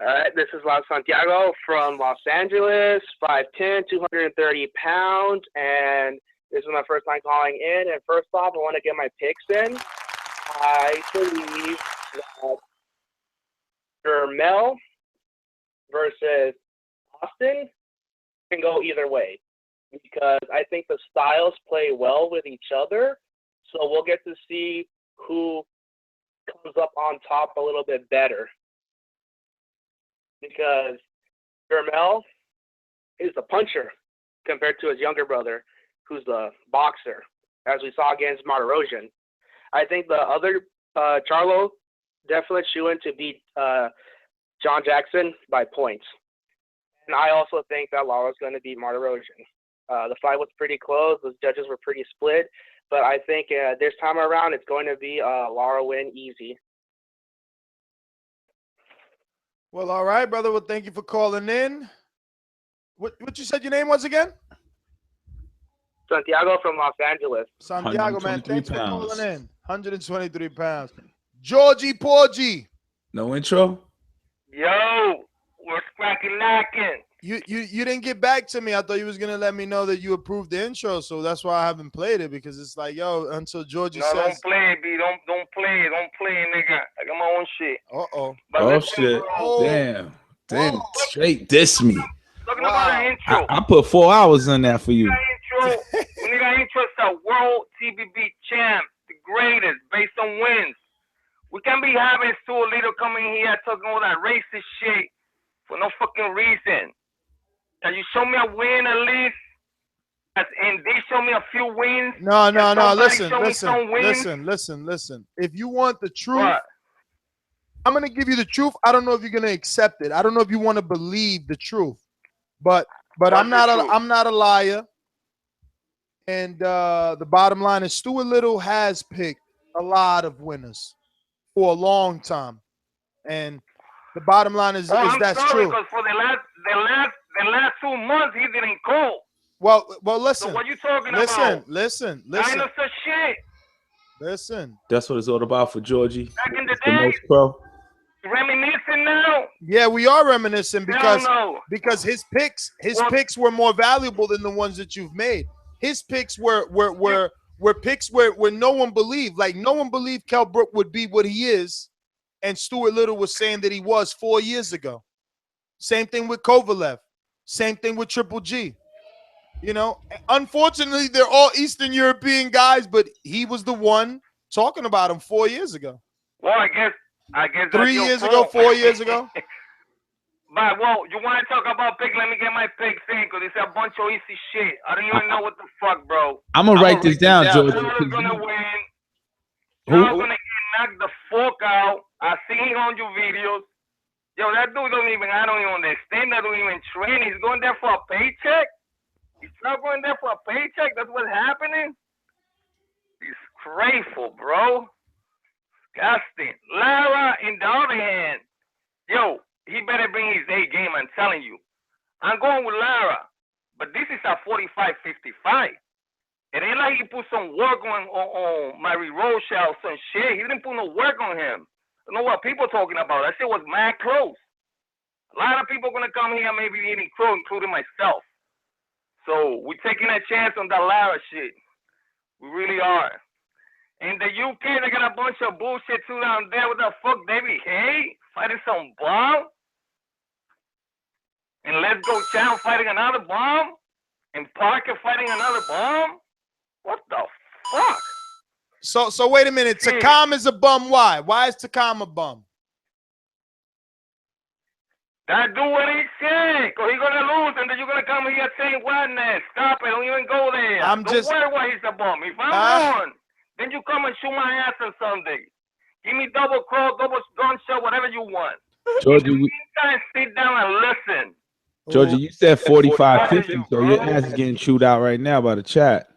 All right, this is Santiago from Los Angeles, 5'10", 230 pounds, and this is my first time calling in. And first off, I want to get my picks in. I believe that Jermell versus Austin can go either way because I think the styles play well with each other. So we'll get to see who comes up on top a little bit better. Because Jermell is a puncher compared to his younger brother, who's the boxer, as we saw against Martirosyan. I think the other Charlo definitely shoo-in to beat John Jackson by points. And I also think that Lara's going to beat Martirosyan. The fight was pretty close. The judges were pretty split. But I think this time around it's going to be a Lara win easy. Well, all right, brother. Well, thank you for calling in. What you said your name was again? Santiago from Los Angeles. Santiago, man. Thanks for calling in. 123 pounds. Georgie Porgy. No intro? Yo, we're cracking knocking. You didn't get back to me. I thought you was gonna let me know that you approved the intro, so that's why I haven't played it because it's like, yo, until Georgie says. Don't play it, B. Don't play it, nigga. I got my own shit. Oh shit! Damn! Straight diss me. Talking about an intro. I put 4 hours in that for you. Intro. Nigga, intro is a world TBB champ, the greatest, based on wins. We can't be having Stuolito coming here talking all that racist shit for no fucking reason. Can you show me a win at least? and they show me a few wins. No. Listen. Listen. If you want the truth, What? I'm gonna give you the truth. I don't know if you're gonna accept it. I don't know if you want to believe the truth, but I'm not a liar. And the bottom line is Stuart Little has picked a lot of winners for a long time, and the bottom line is that's true. Because for the last 2 months he didn't call. Well, listen. So what you talking about? Listen. Dinosaur shit. Listen. That's what it's all about for Georgie. Back in the The day, most pro. reminiscing now. Yeah, we are reminiscing because no. his picks were more valuable than the ones that you've made. His picks were picks where no one believed. Like no one believed Kell Brook would be what he is, and Stuart Little was saying that he was 4 years ago. Same thing with Kovalev. Same thing with Triple G. You know, unfortunately, they're all Eastern European guys, but he was the one talking about him 4 years ago. Well, I guess 3 years ago, 4 years ago. But you want to talk about pick? Let me get my picks in because it's a bunch of easy shit. I don't even know what the fuck, bro. I'm gonna write this down, Georgie. Charlo's gonna win. Charlo's gonna get knocked the fuck out. I seen him on your videos. Yo, that dude I don't even understand. That don't even train. He's going there for a paycheck. He's not going there for a paycheck. That's what's happening. Disgraceful, bro. Disgusting. Lara, in the other hand, yo, he better bring his A game. I'm telling you. I'm going with Lara, but this is a 45-55. It ain't like he put some work on Mary Rochelle or some shit. He didn't put no work on him. I don't know what people talking about. That shit was mad close. A lot of people gonna come here maybe eating crow, including myself. So we're taking a chance on that Lara shit. We really are. In the UK, they got a bunch of bullshit too down there. What the fuck, David Haye fighting some bomb? And Let's Go Chow fighting another bomb? And Parker fighting another bomb? What the fuck? So wait a minute. Takam is a bum. Why? Why is Takam a bum? That do what he said, because he's going to lose, and then you're going to come here saying wildness. Stop it. Don't even go there. Don't worry why he's a bum. If I'm wrong, then you come and shoot my ass on Sunday. Give me double cross, double gunshot, whatever you want. Georgie, in the meantime, sit down and listen. Georgie, you said 45-50, so your ass is getting chewed out right now by the chat.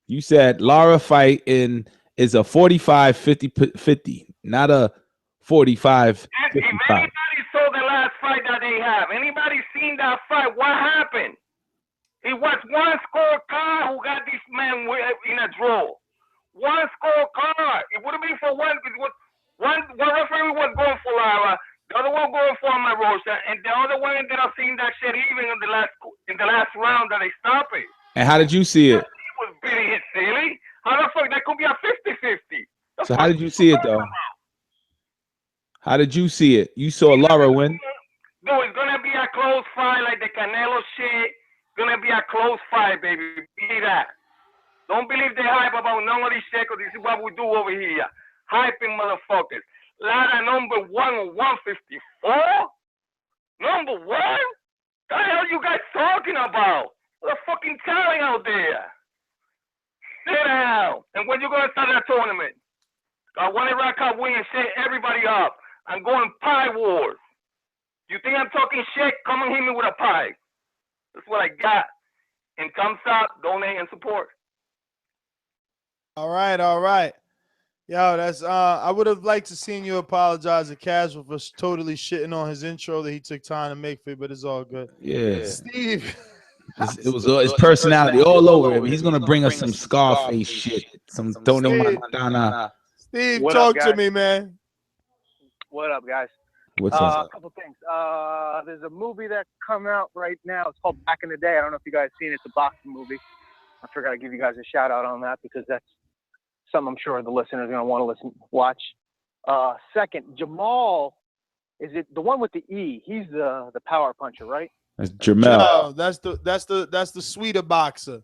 You said Lara fight is a 45-50, not a 45-55. If anybody saw the last fight that they have, anybody seen that fight, what happened? It was one scorecard who got this man in a draw. One scorecard. It would have been for one. One referee was going for Lara, the other one going for Marosa, and the other one ended up seeing that shit even in the last round that they stopped it. And how did you see it? He was beating it silly. How the fuck that could be a 50-50? So how did you see it though? How did you see it? You saw Lara win. No, it's gonna be a close fight like the Canelo shit. It's gonna be a close fight, baby. Believe that. Don't believe the hype about none of this shit, because this is what we do over here. Hyping motherfuckers. Lara number 1 on 154? Number 1? What the hell you guys talking about? What a fucking talent out there. Sit down. And when you gonna start that tournament? I want to rack up win and set everybody up. I'm going pie wars. You think I'm talking shit? Come and hit me with a pie. That's what I got. And thumbs up, donate, and support. All right. Yo, that's I would have liked to seen you apologize to Casual for totally shitting on his intro that he took time to make for you, but it's all good. Yeah. Steve. It was his personality all over him. He's gonna bring us some Scarface shit, some Tony Montana. Steve, talk to me, man. What up, guys? What's up? A couple things. There's a movie that come out right now. It's called Back in the Day. I don't know if you guys seen it. It's a boxing movie. I forgot to give you guys a shout out on that because that's something I'm sure the listeners are gonna want to watch. Second, Jermall, is it the one with the E? He's the power puncher, right? That's Jermell. No, that's the sweeter boxer.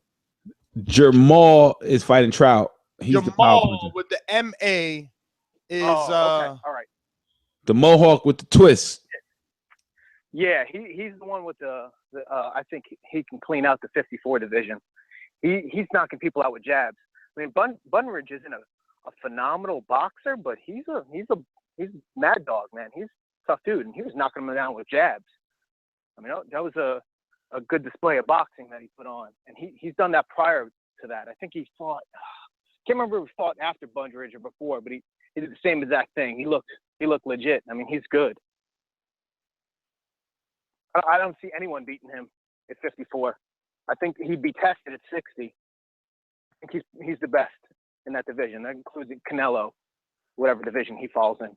Jermall is fighting Trout. He's the power puncher. Jamal with the MA is okay. All right. The Mohawk with the twist. Yeah, he's the one with the I think he can clean out the 54 division. He's knocking people out with jabs. I mean, Bunridge isn't a phenomenal boxer, but he's mad dog, man. He's a tough dude, and he was knocking him down with jabs. I mean, that was a good display of boxing that he put on, and he's done that prior to that. I think he fought. Can't remember if he fought after Bunridge or before, but he did the same exact thing. He looked legit. I mean, he's good. I don't see anyone beating him at 54. I think he'd be tested at 60. I think he's the best in that division. That includes Canelo, whatever division he falls in.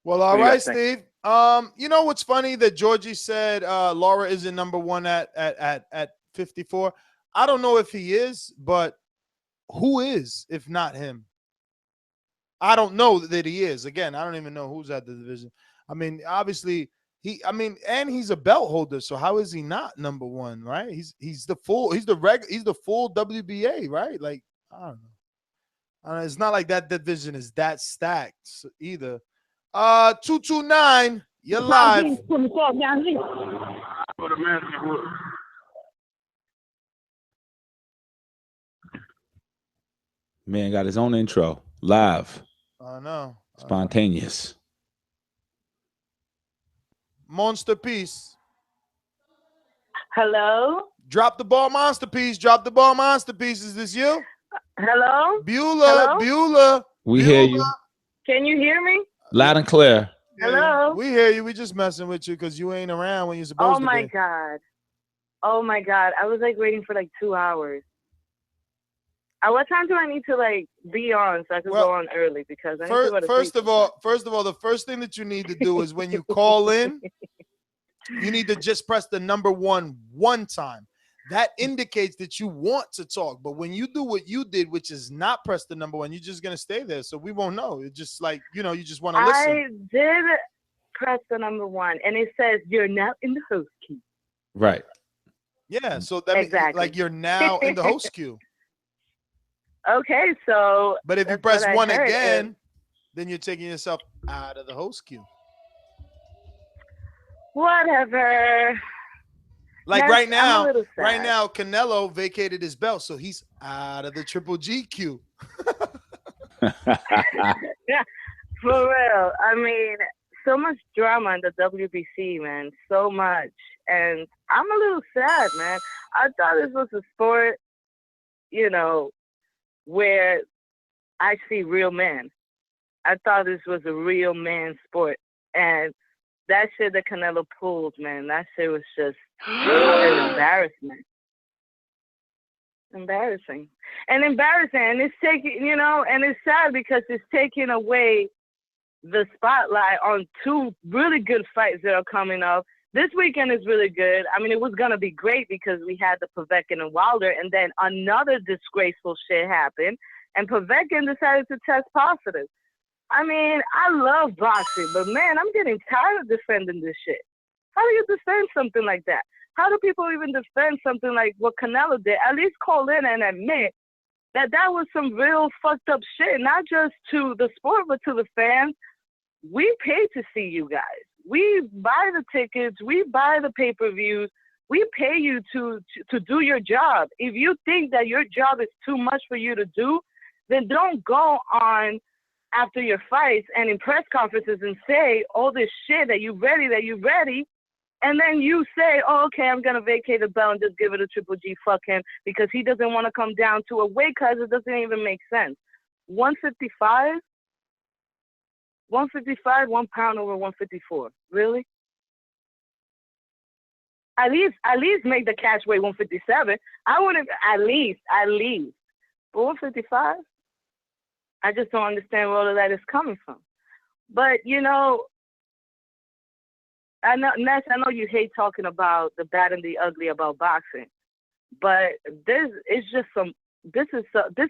Well, all right, Steve. You know what's funny that Georgie said Lara isn't number one at 54. I don't know if he is, but who is if not him? I don't know that he is. Again, I don't even know who's at the division. I mean, obviously and he's a belt holder. So how is he not number one? Right? He's the full WBA, right? Like I don't know. It's not like that division is that stacked either. 229, you're live. Man got his own intro. Live. I know. Spontaneous. Monster Piece. Hello? Drop the ball, Monster Piece. Drop the ball, Monster Piece. Is this you? Hello? Beulah. Hello? Beulah. We hear you. Can you hear me? Loud and clear. Hello? We hear you. We just messing with you because you ain't around when you're supposed to be. Oh, my God. Oh, my God. I was, like, waiting for, like, 2 hours. At what time do I need to, like, be on so I can go on early? Because I need to go to first sleep. of all, the first thing that you need to do is when you call in, you need to just press the number one time. That indicates that you want to talk. But when you do what you did, which is not press the number one, you're just going to stay there. So we won't know. It's just like, you just want to listen. I did press the number one, and it says you're now in the host queue. Right. Yeah, so that means like you're now in the host queue. Okay, so. But if you press one again, then you're taking yourself out of the host queue. Whatever. Like Yes, right I'm a little sad. Canelo vacated his belt, so he's out of the Triple G queue. Yeah, for real. I mean, so much drama in the WBC, man. So much. And I'm a little sad, man. I thought this was a sport, where I see real men. I thought this was a real man sport. And that shit that Canelo pulled, man, that shit was just an embarrassment. Embarrassing. And it's taking, and it's sad because it's taking away the spotlight on two really good fights that are coming up. This weekend is really good. I mean, it was going to be great because we had the Povetkin and Wilder, and then another disgraceful shit happened, and Povetkin decided to test positive. I mean, I love boxing, but man, I'm getting tired of defending this shit. How do you defend something like that? How do people even defend something like what Canelo did? At least call in and admit that that was some real fucked up shit, not just to the sport, but to the fans. We pay to see you guys. We buy the tickets. We buy the pay-per-views. We pay you to do your job. If you think that your job is too much for you to do, then don't go on after your fights and in press conferences and say all this shit that you're ready, and then you say, oh, okay, I'm going to vacate the belt and just give it a Triple G, fuck him, because he doesn't want to come down to a weight cut. It doesn't even make sense. 155, 1 pound over 154. Really? At least make the catch weight 157. I would have at least. But 155? I just don't understand where all of that is coming from. But, I know, Ness, I know you hate talking about the bad and the ugly about boxing, but this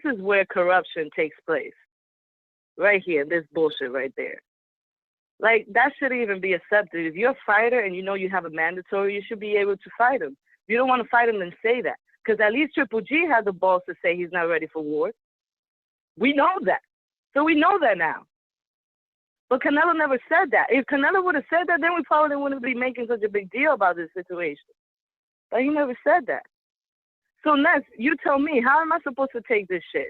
is where corruption takes place. Right here, this bullshit right there. Like, that shouldn't even be accepted. If you're a fighter and you have a mandatory, you should be able to fight him. If you don't want to fight him, then say that. Because at least Triple G has the balls to say he's not ready for war. We know that. So we know that now. But Canelo never said that. If Canelo would have said that, then we probably wouldn't be making such a big deal about this situation. But he never said that. So next, you tell me, how am I supposed to take this shit?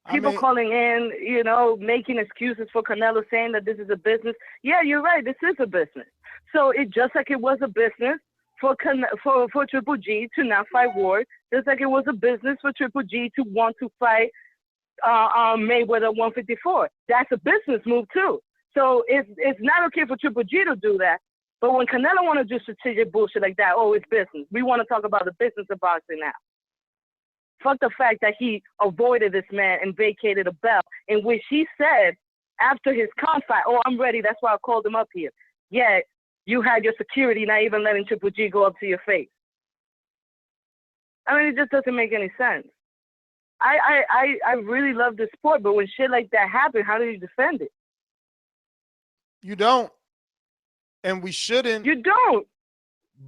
People calling in, you know, making excuses for Canelo, saying that this is a business. Yeah, you're right. This is a business. So it just like it was a business for Triple G to not fight Ward, just like it was a business for Triple G to want to fight Mayweather 154. That's a business move too. So it's not okay for Triple G to do that. But when Canelo want to do strategic bullshit like that, oh, it's business. We want to talk about the business of boxing now. Fuck the fact that he avoided this man and vacated a belt in which he said after his fight, oh, I'm ready. That's why I called him up here. Yeah, you had your security not even letting Triple G go up to your face. I mean, it just doesn't make any sense. I really love the sport, but when shit like that happens, how do you defend it? You don't. And we shouldn't. You don't.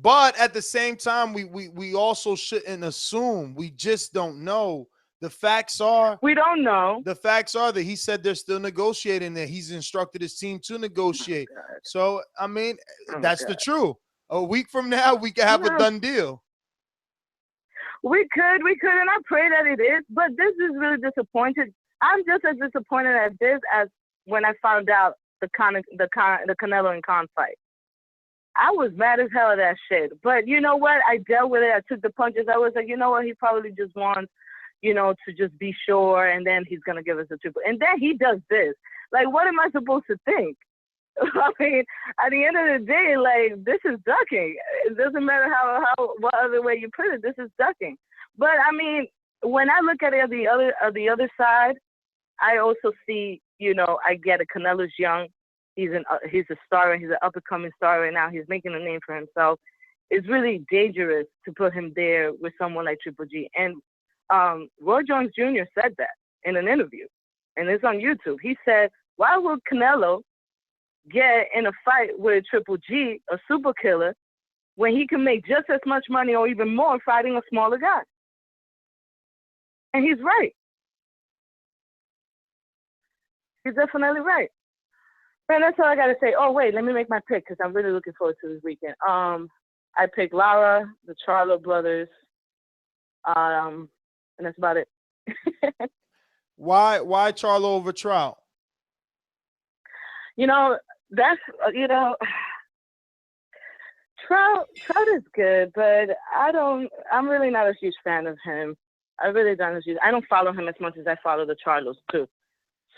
But at the same time, we also shouldn't assume. We just don't know. The facts are we don't know. The facts are that he said they're still negotiating, that he's instructed his team to negotiate. So I mean, that's the truth. A week from now, we can have a done deal. We could, and I pray that it is. But this is really disappointed. I'm just as disappointed at this as when I found out the Canelo and Khan fight. I was mad as hell at that shit. But you know what? I dealt with it. I took the punches. I was like, you know what? He probably just wants, you know, to just be sure, and then he's going to give us a triple. And then he does this. Like, what am I supposed to think? I mean, at the end of the day, like, this is ducking. It doesn't matter what other way you put it. This is ducking. But, I mean, when I look at it the other side, I also see, you know, I get it. Canelo's young. He's a star, and he's an up-and-coming star right now. He's making a name for himself. It's really dangerous to put him there with someone like Triple G. And Roy Jones Jr. said that in an interview, and it's on YouTube. He said, why would Canelo get in a fight with Triple G, a super killer, when he can make just as much money or even more fighting a smaller guy? And he's right. He's definitely right. And that's all I got to say. Oh, wait, let me make my pick because I'm really looking forward to this weekend. I picked Lara, the Charlo brothers, and that's about it. Why Charlo over Trout? You know, that's, you know, Trout is good, but I'm really not a huge fan of him. I don't follow him as much as I follow the Charlos too.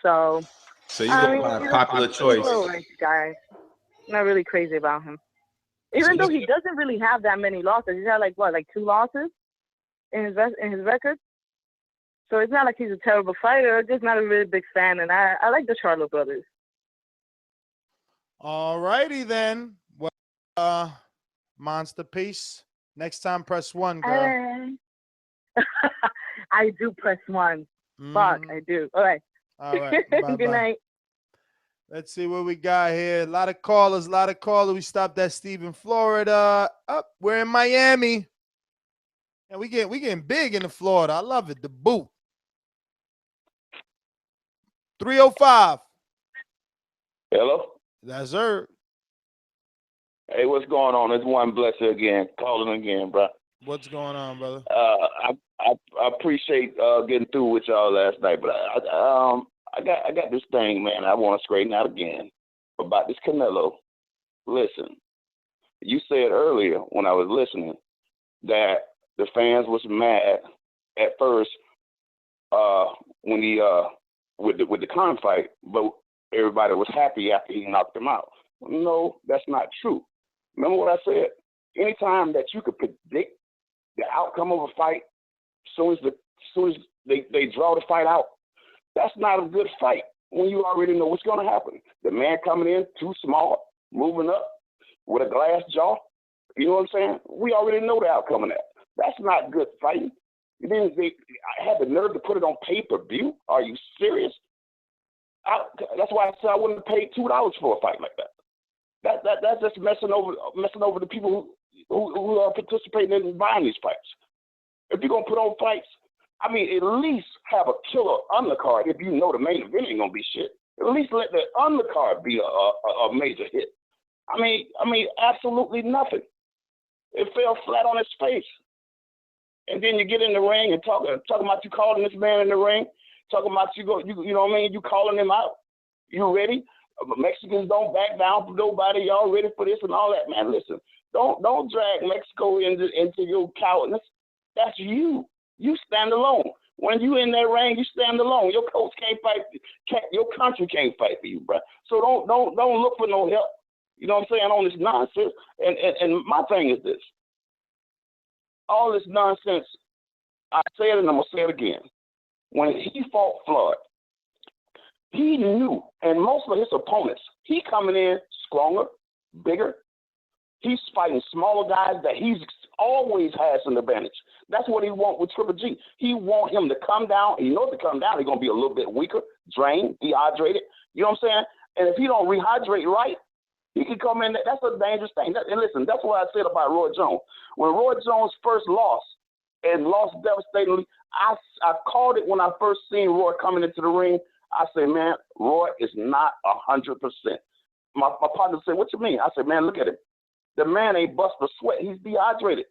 So you go by popular choice. He's a nice guy. I'm not really crazy about him. Even though he doesn't really have that many losses. He's had like 2 losses in his record. So it's not like he's a terrible fighter. I'm just not a really big fan, and I like the Charlo brothers. All righty then. Well, Monster Peace. Next time, press 1, girl. I do press 1. Fuck, I do. All right. All right. Bye-bye. Good night. Let's see what we got here. A lot of callers. We stopped at Steve in Florida. We're in Miami. And we getting big in the Florida. I love it. The boot. 305. Hello? That's her. Hey, what's going on? It's One Blesser again. Calling again, bro. What's going on, brother? I appreciate getting through with y'all last night, but I got this thing, man. I want to straighten out again about this Canelo. Listen, you said earlier when I was listening that the fans was mad at first when he with the Khan fight, but everybody was happy after he knocked him out. No, that's not true. Remember what I said? Anytime that you could predict the outcome of a fight, as soon as they draw the fight out, that's not a good fight when you already know what's going to happen. The man coming in too small, moving up with a glass jaw. You know what I'm saying? We already know the outcome of that. That's not good fighting. Then I had the nerve to put it on pay-per-view. Are you serious? That's why I said I wouldn't have paid $2 for a fight like that. That's just messing over the people who are participating in buying these fights. If you're gonna put on fights, I mean, at least have a killer undercard if you know the main event ain't gonna be shit. At least let the undercard be a major hit. I mean, absolutely nothing. It fell flat on its face. And then you get in the ring and talking about you calling this man in the ring, talking about you know what I mean? You calling him out. You ready? Mexicans don't back down for nobody. Y'all ready for this and all that, man? Listen, don't drag Mexico into your cowardness. That's you. You stand alone. When you in that ring, you stand alone. Your coach can't fight. Your country can't fight for you, bro. So don't look for no help. You know what I'm saying, on this nonsense. And my thing is this. All this nonsense, I said it and I'm going to say it again. When he fought Floyd, he knew, and most of his opponents, he coming in stronger, bigger. He's fighting smaller guys that he's always has an advantage. That's what he want with Triple G. He want him to come down. He knows to come down, he's going to be a little bit weaker, drained, dehydrated. You know what I'm saying? And if he don't rehydrate right, he can come in. That's a dangerous thing. And listen, that's what I said about Roy Jones. When Roy Jones first lost, and lost devastatingly, I called it when I first seen Roy coming into the ring. I said, man, Roy is not 100%. My partner said, what you mean? I said, man, look at him. The man ain't bust a sweat. He's dehydrated.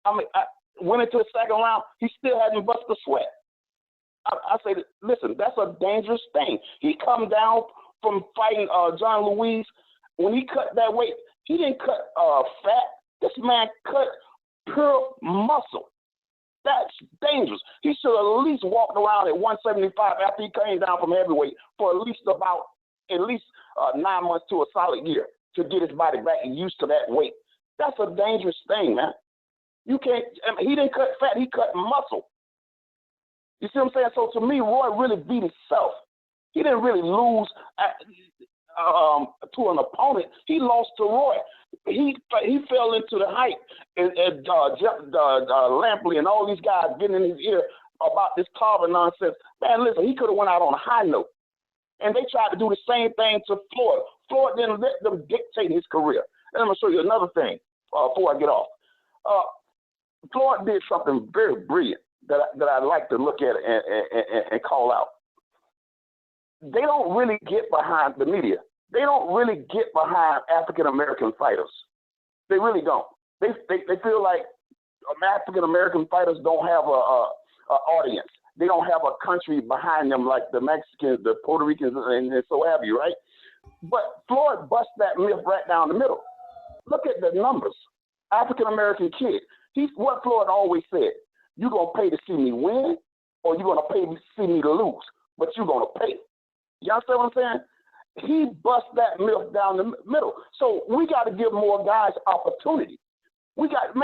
I mean, I went into the second round. He still hadn't bust a sweat. I said, listen, that's a dangerous thing. He come down from fighting John Louise. When he cut that weight, he didn't cut fat. This man cut pure muscle. That's dangerous. He should have at least walked around at 175 after he came down from heavyweight for at least 9 months to a solid year to get his body back and used to that weight. That's a dangerous thing, man. You can't. I mean, he didn't cut fat. He cut muscle. You see what I'm saying? So to me, Roy really beat himself. He didn't really lose to an opponent. He lost to Roy. He fell into the hype and Lampley and all these guys getting in his ear about this carbon nonsense. Man, listen, he could have went out on a high note. And they tried to do the same thing to Floyd. Floyd didn't let them dictate his career. And I'm going to show you another thing before I get off. Floyd did something very brilliant that I like to look at and call out. They don't really get behind the media. They don't really get behind African-American fighters. They really don't. They feel like African-American fighters don't have a audience. They don't have a country behind them like the Mexicans, the Puerto Ricans, and so have you, right? But Floyd bust that myth right down the middle. Look at the numbers. African-American kid. What Floyd always said, you're going to pay to see me win or you're going to pay to see me lose, but you're going to pay. You understand what I'm saying? He bust that myth down the middle. So we got to give more guys opportunity. We got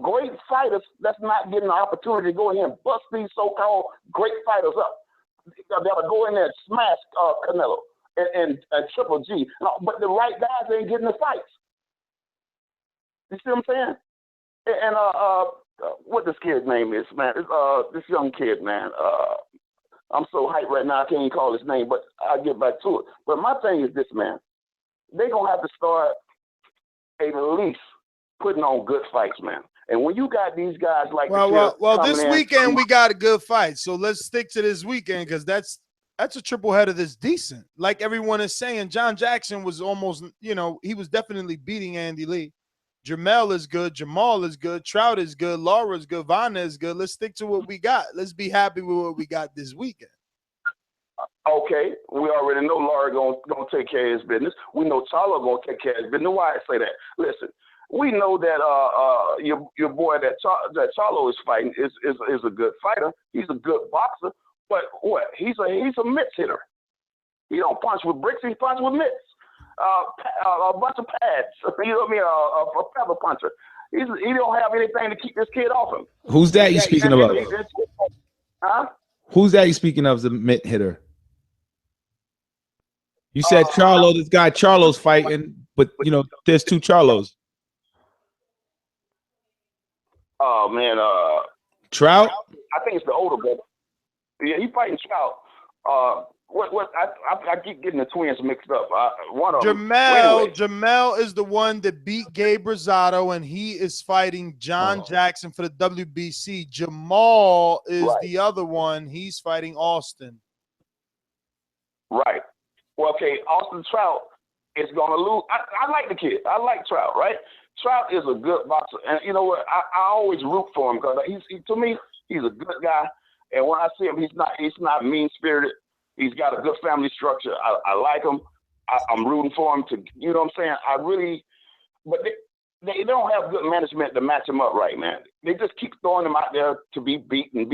great fighters that's not getting the opportunity to go in here and bust these so-called great fighters up. They'll go in there and smash Canelo and Triple G. But the right guys ain't getting the fights. You see what I'm saying? And what this kid's name is, man. It's, this young kid, man. I'm so hyped right now I can't even call his name, but I'll get back to it. But my thing is this, man. They're going to have to start at least putting on good fights, man. And when you got these guys like well, this weekend we got a good fight. So let's stick to this weekend because that's a triple header that's decent. Like everyone is saying, John Jackson was almost, he was definitely beating Andy Lee. Jermell is good. Jermall is good. Trout is good. Lara is good. Vanna is good. Let's stick to what we got. Let's be happy with what we got this weekend. Okay, we already know Lara gonna take care of his business. We know Charlo gonna take care of his business. Why I say that? Listen, we know that your boy that Charlo is fighting is a good fighter. He's a good boxer. But what? He's a mitts hitter. He don't punch with bricks. He punch with mitts. A bunch of pads. You know what I mean? A feather puncher. He don't have anything to keep this kid off him. Who's that you speaking about? Huh? Who's that you speaking of as a mitt hitter? You said Charlo. This guy Charlo's fighting, but there's two Charlos. Oh man, Trout. I think it's the older brother. Yeah, he fighting Trout. I keep getting the twins mixed up. One of them. Jermell is the one that beat Gabe Rosado, and he is fighting John Jackson for the WBC. Jermall is the other one. He's fighting Austin. Right. Well, okay, Austin Trout is going to lose. I like the kid. I like Trout, right? Trout is a good boxer. And you know what? I always root for him because to me, he's a good guy. And when I see him, he's not mean-spirited. He's got a good family structure. I like him. I'm rooting for him to, you know what I'm saying? But they don't have good management to match him up right, man. They just keep throwing him out there to be beaten.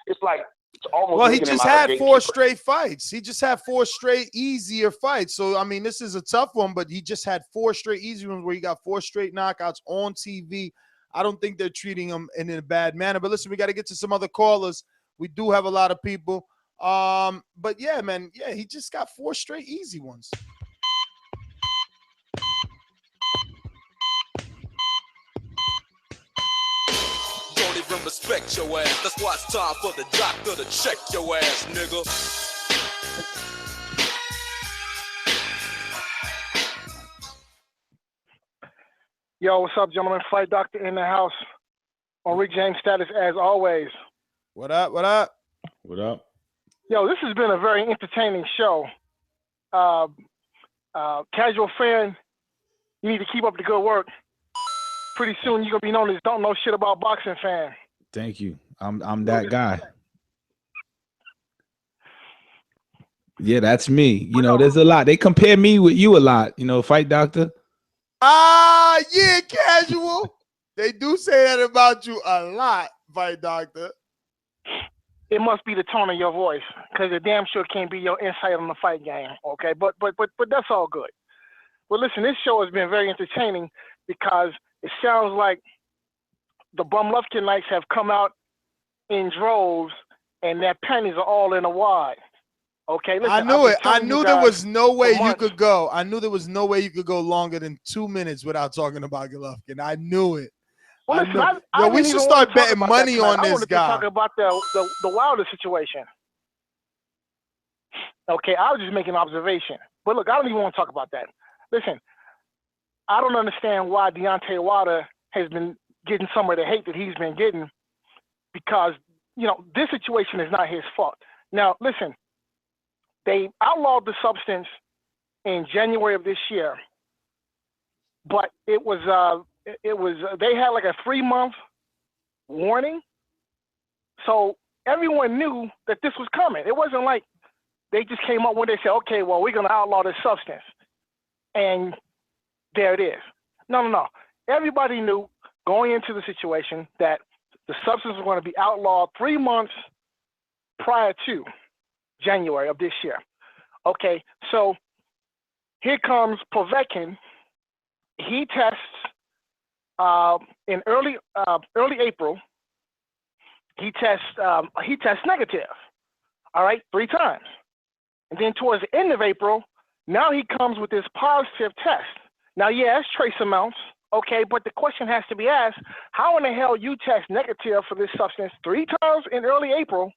It's like, it's almost. Well, he just had 4 straight fights. He just had 4 straight easier fights. So, I mean, this is a tough one, but he just had 4 straight easy ones where he got 4 straight knockouts on TV. I don't think they're treating him in a bad manner. But listen, we got to get to some other callers. We do have a lot of people. But yeah, man, he just got 4 straight easy ones. Don't even respect your ass. That's why it's time for the doctor to check your ass, nigga. Yo, what's up, gentlemen? Fight Doctor in the house. On Rick James status as always. What up? What up? What up? Yo, this has been a very entertaining show. Casual fan, you need to keep up the good work. Pretty soon you're gonna be known as don't know shit about boxing fan. Thank you. I'm that guy. Yeah, that's me. You know, there's a lot. They compare me with you a lot. You know, Fight Doctor. Yeah, Casual. They do say that about you a lot, Fight Doctor. It must be the tone of your voice, because it damn sure can't be your insight on the fight game. Okay, but that's all good. Well, listen, this show has been very entertaining because it sounds like the Bum Lufkin Knights have come out in droves, and their pennies are all in a wad. Okay, listen, I knew it. I knew there was no way you could go. I knew there was no way you could go longer than 2 minutes without talking about Golovkin. I knew it. Well, listen, we should start betting money on this guy. I wanted to talk about the Wilder situation. Okay, I was just making an observation. But look, I don't even want to talk about that. Listen, I don't understand why Deontay Wilder has been getting some of the hate that he's been getting because, you know, this situation is not his fault. Now, listen, they outlawed the substance in January of this year, but it was they had like a 3-month warning, so everyone knew that this was coming. It wasn't like they just came up when they said, okay, well, we're going to outlaw this substance, and there it is. No. Everybody knew going into the situation that the substance was going to be outlawed 3 months prior to January of this year. Okay, so here comes Povetkin. He tests in early April. He tests negative. All right, 3 times, and then towards the end of April, now he comes with this positive test. Now, yes, trace amounts. Okay, but the question has to be asked: how in the hell you test negative for this substance 3 times in early April,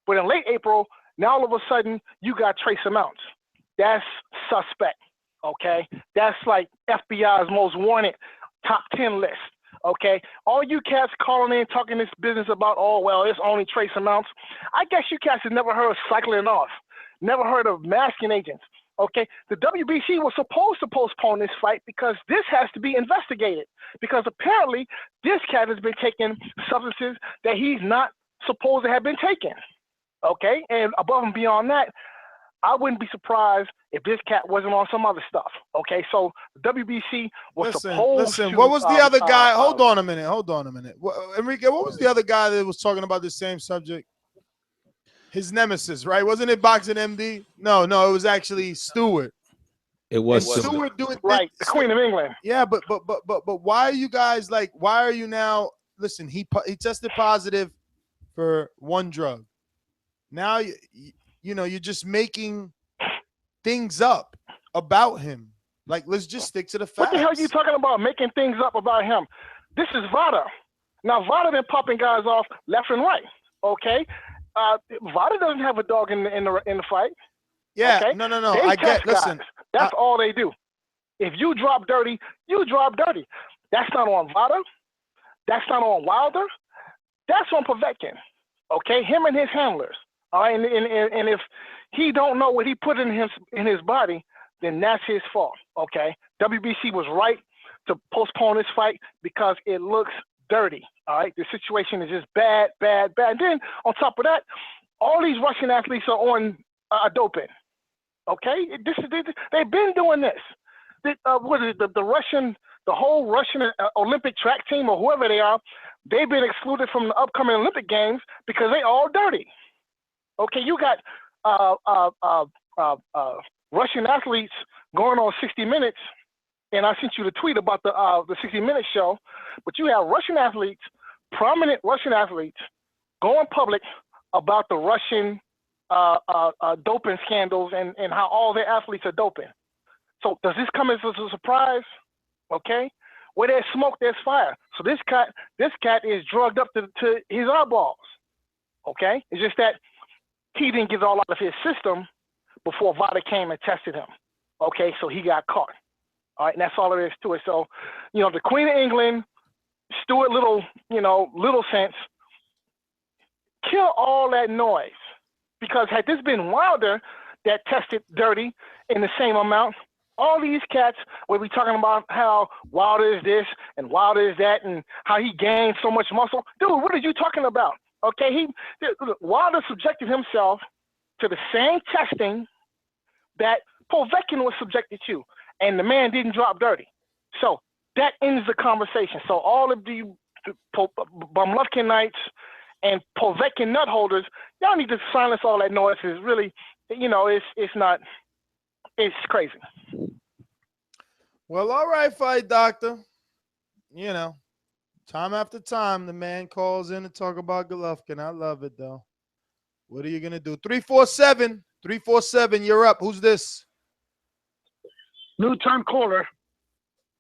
but in late April, now all of a sudden you got trace amounts? That's suspect. Okay, that's like FBI's most wanted top 10 list. Okay, all you cats calling in talking this business about, oh well, it's only trace amounts. I guess you cats have never heard of cycling off, never heard of masking agents. Okay, the WBC was supposed to postpone this fight because this has to be investigated, because apparently this cat has been taking substances that he's not supposed to have been taking. Okay, and above and beyond that, I wouldn't be surprised if this cat wasn't on some other stuff. Okay, so the WBC was supposed to. What was the other guy? Hold on a minute. Enrique, what was the other guy that was talking about the same subject? His nemesis, right? Wasn't it Boxing MD? No, it was actually Stewart. It was Stewart doing right, the Queen of England. Yeah, but why are you guys like? Why are you now? Listen, he tested positive for 1 drug. Now you know you're just making things up about him. Like, let's just stick to the facts. What the hell are you talking about? Making things up about him? This is Vada. Now Vada been popping guys off left and right. Okay. Vada doesn't have a dog in the fight. Yeah, okay? no. They I test get. Listen, guys. That's all they do. If you drop dirty, you drop dirty. That's not on Vada. That's not on Wilder. That's on Povetkin. Okay, him and his handlers. All right, and if he don't know what he put in his body, then that's his fault. Okay, WBC was right to postpone this fight because it looks dirty. All right, the situation is just bad. And then on top of that, all these Russian athletes are on doping. Okay, they've been doing this. What is it? The whole Russian Olympic track team or whoever they are, they've been excluded from the upcoming Olympic Games because they all dirty. Okay, you got Russian athletes going on 60 Minutes, and I sent you the tweet about the 60 Minutes show, but you have Russian athletes, prominent Russian athletes, going public about the Russian doping scandals and how all their athletes are doping. So does this come as a surprise? Okay, where there's smoke, there's fire. So this cat is drugged up to his eyeballs. Okay, it's just that he didn't get it all out of his system before Vada came and tested him. Okay, so he got caught. All right, and that's all there is to it. So, the Queen of England, Stuart Little Sense, kill all that noise. Because had this been Wilder that tested dirty in the same amount, all these cats will be talking about how Wilder is this and Wilder is that and how he gained so much muscle. Dude, what are you talking about? Okay, Wilder subjected himself to the same testing that Povetkin was subjected to, and the man didn't drop dirty. So that ends the conversation. So all of the Bumlufkin-nites and Povetkin nut holders, y'all need to silence all that noise. It's really, it's crazy. Well, all right, fight doctor. Time after time, the man calls in to talk about Golovkin. I love it, though. What are you going to do? 347, you're up. Who's this? New time caller.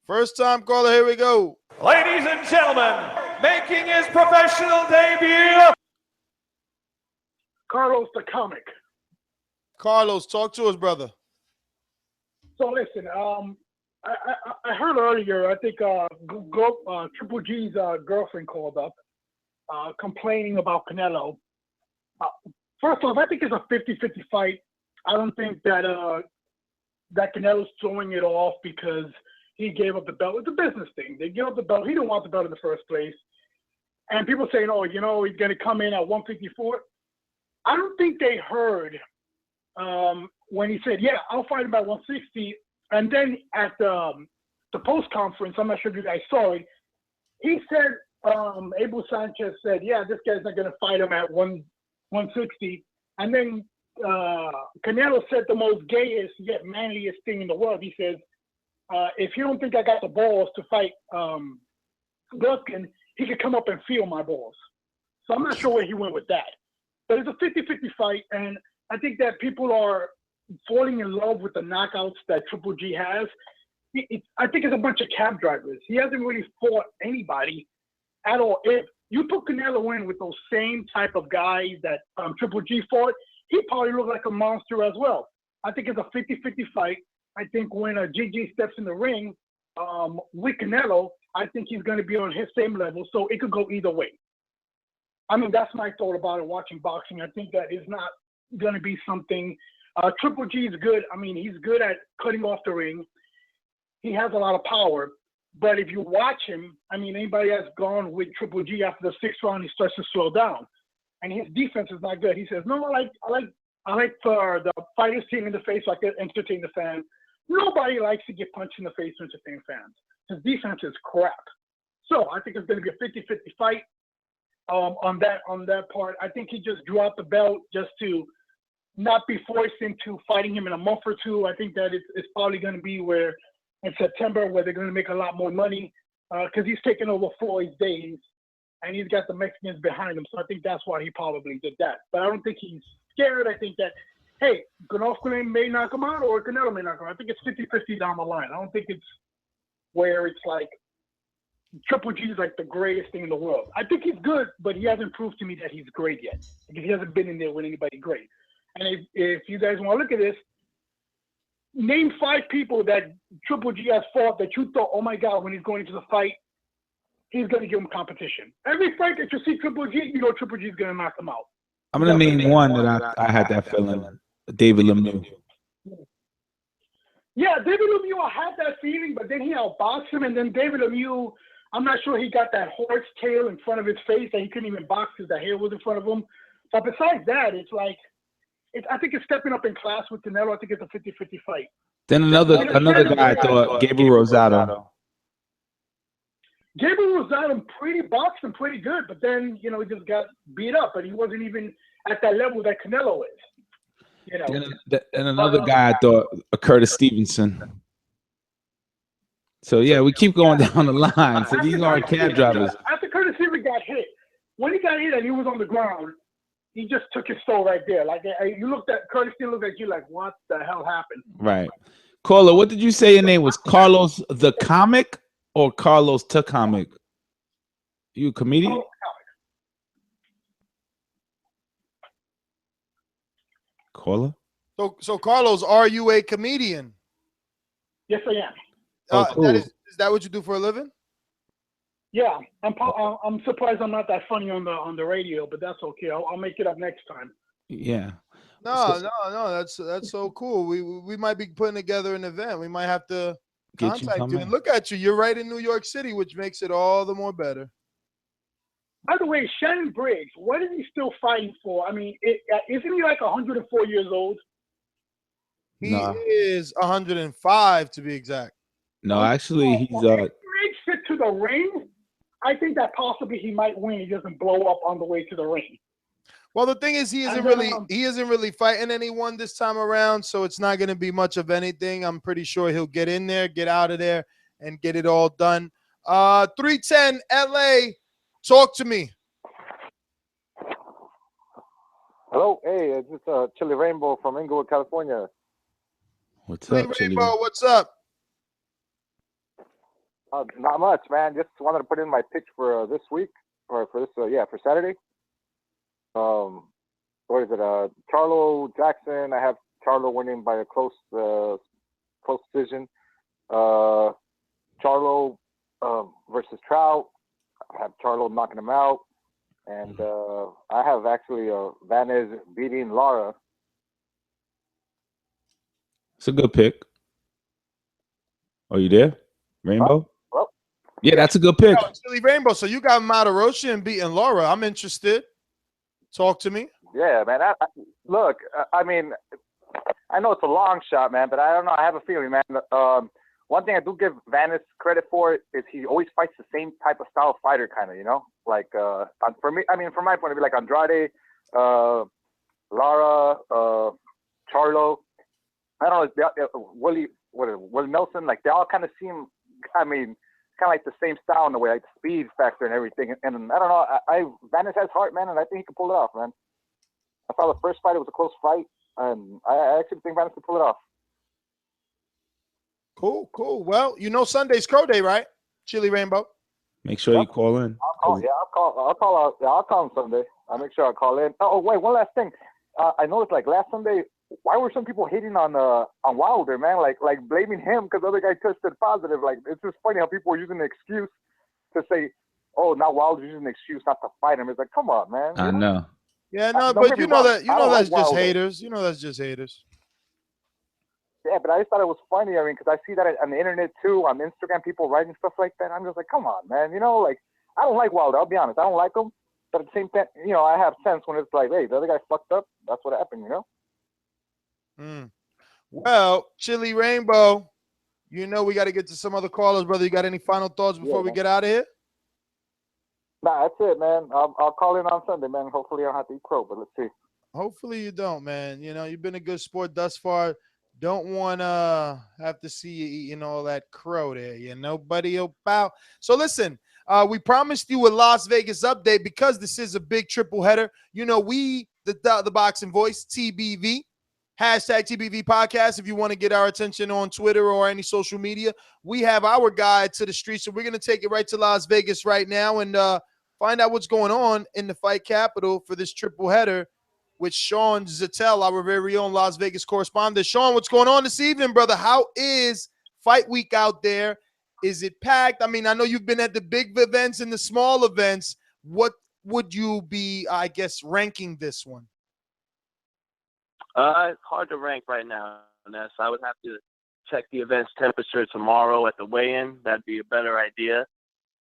First time caller, here we go. Ladies and gentlemen, making his professional debut, Carlos the Comic. Carlos, talk to us, brother. So listen, I heard earlier, I think Triple G's girlfriend called up complaining about Canelo. First off, I think it's a 50-50 fight. I don't think that Canelo's throwing it off because he gave up the belt. It's a business thing. They give up the belt. He didn't want the belt in the first place. And people saying, he's going to come in at 154. I don't think they heard when he said, yeah, I'll fight him at 160. And then at the post conference, I'm not sure if you guys saw it, he said, Abel Sanchez said, yeah, this guy's not going to fight him at 160. And then Canelo said the most gayest yet manliest thing in the world. He says, if you don't think I got the balls to fight Golovkin, he could come up and feel my balls. So I'm not sure where he went with that. But it's a 50-50 fight, and I think that people are falling in love with the knockouts that Triple G has. I think it's a bunch of cab drivers. He hasn't really fought anybody at all. If you put Canelo in with those same type of guys that Triple G fought, he probably looked like a monster as well. I think it's a 50-50 fight. I think when GG steps in the ring with Canelo, I think he's going to be on his same level, so it could go either way. I mean, that's my thought about it, watching boxing. I think that is not going to be something Triple G is good. I mean, he's good at cutting off the ring. He has a lot of power. But if you watch him, I mean, anybody that's gone with Triple G after the sixth round, he starts to slow down. And his defense is not good. He says, no, I like for the fighters team in the face so I can entertain the fans. Nobody likes to get punched in the face to entertain fans. His defense is crap. So I think it's going to be a 50-50 fight on that part. I think he just drew out the belt just to not be forced into fighting him in a month or two. I think that it's probably going to be where in September where they're going to make a lot more money because he's taking over Floyd's days and he's got the Mexicans behind him. So I think that's why he probably did that. But I don't think he's scared. I think that, hey, Golovkin may knock him out or Canelo may knock him out. I think it's 50-50 down the line. I don't think it's where it's like Triple G is like the greatest thing in the world. I think he's good, but he hasn't proved to me that he's great yet because he hasn't been in there with anybody great. And if you guys want to look at this, name 5 people that Triple G has fought that you thought, oh my God, when he's going into the fight, he's going to give him competition. Every fight that you see Triple G, you know Triple G is going to knock him out. I'm gonna name one that I had that feeling. David Lemieux. Yeah, David Lemieux, I had that feeling, but then he outboxed him, and then David Lemieux, I'm not sure he got that horse tail in front of his face that he couldn't even box because the hair was in front of him. But besides that, it's like, I think it's stepping up in class with Canelo. I think it's a 50-50 fight. Then another guy I thought, Gabriel Rosado. Gabriel Rosado boxed him pretty good, but then, you know, he just got beat up, but he wasn't even at that level that Canelo is. You know. And another guy I thought, Curtis Stevenson. So yeah, we keep going down the line. So these are cab drivers. After Curtis Stevenson got hit, when he got hit and he was on the ground, he just took his soul right there. Like you looked at Curtis Stevenson, looked at you like, what the hell happened? Right. Caller, what did you say your name was? Carlos the Comic or Carlos the Comic? You a comedian? Caller? So Carlos, are you a comedian? Yes, I am. Cool. Is that what you do for a living? Yeah, I'm surprised I'm not that funny on the radio, but that's okay. I'll make it up next time. Yeah. No, that's so cool. We might be putting together an event. We might have to contact you. And look at you. You're right in New York City, which makes it all the more better. By the way, Shannon Briggs, what is he still fighting for? I mean, isn't he like 104 years old? He is 105 to be exact. No, actually, he's If Briggs fit to the ring, I think that possibly he might win. He doesn't blow up on the way to the ring. Well, the thing is, he isn't really fighting anyone this time around, so it's not going to be much of anything. I'm pretty sure he'll get in there, get out of there, and get it all done. 310 LA, talk to me. Hello, hey, it's just Chili Rainbow from Inglewood, California. What's up, Rainbow? What's up? Not much, man. Just wanted to put in my pitch for this week, or for this, for Saturday. What is it? Charlo Jackson. I have Charlo winning by a close decision. Charlo versus Trout. I have Charlo knocking him out, and I have actually Vanez beating Lara. It's a good pick. Are you there, Rainbow? Well, yeah, that's a good pick. Chili Rainbow. So you got Martirosyan beating Lara. I'm interested. Talk to me. Yeah, man. Look, I mean, I know it's a long shot, man, but I don't know. I have a feeling, man. One thing I do give Vaness credit for is he always fights the same type of style fighter, kind of, you know? Like, for me, I mean, from my point of view, like Andrade, Lara, Charlo, I don't know, Willie Nelson, like, they all kind of seem, I mean, kind of like the same style in a way, like the speed factor and everything. And I don't know, Vaness has heart, man, and I think he can pull it off, man. I saw the first fight; it was a close fight, and I actually think Vaness can pull it off. Cool. Well, you know Sunday's Crow Day, right? Chili Rainbow. Make sure you call in. I'll call him Sunday. I'll make sure I call in. Oh, wait, one last thing. I noticed, like, last Sunday, why were some people hating on Wilder, man? Like blaming him because the other guy tested positive. Like, it's just funny how people are using the excuse to say, "Oh, now Wilder's using the excuse not to fight him." It's like, come on, man. I know. Yeah, no, but you know that's just haters. You know that's just haters. Yeah, but I just thought it was funny. I mean, because I see that on the internet too, on Instagram, people writing stuff like that. I'm just like, come on, man. You know, like, I don't like Wilder. I'll be honest. I don't like him. But at the same time, you know, I have sense when it's like, hey, the other guy fucked up. That's what happened, you know? Well, Chili Rainbow, you know we got to get to some other callers, brother. You got any final thoughts before we get out of here? Nah, that's it, man. I'll call in on Sunday, man. Hopefully I don't have to eat crow, but let's see. Hopefully you don't, man. You know, you've been a good sport thus far. Don't want to have to see you eating all that crow there. You know, buddy, bow. So listen, we promised you a Las Vegas update because this is a big triple header. You know, we, the Boxing Voice, TBV, Hashtag TBV Podcast if you want to get our attention on Twitter or any social media. We have our guide to the streets, so we're going to take it right to Las Vegas right now and find out what's going on in the fight capital for this triple header with Sean Zattel, our very own Las Vegas correspondent. Sean, what's going on this evening, brother? How is fight week out there? Is it packed? I mean, I know you've been at the big events and the small events. What would you be, I guess, ranking this one? It's hard to rank right now, Ness. I would have to check the event's temperature tomorrow at the weigh-in. That'd be a better idea.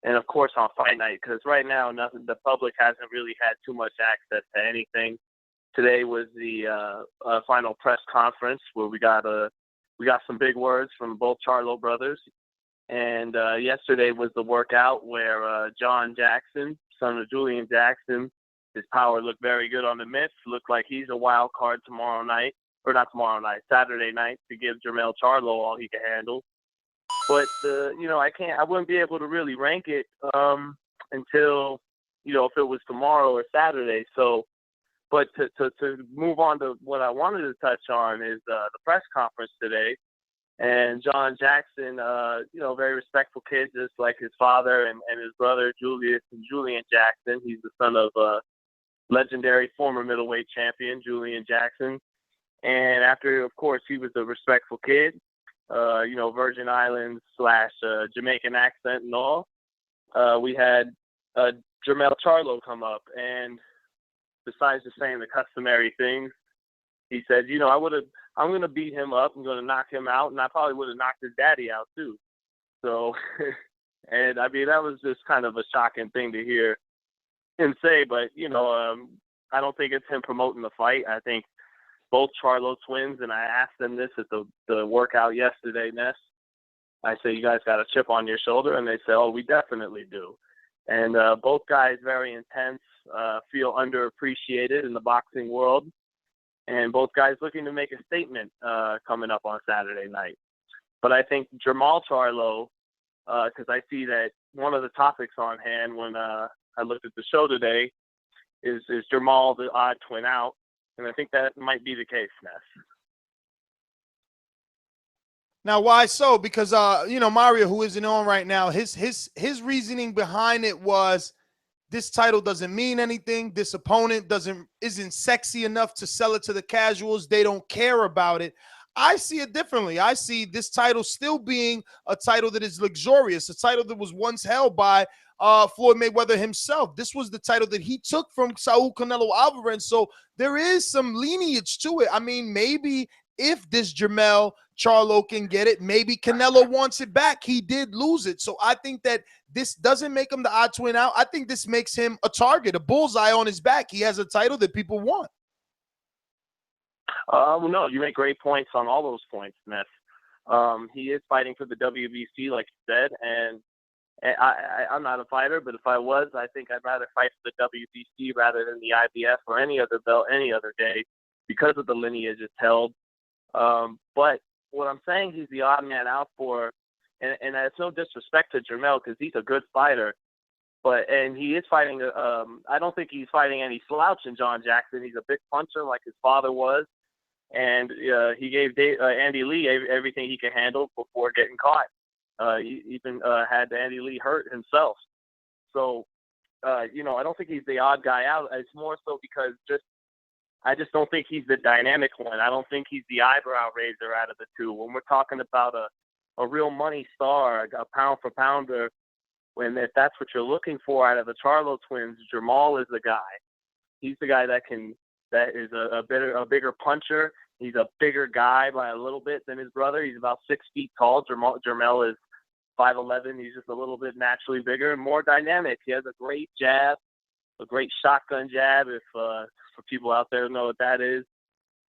And, of course, on fight night, because right now the public hasn't really had too much access to anything. Today was the final press conference where we got some big words from both Charlo brothers. And yesterday was the workout where John Jackson, son of Julian Jackson, his power looked very good on the mitts. Looked like he's a wild card tomorrow night, or not tomorrow night, Saturday night, to give Jermell Charlo all he can handle. But I wouldn't be able to really rank it until if it was tomorrow or Saturday. So, but to move on to what I wanted to touch on is the press conference today, and John Jackson, very respectful kid, just like his father and his brother Julian Jackson. He's the son of legendary former middleweight champion Julian Jackson. And after, of course, he was a respectful kid, Virgin Islands / Jamaican accent and all. We had Jermell Charlo come up, and besides just saying the customary things, he said, I'm going to beat him up. I'm going to knock him out, and I probably would have knocked his daddy out too. So, and I mean, that was just kind of a shocking thing to hear him say, but I don't think it's him promoting the fight. I think both Charlo twins, and I asked them this at the workout yesterday, Ness. I said, you guys got a chip on your shoulder? And they said, oh, we definitely do. And both guys very intense, feel underappreciated in the boxing world, and both guys looking to make a statement coming up on Saturday night. But I think Jermall Charlo, because I see that one of the topics on hand when I looked at the show today is Jermall the odd twin out, and I think that might be the case, Ness. Now, why so? Because Mario, who isn't on right now, his reasoning behind it was this title doesn't mean anything. This opponent isn't sexy enough to sell it to the casuals. They don't care about it. I see it differently. I see this title still being a title that is luxurious, a title that was once held by Floyd Mayweather himself. This was the title that he took from Saul Canelo Alvarez. So there is some lineage to it. I mean, maybe if this Jermell Charlo can get it, maybe Canelo wants it back. He did lose it. So I think that this doesn't make him the odd twin out. I think this makes him a target, a bullseye on his back. He has a title that people want. No, you make great points on all those points, Smith. He is fighting for the WBC, like you said, and I'm not a fighter, but if I was, I think I'd rather fight for the WBC rather than the IBF or any other belt any other day because of the lineage it's held. But what I'm saying he's the odd man out for, and it's no disrespect to Jermell because he's a good fighter, and he is fighting. I don't think he's fighting any slouch in John Jackson. He's a big puncher like his father was, and he gave Andy Lee everything he could handle before getting caught. He even had Andy Lee hurt himself. So, I don't think he's the odd guy out. It's more so because I just don't think he's the dynamic one. I don't think he's the eyebrow raiser out of the two. When we're talking about a real money star, a pound for pounder, if that's what you're looking for out of the Charlo twins, Jermall is the guy. He's the guy that is a bigger puncher. He's a bigger guy by a little bit than his brother. He's about 6 feet tall. Jermell is 5'11". He's just a little bit naturally bigger and more dynamic. He has a great jab, a great shotgun jab, if for people out there know what that is.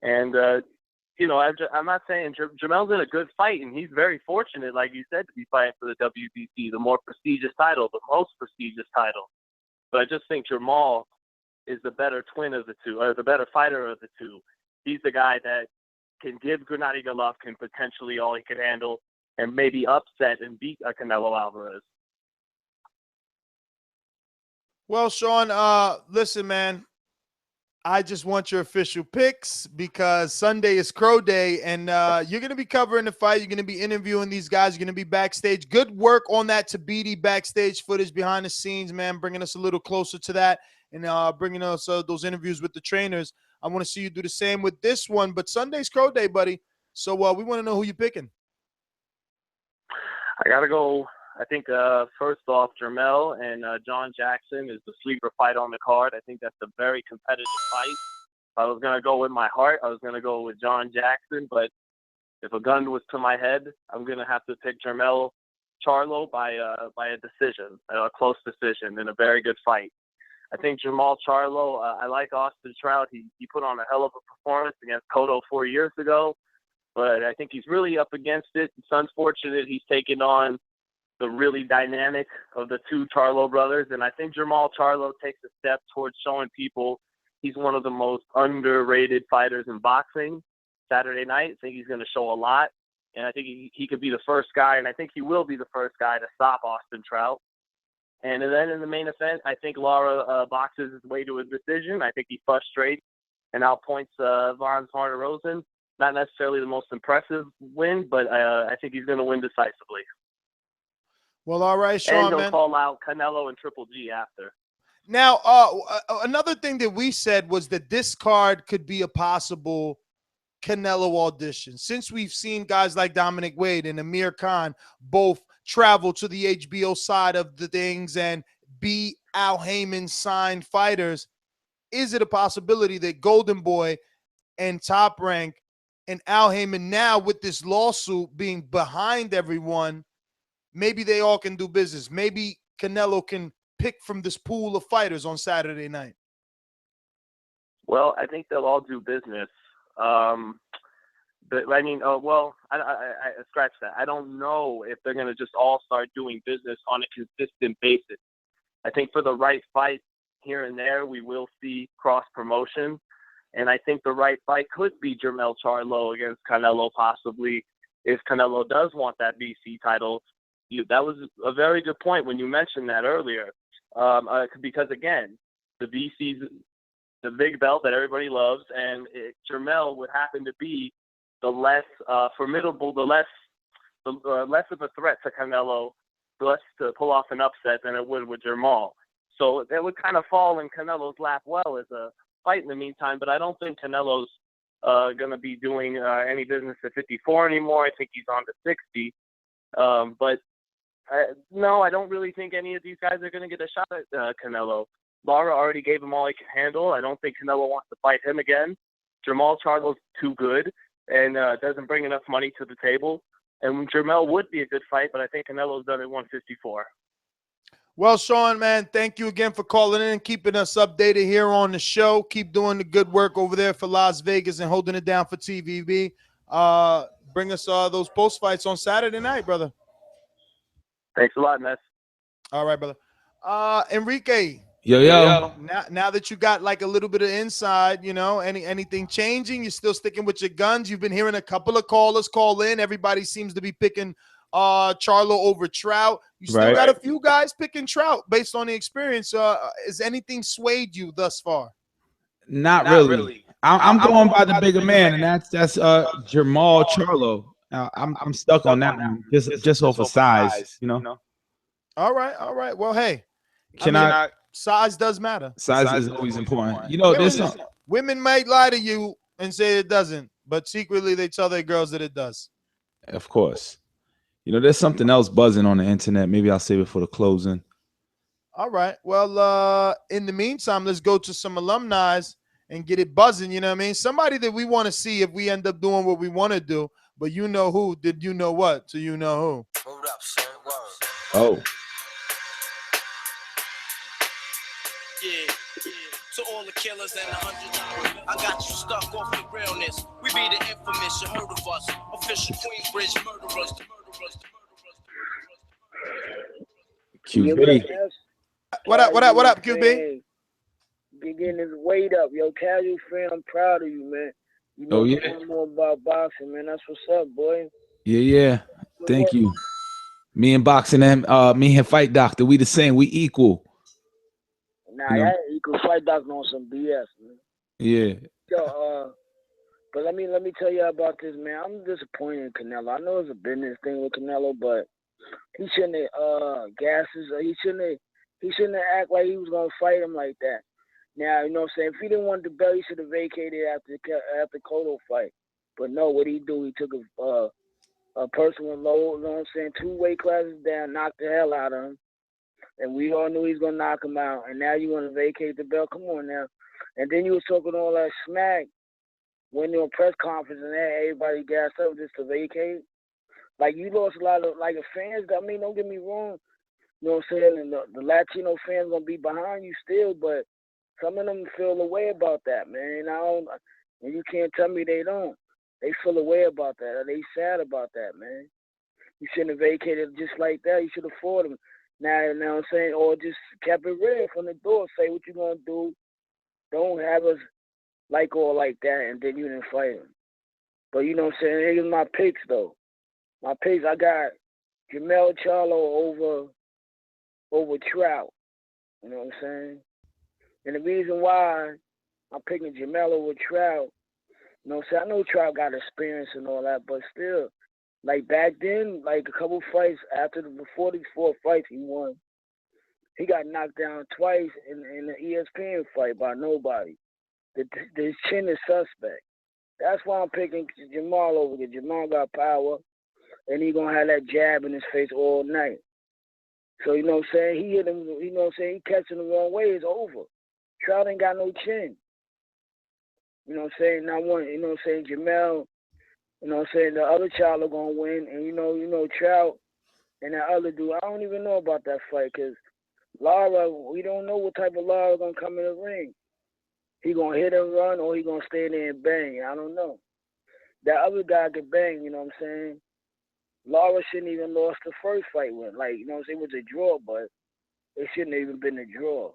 And, I'm not saying Jermell's in a good fight, and he's very fortunate, like you said, to be fighting for the WBC, the more prestigious title, the most prestigious title. But I just think Jermall is the better twin of the two, or the better fighter of the two. He's the guy that can give Gennady Golovkin potentially all he can handle and maybe upset and beat Canelo Alvarez. Well, Sean, listen, man, I just want your official picks because Sunday is Crow Day, and you're going to be covering the fight. You're going to be interviewing these guys. You're going to be backstage. Good work on that Tabiti backstage footage behind the scenes, man, bringing us a little closer to that and bringing us those interviews with the trainers. I want to see you do the same with this one, but Sunday's Crow Day, buddy. So we want to know who you're picking. I got to go. I think first off, Jermell and John Jackson is the sleeper fight on the card. I think that's a very competitive fight. If I was going to go with my heart, I was going to go with John Jackson. But if a gun was to my head, I'm going to have to pick Jermell Charlo by a decision, a close decision, in a very good fight. I think Jermall Charlo, I like Austin Trout. He put on a hell of a performance against Cotto 4 years ago. But I think he's really up against it. It's unfortunate he's taken on the really dynamic of the two Charlo brothers. And I think Jermall Charlo takes a step towards showing people he's one of the most underrated fighters in boxing Saturday night. I think he's going to show a lot. And I think he could be the first guy, and I think he will be the first guy to stop Austin Trout. And then in the main event, I think Lara boxes his way to a decision. I think he frustrates and outpoints Lara-Martirosyan. Not necessarily the most impressive win, but I think he's going to win decisively. Well, all right, Sean, and he'll man. call out Canelo and Triple G after. Now, another thing that we said was that this card could be a possible Canelo audition. Since we've seen guys like Dominic Wade and Amir Khan both travel to the HBO side of the things and be Al Heyman signed fighters, is it a possibility that Golden Boy and Top Rank and Al Heyman, now with this lawsuit being behind everyone, maybe they all can do business? Maybe Canelo can pick from this pool of fighters on Saturday night. Well, I think they'll all do business. But I mean, I scratch that. I don't know if they're going to just all start doing business on a consistent basis. I think for the right fight here and there, we will see cross promotion. And I think the right fight could be Jermell Charlo against Canelo, possibly, if Canelo does want that BC title. That was a very good point when you mentioned that earlier. Because, again, the BC's the big belt that everybody loves, and Jermell would happen to be the less formidable, the less of a threat to Canelo, less to pull off an upset than it would with Jermall. So that would kind of fall in Canelo's lap well as a fight in the meantime, but I don't think Canelo's going to be doing any business at 54 anymore. I think he's on to 60. No, I don't really think any of these guys are going to get a shot at Canelo. Lara already gave him all he can handle. I don't think Canelo wants to fight him again. Jermall Charlo's too good and doesn't bring enough money to the table. And Jermell would be a good fight, but I think Canelo's done at 154. Well, Sean, man, thank you again for calling in and keeping us updated here on the show. Keep doing the good work over there for Las Vegas and holding it down for TVB. Bring us those post fights on Saturday night, brother. Thanks a lot, Ness. All right, brother. Enrique. Yo. Now that you got like a little bit of inside, you know, anything changing? You're still sticking with your guns? You've been hearing a couple of callers call in. Everybody seems to be picking Charlo over Trout. You still got a few guys picking Trout based on the experience. Has anything swayed you thus far? Not really. I'm going by the bigger man, and that's Jermall Charlo. I'm stuck on that one, just off of size, you know. All right. Well, hey, size does matter. Size is always important. You know, women might lie to you and say it doesn't, but secretly they tell their girls that it does. Of course. You know, there's something else buzzing on the internet. Maybe I'll save it for the closing. All right. Well, in the meantime, let's go to some alumni and get it buzzing. You know what I mean? Somebody that we want to see if we end up doing what we want to do. But you know who did you know what? So you know who. Hold up, son. Word. Oh. Yeah. To all the killers and $100, I got you stuck off the realness. We be the infamous, you heard of us. Official Queensbridge murderers. QB. What up, QB? Hey, getting his weight up, yo. Casual fan, I'm proud of you, man. You know more about boxing, man. That's what's up, boy. Yeah. Thank you. Me and boxing and me and Fight Doctor, we the same. We equal. Nah, that equal Fight Doctor on some BS, man. Yeah. Yo, but let me tell you about this, man. I'm disappointed in Canelo. I know it's a business thing with Canelo, but he shouldn't have he shouldn't have act like he was gonna fight him like that. Now, you know what I'm saying? If he didn't want the belt, he should have vacated after Cotto fight. But no, what he do? He took a personal load, you know what I'm saying? 2 weight classes down, knocked the hell out of him. And we all knew he was gonna knock him out. And now you want to vacate the belt? Come on now. And then you was talking all that smack when you were press conference and everybody gassed up just to vacate. Like, you lost a lot of, like, the fans. I mean, don't get me wrong. You know what I'm saying? And the Latino fans gonna be behind you still, but some of them feel a way about that, man. And you can't tell me they don't. They feel a way about that. Or they sad about that, man. You shouldn't have vacated just like that. You should have fought him. Now, you know what I'm saying? Or just kept it real from the door. Say what you gonna do. Don't have us like all like that, and then you didn't fight him. But you know what I'm saying? Here's my picks, though. My picks, I got Jermell Charlo over Trout. You know what I'm saying? And the reason why I'm picking Jermell over Trout, you know what I'm saying? I know Trout got experience and all that, but still, like back then, like a couple fights before these 4 fights he won, he got knocked down twice in the ESPN fight by nobody. His chin is suspect. That's why I'm picking Jermall over, because Jermall got power, and he gonna have that jab in his face all night. So, you know what I'm saying? He hit him, you know what I'm saying? He catching the wrong way, it's over. Trout ain't got no chin. You know what I'm saying? Now one, you know what I'm saying, Jermell, you know what I'm saying, the other Charlo gonna win, and you know, Trout and that other dude, I don't even know about that fight, because Lara, we don't know what type of Lara gonna come in the ring. He gonna hit and run, or he gonna stay there and bang. I don't know. That other guy could bang, you know what I'm saying? Lara shouldn't even lost the first fight with. Like, you know what I'm saying, it was a draw, but it shouldn't have even been a draw.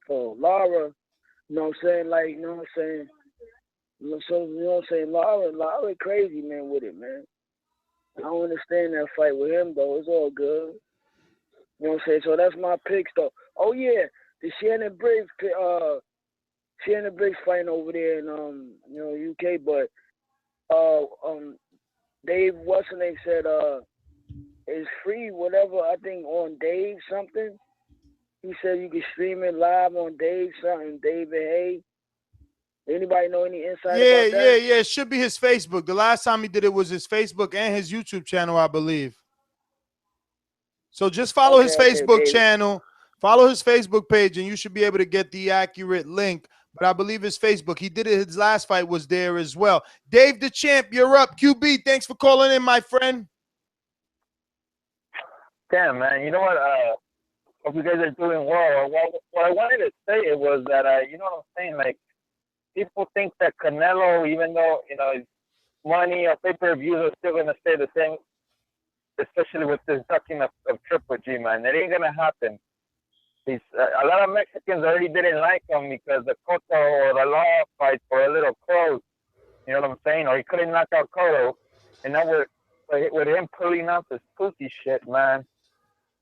So Lara, you know what I'm saying, like, you know what I'm saying? So, you know what I'm saying, Lara crazy, man, with it, man. I don't understand that fight with him, though. It's all good. You know what I'm saying? So that's my picks, though. Oh, yeah, the Shannon Briggs fighting over there in UK, but Dave What's-His-Name said it's free, whatever, I think on Dave something. He said you can stream it live on Dave something, David Haye. Anybody know any insight about that? Yeah. It should be his Facebook. The last time he did it was his Facebook and his YouTube channel, I believe. So just follow his Facebook channel, follow his Facebook page, and you should be able to get the accurate link. But I believe his Facebook, he did it. His last fight was there as well. Dave the Champ, you're up. QB, thanks for calling in, my friend. Damn, man. You know what? Hope you guys are doing well. What I wanted to say was that, you know what I'm saying? Like, people think that Canelo, even though, you know, his money or pay-per-views are still going to stay the same, especially with this ducking of Triple G, man. It ain't going to happen. A lot of Mexicans already didn't like him because the Cotto or the Law fights were a little close. You know what I'm saying? Or he couldn't knock out Cotto. And now with him pulling out this pussy shit, man,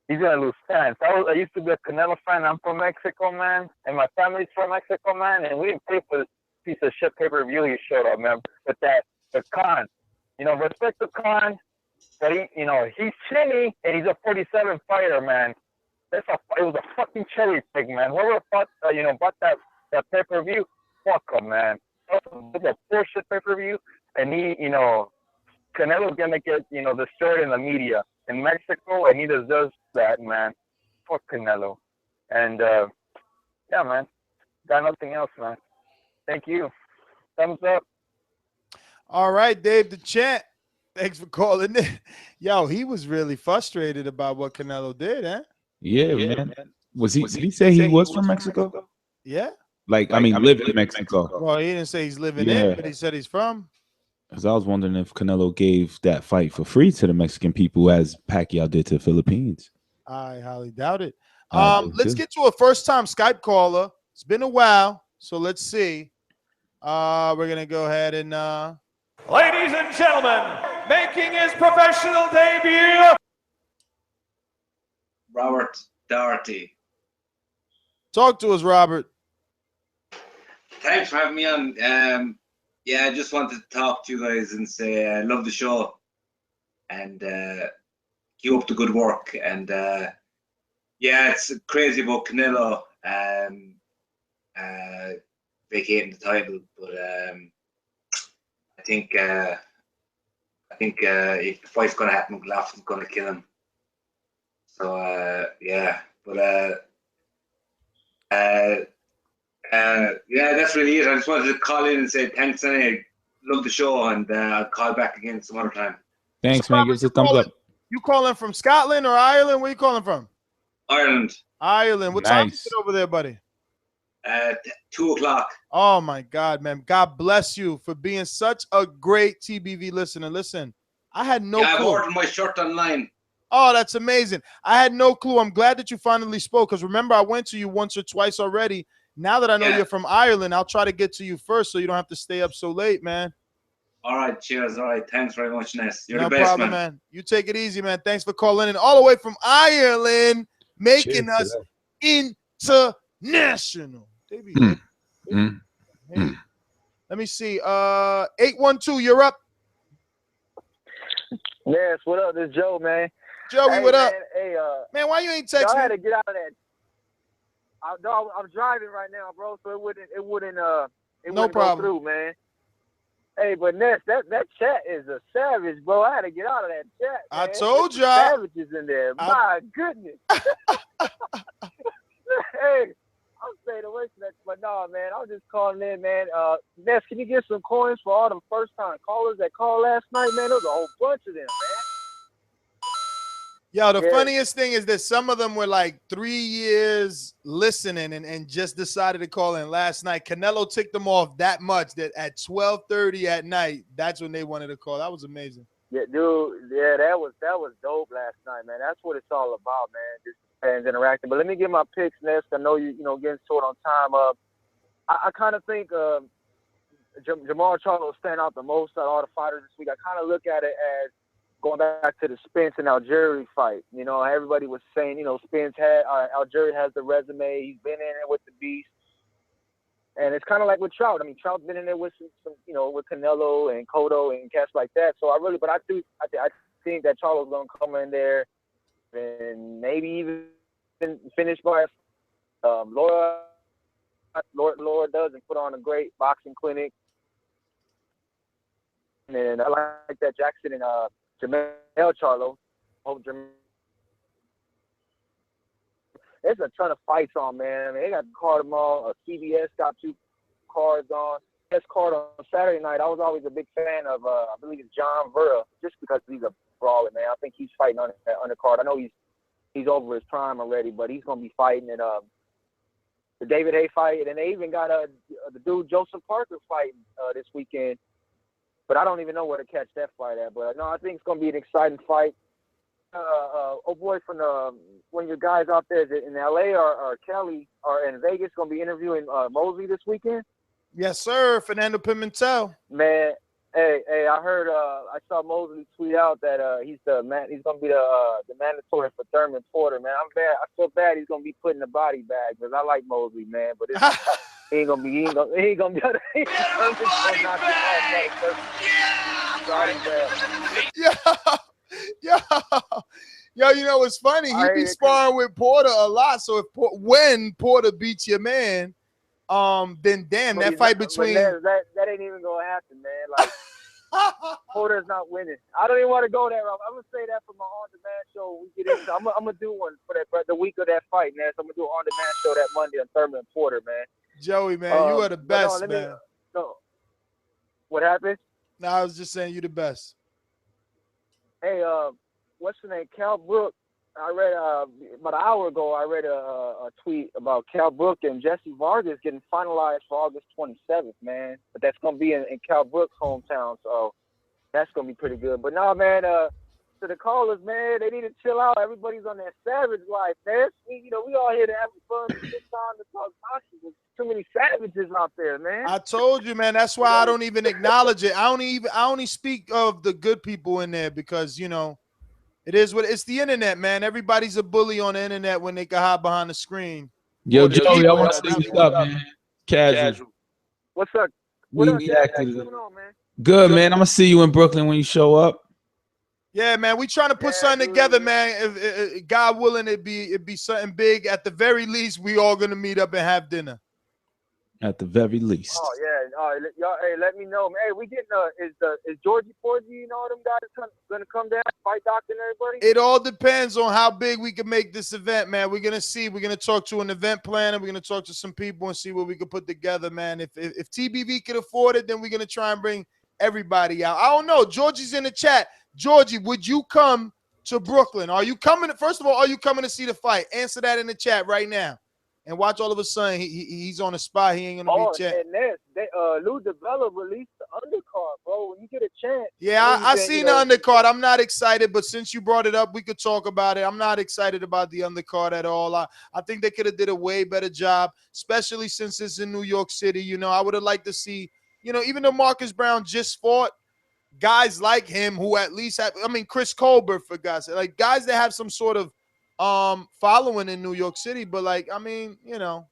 he's going to lose fans. I used to be a Canelo fan. I'm from Mexico, man. And my family's from Mexico, man. And we didn't pay for this piece of shit pay-per-view he showed up, man. But the Khan, you know, respect the Khan. But he's chinny and he's a 47 fighter, man. It was a fucking cherry pick, man. Whoever bought that pay-per-view, fuck him, man. It was a bullshit pay-per-view. And Canelo's gonna get, destroyed in the media in Mexico, and he deserves that, man. Fuck Canelo. And yeah, man. Got nothing else, man. Thank you. Thumbs up. All right, Dave the Champ. Thanks for calling in. Yo, he was really frustrated about what Canelo did, huh? Yeah, man. Did he say he was from Mexico? Yeah. Like, I mean, lived in Mexico. Well, he didn't say he's living in, but he said he's from. Because I was wondering if Canelo gave that fight for free to the Mexican people as Pacquiao did to the Philippines. I highly doubt it. Let's get to a first-time Skype caller. It's been a while, so let's see. We're going to go ahead and... Ladies and gentlemen, making his professional debut... Robert Doherty. Talk to us, Robert. Thanks for having me on. Yeah, I just wanted to talk to you guys and say I love the show and keep up the good work. And yeah, it's crazy about Canelo vacating the title, but I think if the fight's gonna happen, McLaughlin's gonna kill him. So yeah, but yeah, that's really it. I just wanted to call in and say thanks, and I love the show, and I'll call back again some other time. Thanks, man. Give us a thumbs up. You calling from Scotland or Ireland? Where you calling from? Ireland. Ireland. What time is Nice. it over there, buddy? 2 o'clock. Oh my God, man. God bless you for being such a great TBV listener. Listen, I had no Yeah, I've clue. ordered my shirt online. Oh, that's amazing. I had no clue. I'm glad that you finally spoke, because remember, I went to you once or twice already. Now that I know you're from Ireland, I'll try to get to you first so you don't have to stay up so late, man. All right, cheers. All right, thanks very much, Ness. You're No the best, problem, man. man. You take it easy, man. Thanks for calling in all the way from Ireland, making us international. Let me see. 812, you're up. Yes, what up? This is Joe, man. Joey, what up? Hey, man, why you ain't texting? I had to get out of that. I'm driving right now, bro, so it wouldn't No problem. go through, man. Hey, but Ness, that chat is a savage, bro. I had to get out of that chat, man. I told There's y'all. savages in there. My goodness. Hey, I'm staying away from that, but no, man, I'm just calling in, man. Ness, can you get some coins for all them first-time callers that called last night, man? There was a whole bunch of them, man. Yo, the funniest thing is that some of them were like 3 years listening and just decided to call in last night. Canelo ticked them off that much that at 12:30 at night, that's when they wanted to call. That was amazing. Yeah, dude. Yeah, that was dope last night, man. That's what it's all about, man. Just fans interacting. But let me get my picks, Ness. I know you getting short on time. I kind of think Jermall Charlo will stand out the most out of all the fighters this week. I kind of look at it as going back to the Spence and Algieri fight. You know, everybody was saying, Spence Algieri has the resume. He's been in it with the beast. And it's kind of like with Trout. I mean, Trout's been in there with some with Canelo and Cotto and cats like that. So I think that Charlo's gonna come in there and maybe even finish by Laura does and put on a great boxing clinic. And I like that Jackson and Jermell Charlo. There's a ton of fights on, man. I mean, they got the card them all. CBS got 2 cards on. Best card on Saturday night. I was always a big fan of, I believe it's John Vera, just because he's a brawler, man. I think he's fighting on that undercard. I know he's over his prime already, but he's gonna be fighting in the David Haye fight, and they even got the dude Joseph Parker fighting this weekend. But I don't even know where to catch that fight at. But no, I think it's gonna be an exciting fight. Boy, from one of your guys out there in LA or Kelly or in Vegas gonna be interviewing Mosley this weekend. Yes, sir. Fernando Pimentel. Man, hey, I heard I saw Mosley tweet out that he's gonna be the mandatory for Thurman Porter, man. I'm bad. I feel bad he's gonna be put in the body bag because I like Mosley, man. But he ain't gonna be able to knock him off. Yo, you know what's funny? He be sparring with Porter a lot. So when Porter beats your man, then damn, that fight between that ain't even gonna happen, man. Like Porter's not winning. I don't even want to go that route. I'm gonna say that for my on-demand show. We get into. I'm gonna do one for that the week of that fight, man. So I'm gonna do an on-demand show that Monday on Thurman and Porter, man. Joey, man, you are the best, man. What happened? No, I was just saying you the best. Hey, what's the name? Cal Brook. I read about an hour ago. I read a tweet about Cal Brook and Jesse Vargas getting finalized for August 27th, man. But that's gonna be in Cal Brook's hometown, so that's gonna be pretty good. But no, man. To the callers, man, they need to chill out. Everybody's on that savage life, man. We all here to have fun, good time to talk boxing. There's too many savages out there, man. I told you, man. That's why I don't even acknowledge it. I only speak of the good people in there because it is what it's the internet, man. Everybody's a bully on the internet when they can hide behind the screen. Yo, Joey, I want to say what's up, man. Casual. What's up? We What up, Jack? reacted. What's going on, man? Good, man. I'm gonna see you in Brooklyn when you show up. Yeah, man, we trying to put something together, man. If God willing, it'd be something big. At the very least, we all gonna meet up and have dinner. At the very least. Oh yeah, all right, y'all. Hey, let me know, man. Hey, we getting is Georgie Porgy, you know, them guys gonna come down, fight doctor and everybody? It all depends on how big we can make this event, man. We're gonna see. We're gonna talk to an event planner. We're gonna talk to some people and see what we can put together, man. If TBV can afford it, then we're gonna try and bring everybody out. I don't know. Georgie's in the chat. Georgie, would you come to Brooklyn? Are you coming? First of all, are you coming to see the fight? Answer that in the chat right now. And watch, all of a sudden he's on the spot. He ain't gonna be chat. And they Lou DiBella released the undercard, bro. When you get a chance. Yeah, I seen the undercard. I'm not excited, but since you brought it up, we could talk about it. I'm not excited about the undercard at all. I think they could have did a way better job, especially since it's in New York City. You know, I would have liked to see, you know, even though Marcus Brown just fought, guys like him who at least have, I mean, Chris Colbert, for God's sake, like guys that have some sort of following in New York City, but like, I mean, you know,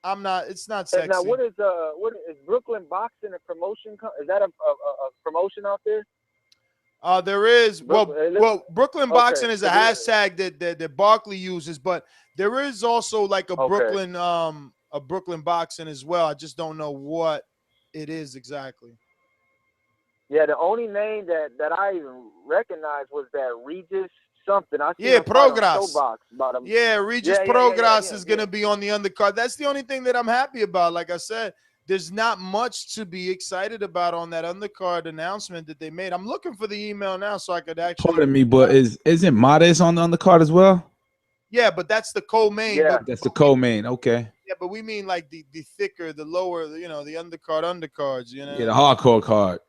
it's not sexy. Now, what is Brooklyn Boxing a promotion? Is that a promotion out there? There is. Brooklyn Boxing is a hashtag that Barkley uses, but there is also like a Brooklyn Boxing as well. I just don't know what it is exactly. Yeah, the only name that I even recognized was that Regis something. Progress. Regis Progress is going to be on the undercard. That's the only thing that I'm happy about. Like I said, there's not much to be excited about on that undercard announcement that they made. I'm looking for the email now so I could actually. Pardon me, but isn't Modest on the undercard as well? Yeah, but that's the co-main. Yeah, that's the co-main. Okay. Yeah, but we mean like the thicker, the lower, you know, the undercards. You know. Yeah, the hardcore card.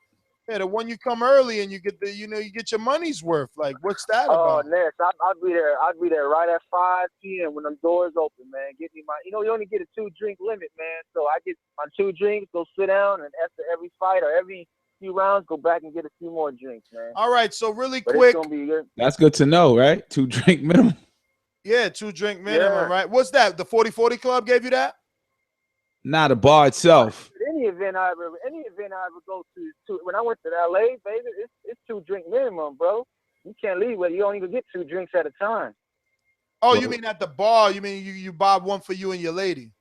Yeah, the one you come early and you get you get your money's worth. Like, what's that about? Oh, Ness, I'll be there. I'll be there right at 5 p.m. when them doors open, man. Get me you only get a 2-drink limit, man. So I get my 2 drinks, go sit down, and after every fight or every few rounds, go back and get a few more drinks, man. All right, so really quick. It's gonna be good. That's good to know, right? 2-drink minimum. Yeah, 2-drink minimum, right? What's that? The 40-40 Club gave you that? Not a bar itself. Any event I ever go to when I went to LA, baby, it's 2-drink minimum, bro. You can't leave with you don't even get 2 drinks at a time. Oh, you mean at the bar? You mean you buy one for you and your lady?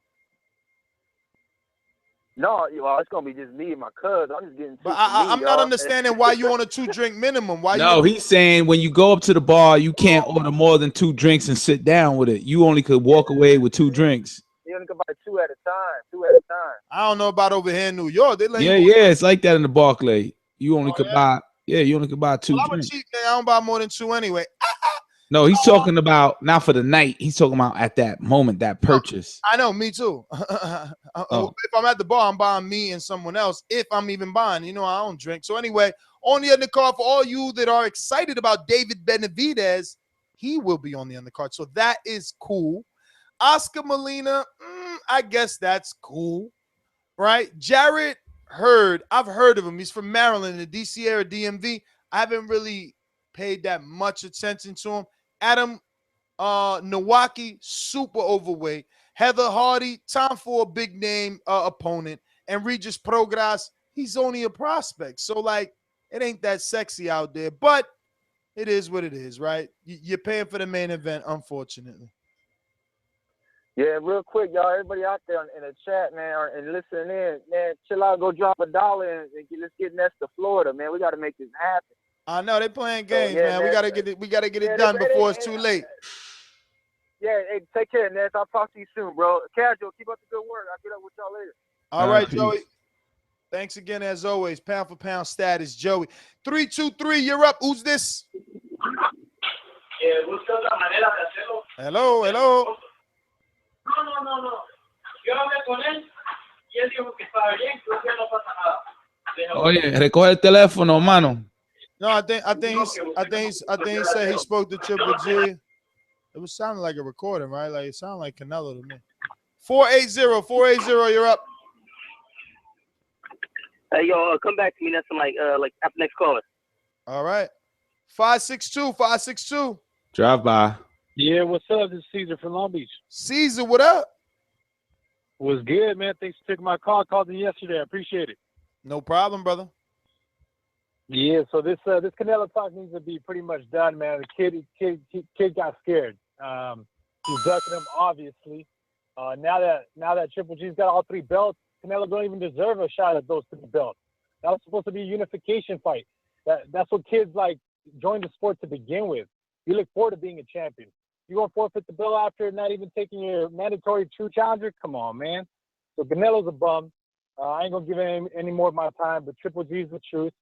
No, it's gonna be just me and my cousin. I'm just getting. But I'm not understanding why you on a 2-drink minimum. Why? No, he's saying when you go up to the bar, you can't order more than 2 drinks and sit down with it. You only could walk away with 2 drinks. You only can buy 2 at a time. I don't know about over here in New York. They let yeah, it's like that in the Barclay. You only could buy. Yeah, you only could buy 2 I'm drinks. a cheap man. I don't buy more than 2 anyway. No, he's talking about not for the night. He's talking about at that moment, that purchase. I know, me too. If I'm at the bar, I'm buying me and someone else. If I'm even buying, you know, I don't drink. So anyway, on the undercard for all you that are excited about David Benavidez, he will be on the undercard. So that is cool. Oscar Molina, I guess that's cool, right? Jared Hurd, I've heard of him. He's from Maryland, the DC area, DMV. I haven't really paid that much attention to him. Adam Nowaki, super overweight. Heather Hardy, time for a big name opponent. And Regis Progress, he's only a prospect. So, like, it ain't that sexy out there. But it is what it is, right? You're paying for the main event, unfortunately. Yeah, real quick, y'all. Everybody out there in the chat, man, and listening in, man, chill out. Go drop $1 and let's get Ness to Florida, man. We got to make this happen. I know they playing games, man. We gotta get it done before it's too late. Yeah, hey, take care, Ness. I'll talk to you soon, bro. Casual, keep up the good work. I'll get up with y'all later. All right, Joey. Thanks again, as always. Pound for pound status, Joey. 323, you're up. Who's this? Hello. No. Yo hablé con él y él dijo que estaba bien, creo que no pasa nada. Oye, recoge el teléfono, mano. No, I think he said he spoke to Triple G. It was sounding like a recording, right? Like it sounded like Canelo to me. 480, you're up. Hey, yo, come back to me. That's like after next caller. All right. 562. Drive by. Yeah, what's up? This is Caesar from Long Beach. Caesar, what up? Was good, man. Thanks for taking my call. Called in yesterday. I appreciate it. No problem, brother. Yeah, so this Canelo talk needs to be pretty much done, man. The kid got scared. He's ducking him, obviously. Now that Triple G's got all 3 belts, Canelo don't even deserve a shot at those 3 belts. That was supposed to be a unification fight. That's what kids like join the sport to begin with. You look forward to being a champion. You gonna forfeit the belt after not even taking your mandatory true challenger? Come on, man. So Canelo's a bum. I ain't gonna give him any more of my time, but Triple G's the truth.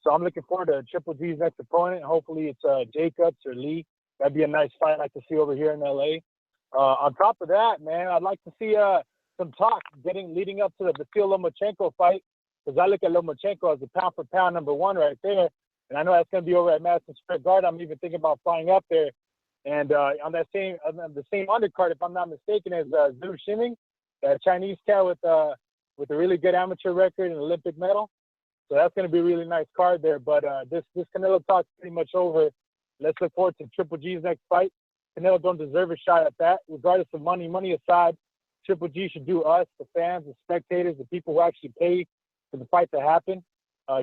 So I'm looking forward to Triple G's next opponent. Hopefully it's Jacobs or Lee. That'd be a nice fight I'd like to see over here in LA. On top of that, man, I'd like to see some talk leading up to the Vasyl Lomachenko fight, because I look at Lomachenko as the pound for pound #1 right there, and I know that's going to be over at Madison Square Garden. I'm even thinking about flying up there, and on the same undercard, if I'm not mistaken, is Zhu Shiming, that Chinese cat with a really good amateur record and Olympic medal. So that's going to be a really nice card there. But this Canelo talk's pretty much over. Let's look forward to Triple G's next fight. Canelo don't deserve a shot at that. Regardless of money aside, Triple G should do us, the fans, the spectators, the people who actually pay for the fight to happen.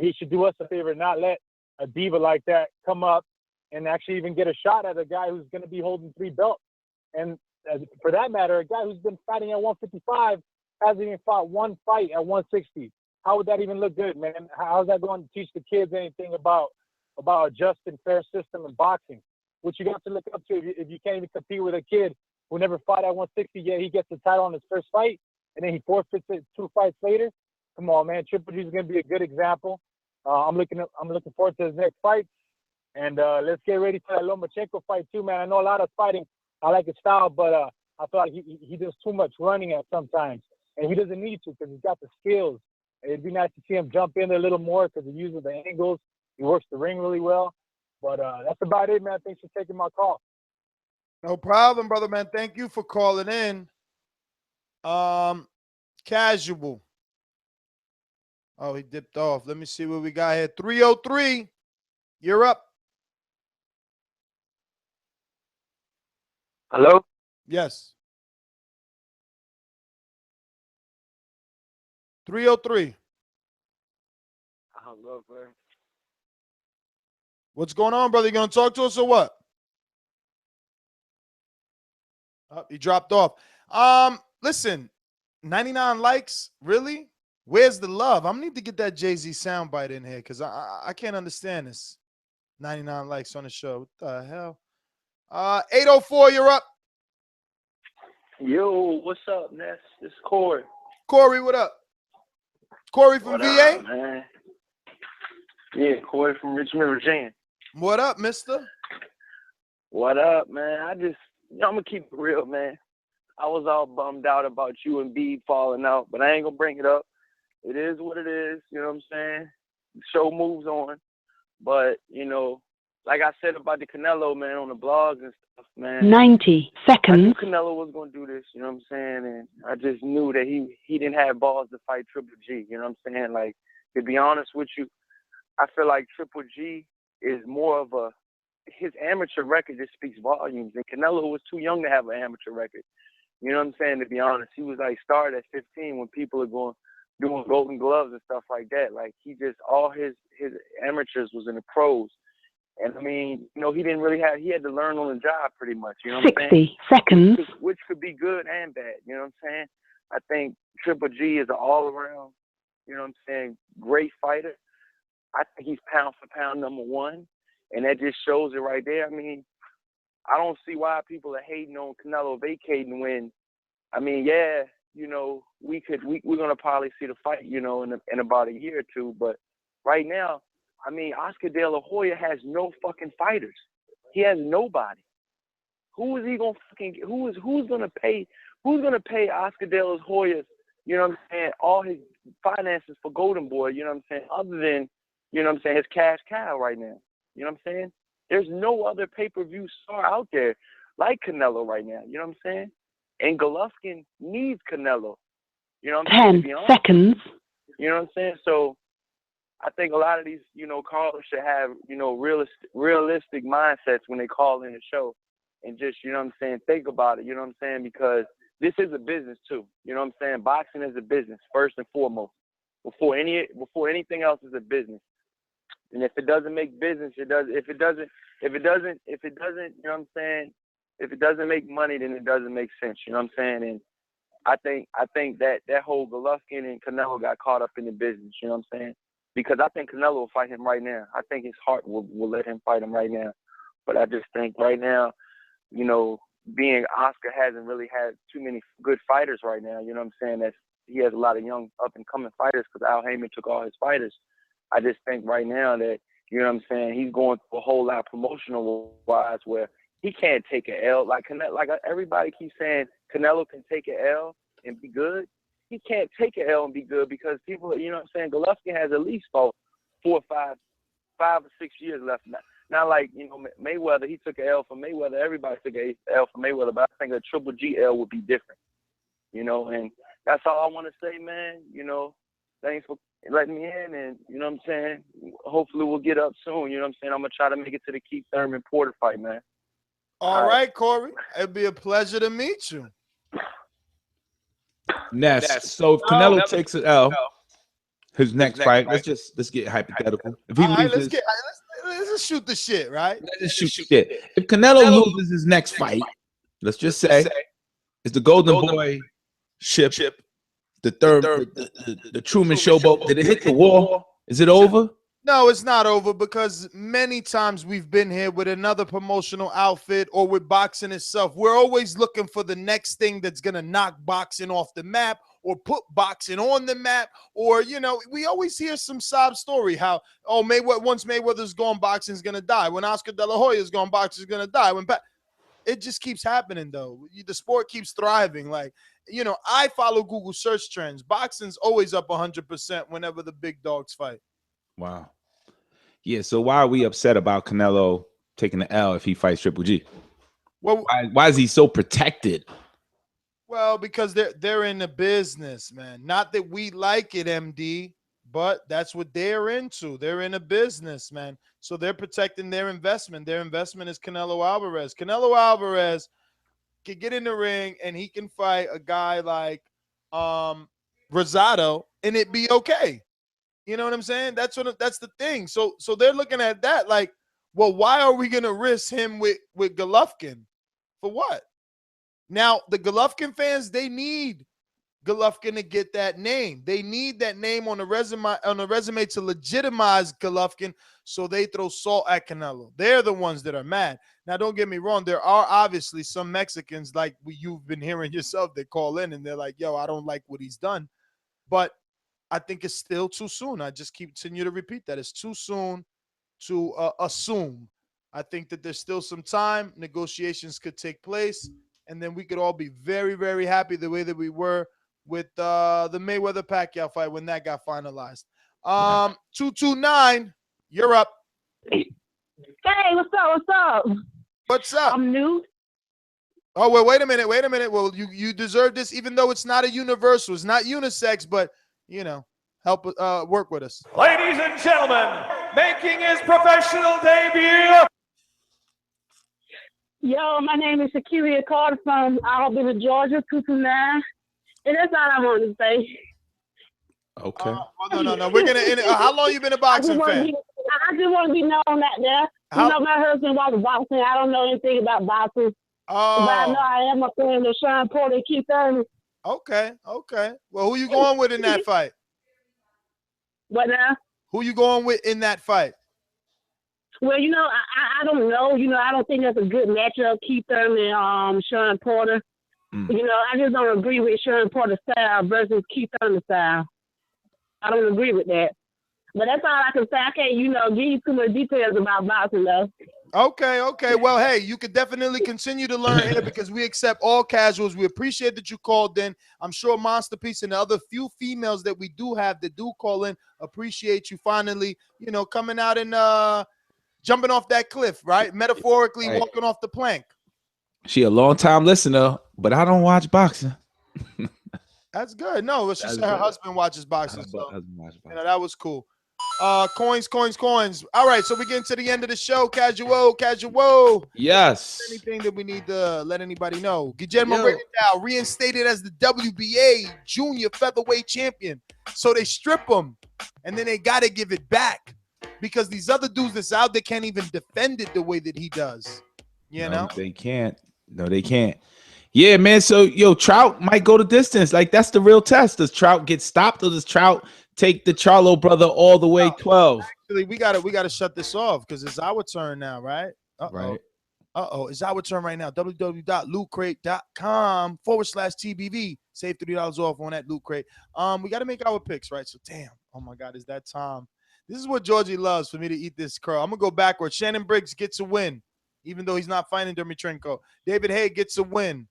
He should do us a favor, not let a diva like that come up and actually even get a shot at a guy who's going to be holding 3 belts. And for that matter, a guy who's been fighting at 155 hasn't even fought 1 fight at 160. How would that even look good, man? How's that going to teach the kids anything about a just and fair system in boxing? Which you got to look up to if you can't even compete with a kid who never fought at 160 yet. He gets the title on his first fight, and then he forfeits it 2 fights later. Come on, man. Triple G is going to be a good example. I'm looking forward to his next fight. And let's get ready for that Lomachenko fight too, man. I know a lot of fighting. I like his style, but I feel like he does too much running at sometimes. And he doesn't need to because he's got the skills. It'd be nice to see him jump in a little more because he uses the angles. He works the ring really well. But that's about it, man. Thanks for taking my call. No problem, brother, man. Thank you for calling in. Casual. Oh, he dipped off. Let me see what we got here. 303. You're up. Hello? Yes. 303. Hello, bro. What's going on, brother? You gonna talk to us or what? Oh, he dropped off. Listen, 99 likes, really? Where's the love? I need to get that Jay-Z soundbite in here because I can't understand this. 99 likes on the show. What the hell? 804, you're up. Yo, what's up, Ness? It's Corey. Corey, what up? Corey from What VA? up, man? Yeah, Corey from Richmond, Virginia. What up, mister? What up, man? I'm going to keep it real, man. I was all bummed out about you and B falling out, but I ain't going to bring it up. It is what it is, you know what I'm saying? The show moves on. But, you know, like I said about the Canelo, man, on the blogs and stuff, man. 90 seconds. I knew Canelo was going to do this, you know what I'm saying? And I just knew that he didn't have balls to fight Triple G, you know what I'm saying? Like, to be honest with you, I feel like Triple G is more of his amateur record just speaks volumes. And Canelo was too young to have an amateur record. You know what I'm saying? To be honest, he was like started at 15 when people are doing Golden Gloves and stuff like that. Like all his amateurs was in the pros. And I mean, you know, he had to learn on the job pretty much. You know what I'm saying? 60 seconds. Which could be good and bad. You know what I'm saying? I think Triple G is an all around, you know what I'm saying, great fighter. I think he's pound for pound #1. And that just shows it right there. I mean, I don't see why people are hating on Canelo vacating when, I mean, yeah, you know, we're gonna probably see the fight, you know, in about a year or two. But right now, I mean, Oscar De La Hoya has no fucking fighters. He has nobody. Who's gonna pay Oscar De La Hoya, you know what I'm saying, all his finances for Golden Boy, you know what I'm saying, other than, you know what I'm saying, his cash cow right now. You know what I'm saying? There's no other pay-per-view star out there like Canelo right now. You know what I'm saying? And Golovkin needs Canelo. You know what I'm saying? 10 seconds. You know what I'm saying? So I think a lot of these, you know, callers should have, you know, realistic mindsets when they call in the show and just, you know what I'm saying, think about it. You know what I'm saying? Because this is a business too. You know what I'm saying? Boxing is a business first and foremost. Before anything else is a business. And if it doesn't make business, it does. If it doesn't, you know what I'm saying? If it doesn't make money, then it doesn't make sense. You know what I'm saying? And I think that whole Golovkin and Canelo got caught up in the business. You know what I'm saying? Because I think Canelo will fight him right now. I think his heart will let him fight him right now. But I just think right now, you know, being Oscar hasn't really had too many good fighters right now. You know what I'm saying? He has a lot of young up-and-coming fighters because Al Heyman took all his fighters. I just think right now that, you know what I'm saying, he's going through a whole lot promotional-wise where he can't take an L. Like everybody keeps saying Canelo can take an L and be good. He can't take an L and be good because people, you know what I'm saying, Golovkin has at least fought 4 or 5 or 6 years left now. Not like, you know, Mayweather, he took an L for Mayweather. Everybody took an L for Mayweather, but I think a Triple G L would be different, you know, and that's all I want to say, man. You know, thanks for letting me in, and, you know what I'm saying, hopefully we'll get up soon. You know what I'm saying? I'm going to try to make it to the Keith Thurman Porter fight, man. All right, Corey. It'd be a pleasure to meet you. Ness. So if Canelo takes an L, his next fight, let's get hypothetical. If he loses, let's just shoot the shit, right? let's just shoot shit. If Canelo loses his next fight, let's just say it's the Golden Boy ship, the Truman Showboat. Did it hit the wall? Is it over? No, it's not over because many times we've been here with another promotional outfit or with boxing itself. We're always looking for the next thing that's going to knock boxing off the map or put boxing on the map. Or, you know, we always hear some sob story how, oh, once Mayweather's gone, boxing's going to die. When Oscar De La Hoya's gone, boxing's going to die. It just keeps happening, though. The sport keeps thriving. Like, you know, I follow Google search trends. Boxing's always up 100% whenever the big dogs fight. Wow. Yeah, so why are we upset about Canelo taking the L if he fights Triple G? Well, why is he so protected? Well, because they're in the business, man. Not that we like it, MD, but that's what they're into. They're in a business, man. So they're protecting their investment. Their investment is Canelo Alvarez. Canelo Alvarez can get in the ring and he can fight a guy like Rosado and it be okay. You know what I'm saying? That's the thing. So they're looking at that like, well, why are we gonna risk him with Golovkin? For what? Now the Golovkin fans, they need Golovkin to get that name. They need that name on the resume to legitimize Golovkin. So they throw salt at Canelo. They're the ones that are mad. Now, don't get me wrong. There are obviously some Mexicans like you've been hearing yourself that call in and they're like, yo, I don't like what he's done. But I think it's still too soon. I just continue to repeat that. It's too soon to assume. I think that there's still some time. Negotiations could take place, and then we could all be very, very happy the way that we were with the Mayweather-Pacquiao fight when that got finalized. 229, you're up. Hey, what's up? What's up? I'm new. Oh, well, wait a minute. Well, you deserve this, even though it's not a universal. It's not unisex, but you know, help work with us. Ladies and gentlemen, making his professional debut. Yo, my name is Shaquille Carter from Alabama, Georgia, 229. And that's all I want to say. Okay. No. We're gonna. How long you been a boxing fan? I just want to be known out there. You know, my husband watches boxing. I don't know anything about boxing. Oh. But I know I am a fan of Sean Porter and Keith Thurman. Okay. Well, who you going with in that fight? What now? Who you going with in that fight? Well, you know, I don't know. You know, I don't think that's a good matchup, Keith Thurman and Sean Porter. You know, I just don't agree with Sean Porter's style versus Keith Thurman's style. I don't agree with that. But that's all I can say. I can't, you know, give you too much details about boxing, though. Okay. Well, hey, you could definitely continue to learn here because we accept all casuals. We appreciate that you called in. I'm sure Monsterpiece and the other few females that we do have that do call in appreciate you finally, you know, coming out and jumping off that cliff, right? Metaphorically walking off the plank. She a long-time listener, but I don't watch boxing. That's good. No, she said her husband watches boxing. So, you know, that was cool. Coins. All right, so we get to the end of the show. Casual. Yes. Anything that we need to let anybody know? Guillermo Yo. now reinstated as the WBA junior featherweight champion. So they strip him, and then they got to give it back because these other dudes that's out there can't even defend it the way that he does. You know? They can't. No, they can't. Yeah, man. So, yo, Trout might go the distance. Like, that's the real test. Does Trout get stopped, or does Trout take the Charlo brother all the way 12? Actually, we gotta shut this off because it's our turn now, right? Right. It's our turn right now. www.lootcrate.com/TBV. Save $30 off on that Loot Crate. We got to make our picks, right? So, damn. Oh, my God. Is that time? This is what Georgie loves, for me to eat this curl. I'm going to go backwards. Shannon Briggs gets a win, even though he's not fighting Dimitrenko. David Haye gets a win.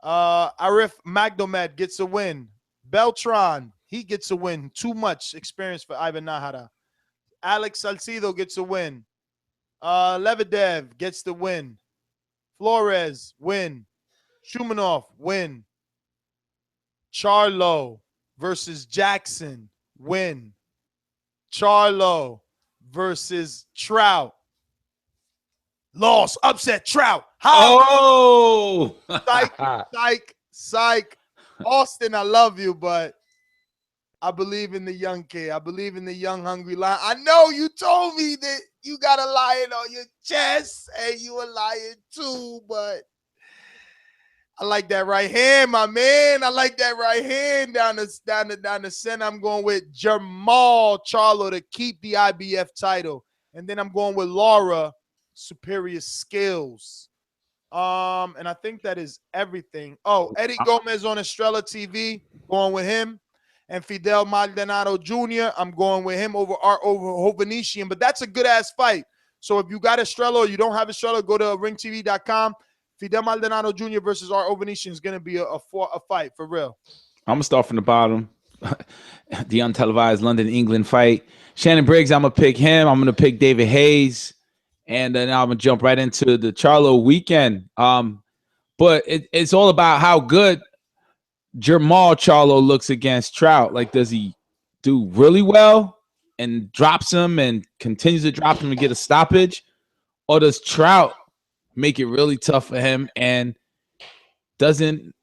Arif Magdomed gets a win. Beltran, he gets a win. Too much experience for Ivan Nahara. Alex Salcido gets a win. Lebedev gets the win. Flores, win. Shumanov, win. Charlo versus Jackson, win. Charlo versus Trout. Loss, upset, Trout. How? Oh! Psych. Austin, I love you, but I believe in the young kid. I believe in the young, hungry lion. I know you told me that you got a lion on your chest and you a lion too, but I like that right hand, my man. I like that right hand down the center. I'm going with Jermall Charlo to keep the IBF title. And then I'm going with Lara, superior skills. And I think that is everything. Oh, Eddie Gomez on Estrella TV, going with him. And Fidel Maldonado Jr., I'm going with him over Hovhannisyan. But that's a good-ass fight. So if you got Estrella or you don't have Estrella, go to ringtv.com. Fidel Maldonado Jr. versus Hovhannisyan is going to be a fight, for real. I'm going to start from the bottom. The untelevised London, England fight. Shannon Briggs, I'm going to pick him. I'm going to pick David Hayes. And then I'm going to jump right into the Charlo weekend. But it's all about how good Jermall Charlo looks against Trout. Like, does he do really well and drops him and continues to drop him and get a stoppage? Or does Trout make it really tough for him and doesn't,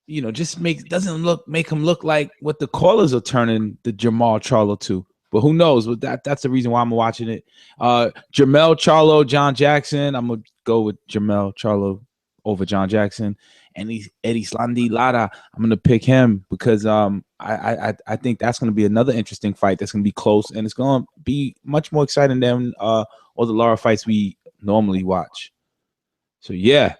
make him look like what the callers are turning the Jermall Charlo to? But who knows? But that's the reason why I'm watching it. Jermell Charlo, John Jackson. I'm gonna go with Jermell Charlo over John Jackson. And Erislandy Lara, I'm gonna pick him because I think that's gonna be another interesting fight. That's gonna be close and it's gonna be much more exciting than all the Lara fights we normally watch. So yeah.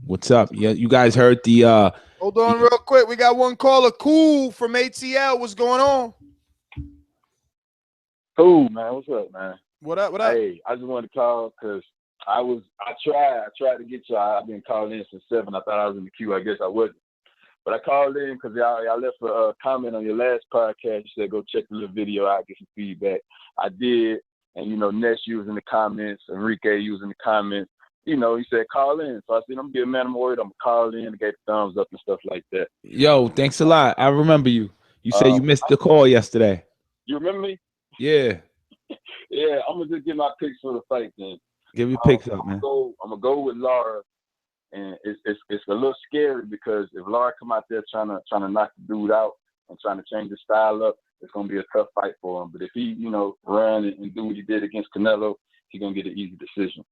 What's up? Yeah, you guys heard the Hold on real quick. We got one caller, Cool from ATL. What's going on? Cool, man. What's up, man? What up? Hey, I just wanted to call because I tried to get you. I've been calling in since 7. I thought I was in the queue. I guess I wasn't. But I called in because y'all left a comment on your last podcast. You said go check the little video out, get some feedback. I did. And, Ness, you was in the comments. Enrique, you was in the comments. He said call in. So I said, I'm going to be a man of my word. I'm going to call in and get the thumbs up and stuff like that. Yo, thanks a lot. I remember you. You said you missed the call yesterday. You remember me? Yeah. Yeah, I'm going to just get my picks for the fight then. Give your picks up, man. I'm going to go with Lara. And it's a little scary because if Lara come out there trying to knock the dude out and trying to change his style up, it's going to be a tough fight for him. But if he, run and do what he did against Canelo, he's going to get an easy decision.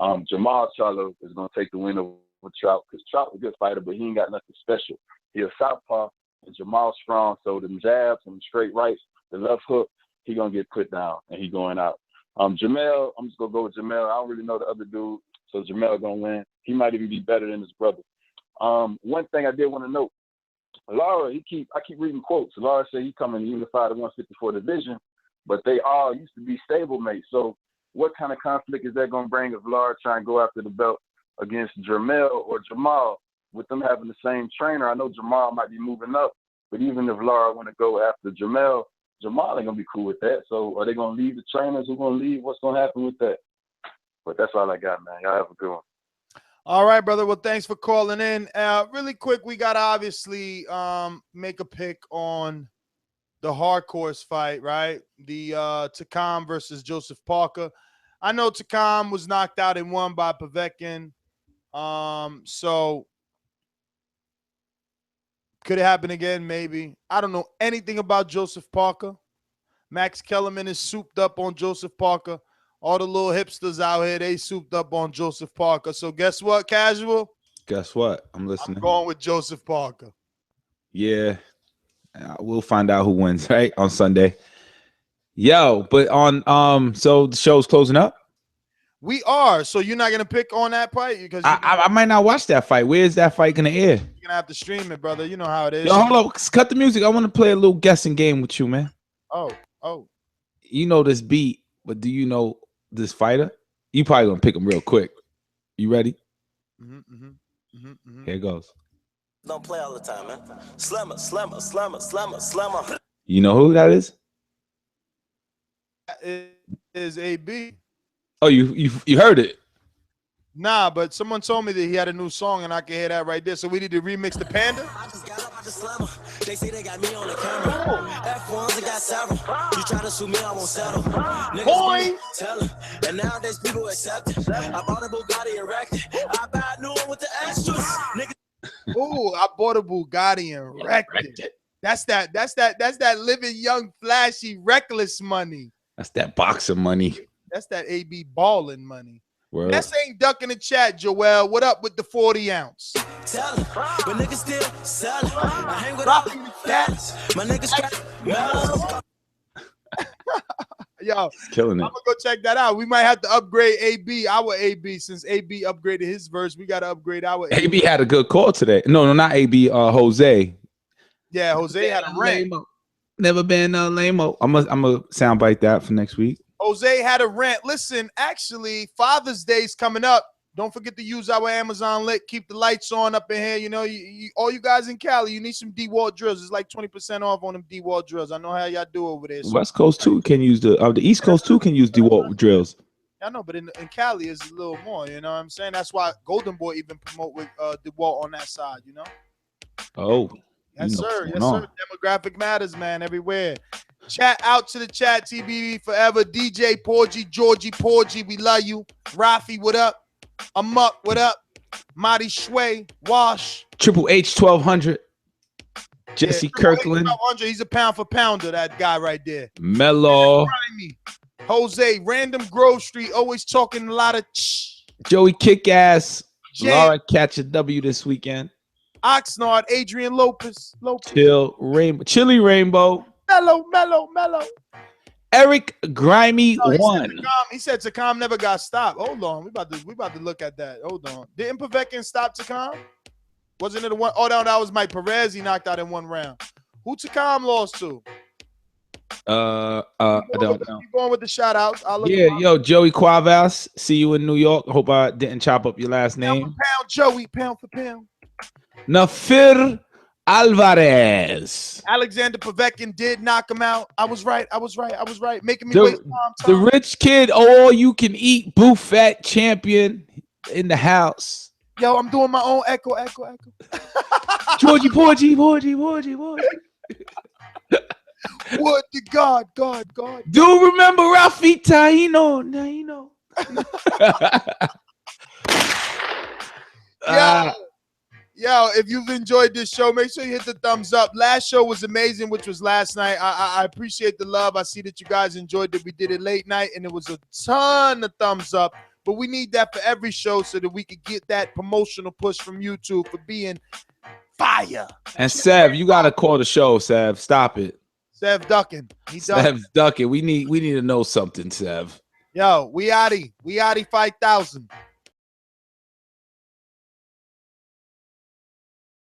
Jermall Charlo is going to take the win over Trout because Trout's a good fighter, but he ain't got nothing special. He's a southpaw, and Jermall's strong, so the jabs and the straight rights, the left hook, he going to get put down, and he going out. Jermell, I'm just going to go with Jermell. I don't really know the other dude, so Jermell going to win. He might even be better than his brother. One thing I did want to note, Lara, I keep reading quotes. Lara said he coming to unify the 154 division, but they all used to be stablemates. So what kind of conflict is that going to bring if Lara try and go after the belt against Jermell or Jermall with them having the same trainer? I know Jermall might be moving up, but even if Lara want to go after Jermell ain't going to be cool with that. So are they going to leave the trainers? Who's going to leave? What's going to happen with that? But that's all I got, man. Y'all have a good one. All right, brother. Well, thanks for calling in. Really quick, we got to obviously make a pick on the hardcore fight, right? The Takam versus Joseph Parker. I know Takam was knocked out and won by Povetkin. So could it happen again? Maybe. I don't know anything about Joseph Parker. Max Kellerman is souped up on Joseph Parker. All the little hipsters out here, they souped up on Joseph Parker. So guess what, Casual? Guess what? I'm listening. I'm going with Joseph Parker. Yeah. We'll find out who wins, right? On Sunday. Yo, but on so the show's closing up? We are. So you're not gonna pick on that fight? Because I might not watch that fight. Where is that fight gonna air? You're gonna have to stream it, brother. You know how it is. Yo, hold up. Cut the music. I want to play a little guessing game with you, man. Oh. You know this beat, but do you know this fighter? You probably gonna pick him real quick. You ready? Here it goes. Don't play all the time, man. Slammer, slammer, slammer, slammer, slammer. You know who that is? It is AB. Oh, you heard it. Nah, but someone told me that he had a new song, and I can hear that right there. So we need to remix the Panda. They say they got me on the camera. F1s, I got several. You try to sue me, I won't settle. Niggas tell them. And nowadays people accept it. I bought a Bugatti and wrecked it. I buy a new one with the extras. Niggas. Ooh, I bought a Bugatti and wrecked it. That's that living young, flashy, reckless money. That's that boxer money. That's that AB balling money. Word. That's ain't duck in the chat, Joel. What up with the 40 ounce? Tell him, but niggas still sell it. I hang with all the cats. My niggas try mellow. Yo, killing it. I'm gonna go check that out. We might have to upgrade AB, our AB, since AB upgraded his verse. We gotta upgrade our AB had a good call today. No, not AB. Jose. Yeah, Jose had a rant. Never been lame-o. I'm gonna soundbite that for next week. Jose had a rant. Listen, actually, Father's Day's coming up. Don't forget to use our Amazon lit. Keep the lights on up in here. You know, all you guys in Cali, you need some D-Wall drills. It's like 20% off on them D-Wall drills. I know how y'all do over there. So West Coast too can use the East Coast too can use DeWalt drills. I know, but in Cali it's a little more. You know what I'm saying? That's why Golden Boy even promote with DeWalt on that side. You know? Oh, yes, sir. Yes, sir. Demographic matters, man. Everywhere. Chat out to the chat. TBV forever. DJ Porgy, Georgie Porgy, we love you. Rafi, what up? Amok, what up? Marty Shway, Wash. Triple H 1200. Jesse Kirkland. 1200. He's a pound for pounder, that guy right there. Mello. Jose, Random Grove Street, always talking a lot of Joey Kickass. Lara catch a W this weekend. Oxnard, Adrian Lopez. Chili Rainbow. Mellow. Eric Grimy won. He said Takam never got stopped. Hold on, we about to look at that. Hold on. Didn't Povetkin stop Takam? Wasn't it a one? Oh no, that was Mike Perez. He knocked out in one round. Who Takam lost to? I don't know. Keep going with the shout outs. Yo, Joey Cuavas. See you in New York. Hope I didn't chop up your last name. Pound Joey, pound for pound. Nafir Alvarez. Alexander Povetkin did knock him out. I was right. Making me wait. The rich kid, all you can eat buffet champion in the house. Yo, I'm doing my own echo. Georgie Porgy. Would to God. Do remember Rafi Taino? Yo, if you've enjoyed this show, make sure you hit the thumbs up. Last show was amazing, which was last night. I appreciate the love. I see that you guys enjoyed it. We did it late night, and it was a ton of thumbs up. But we need that for every show so that we could get that promotional push from YouTube for being fire. And Sev, you gotta call the show, Sev. Stop it. Sev ducking. Sev's ducking. We need to know something, Sev. Yo, we oughty 5,000.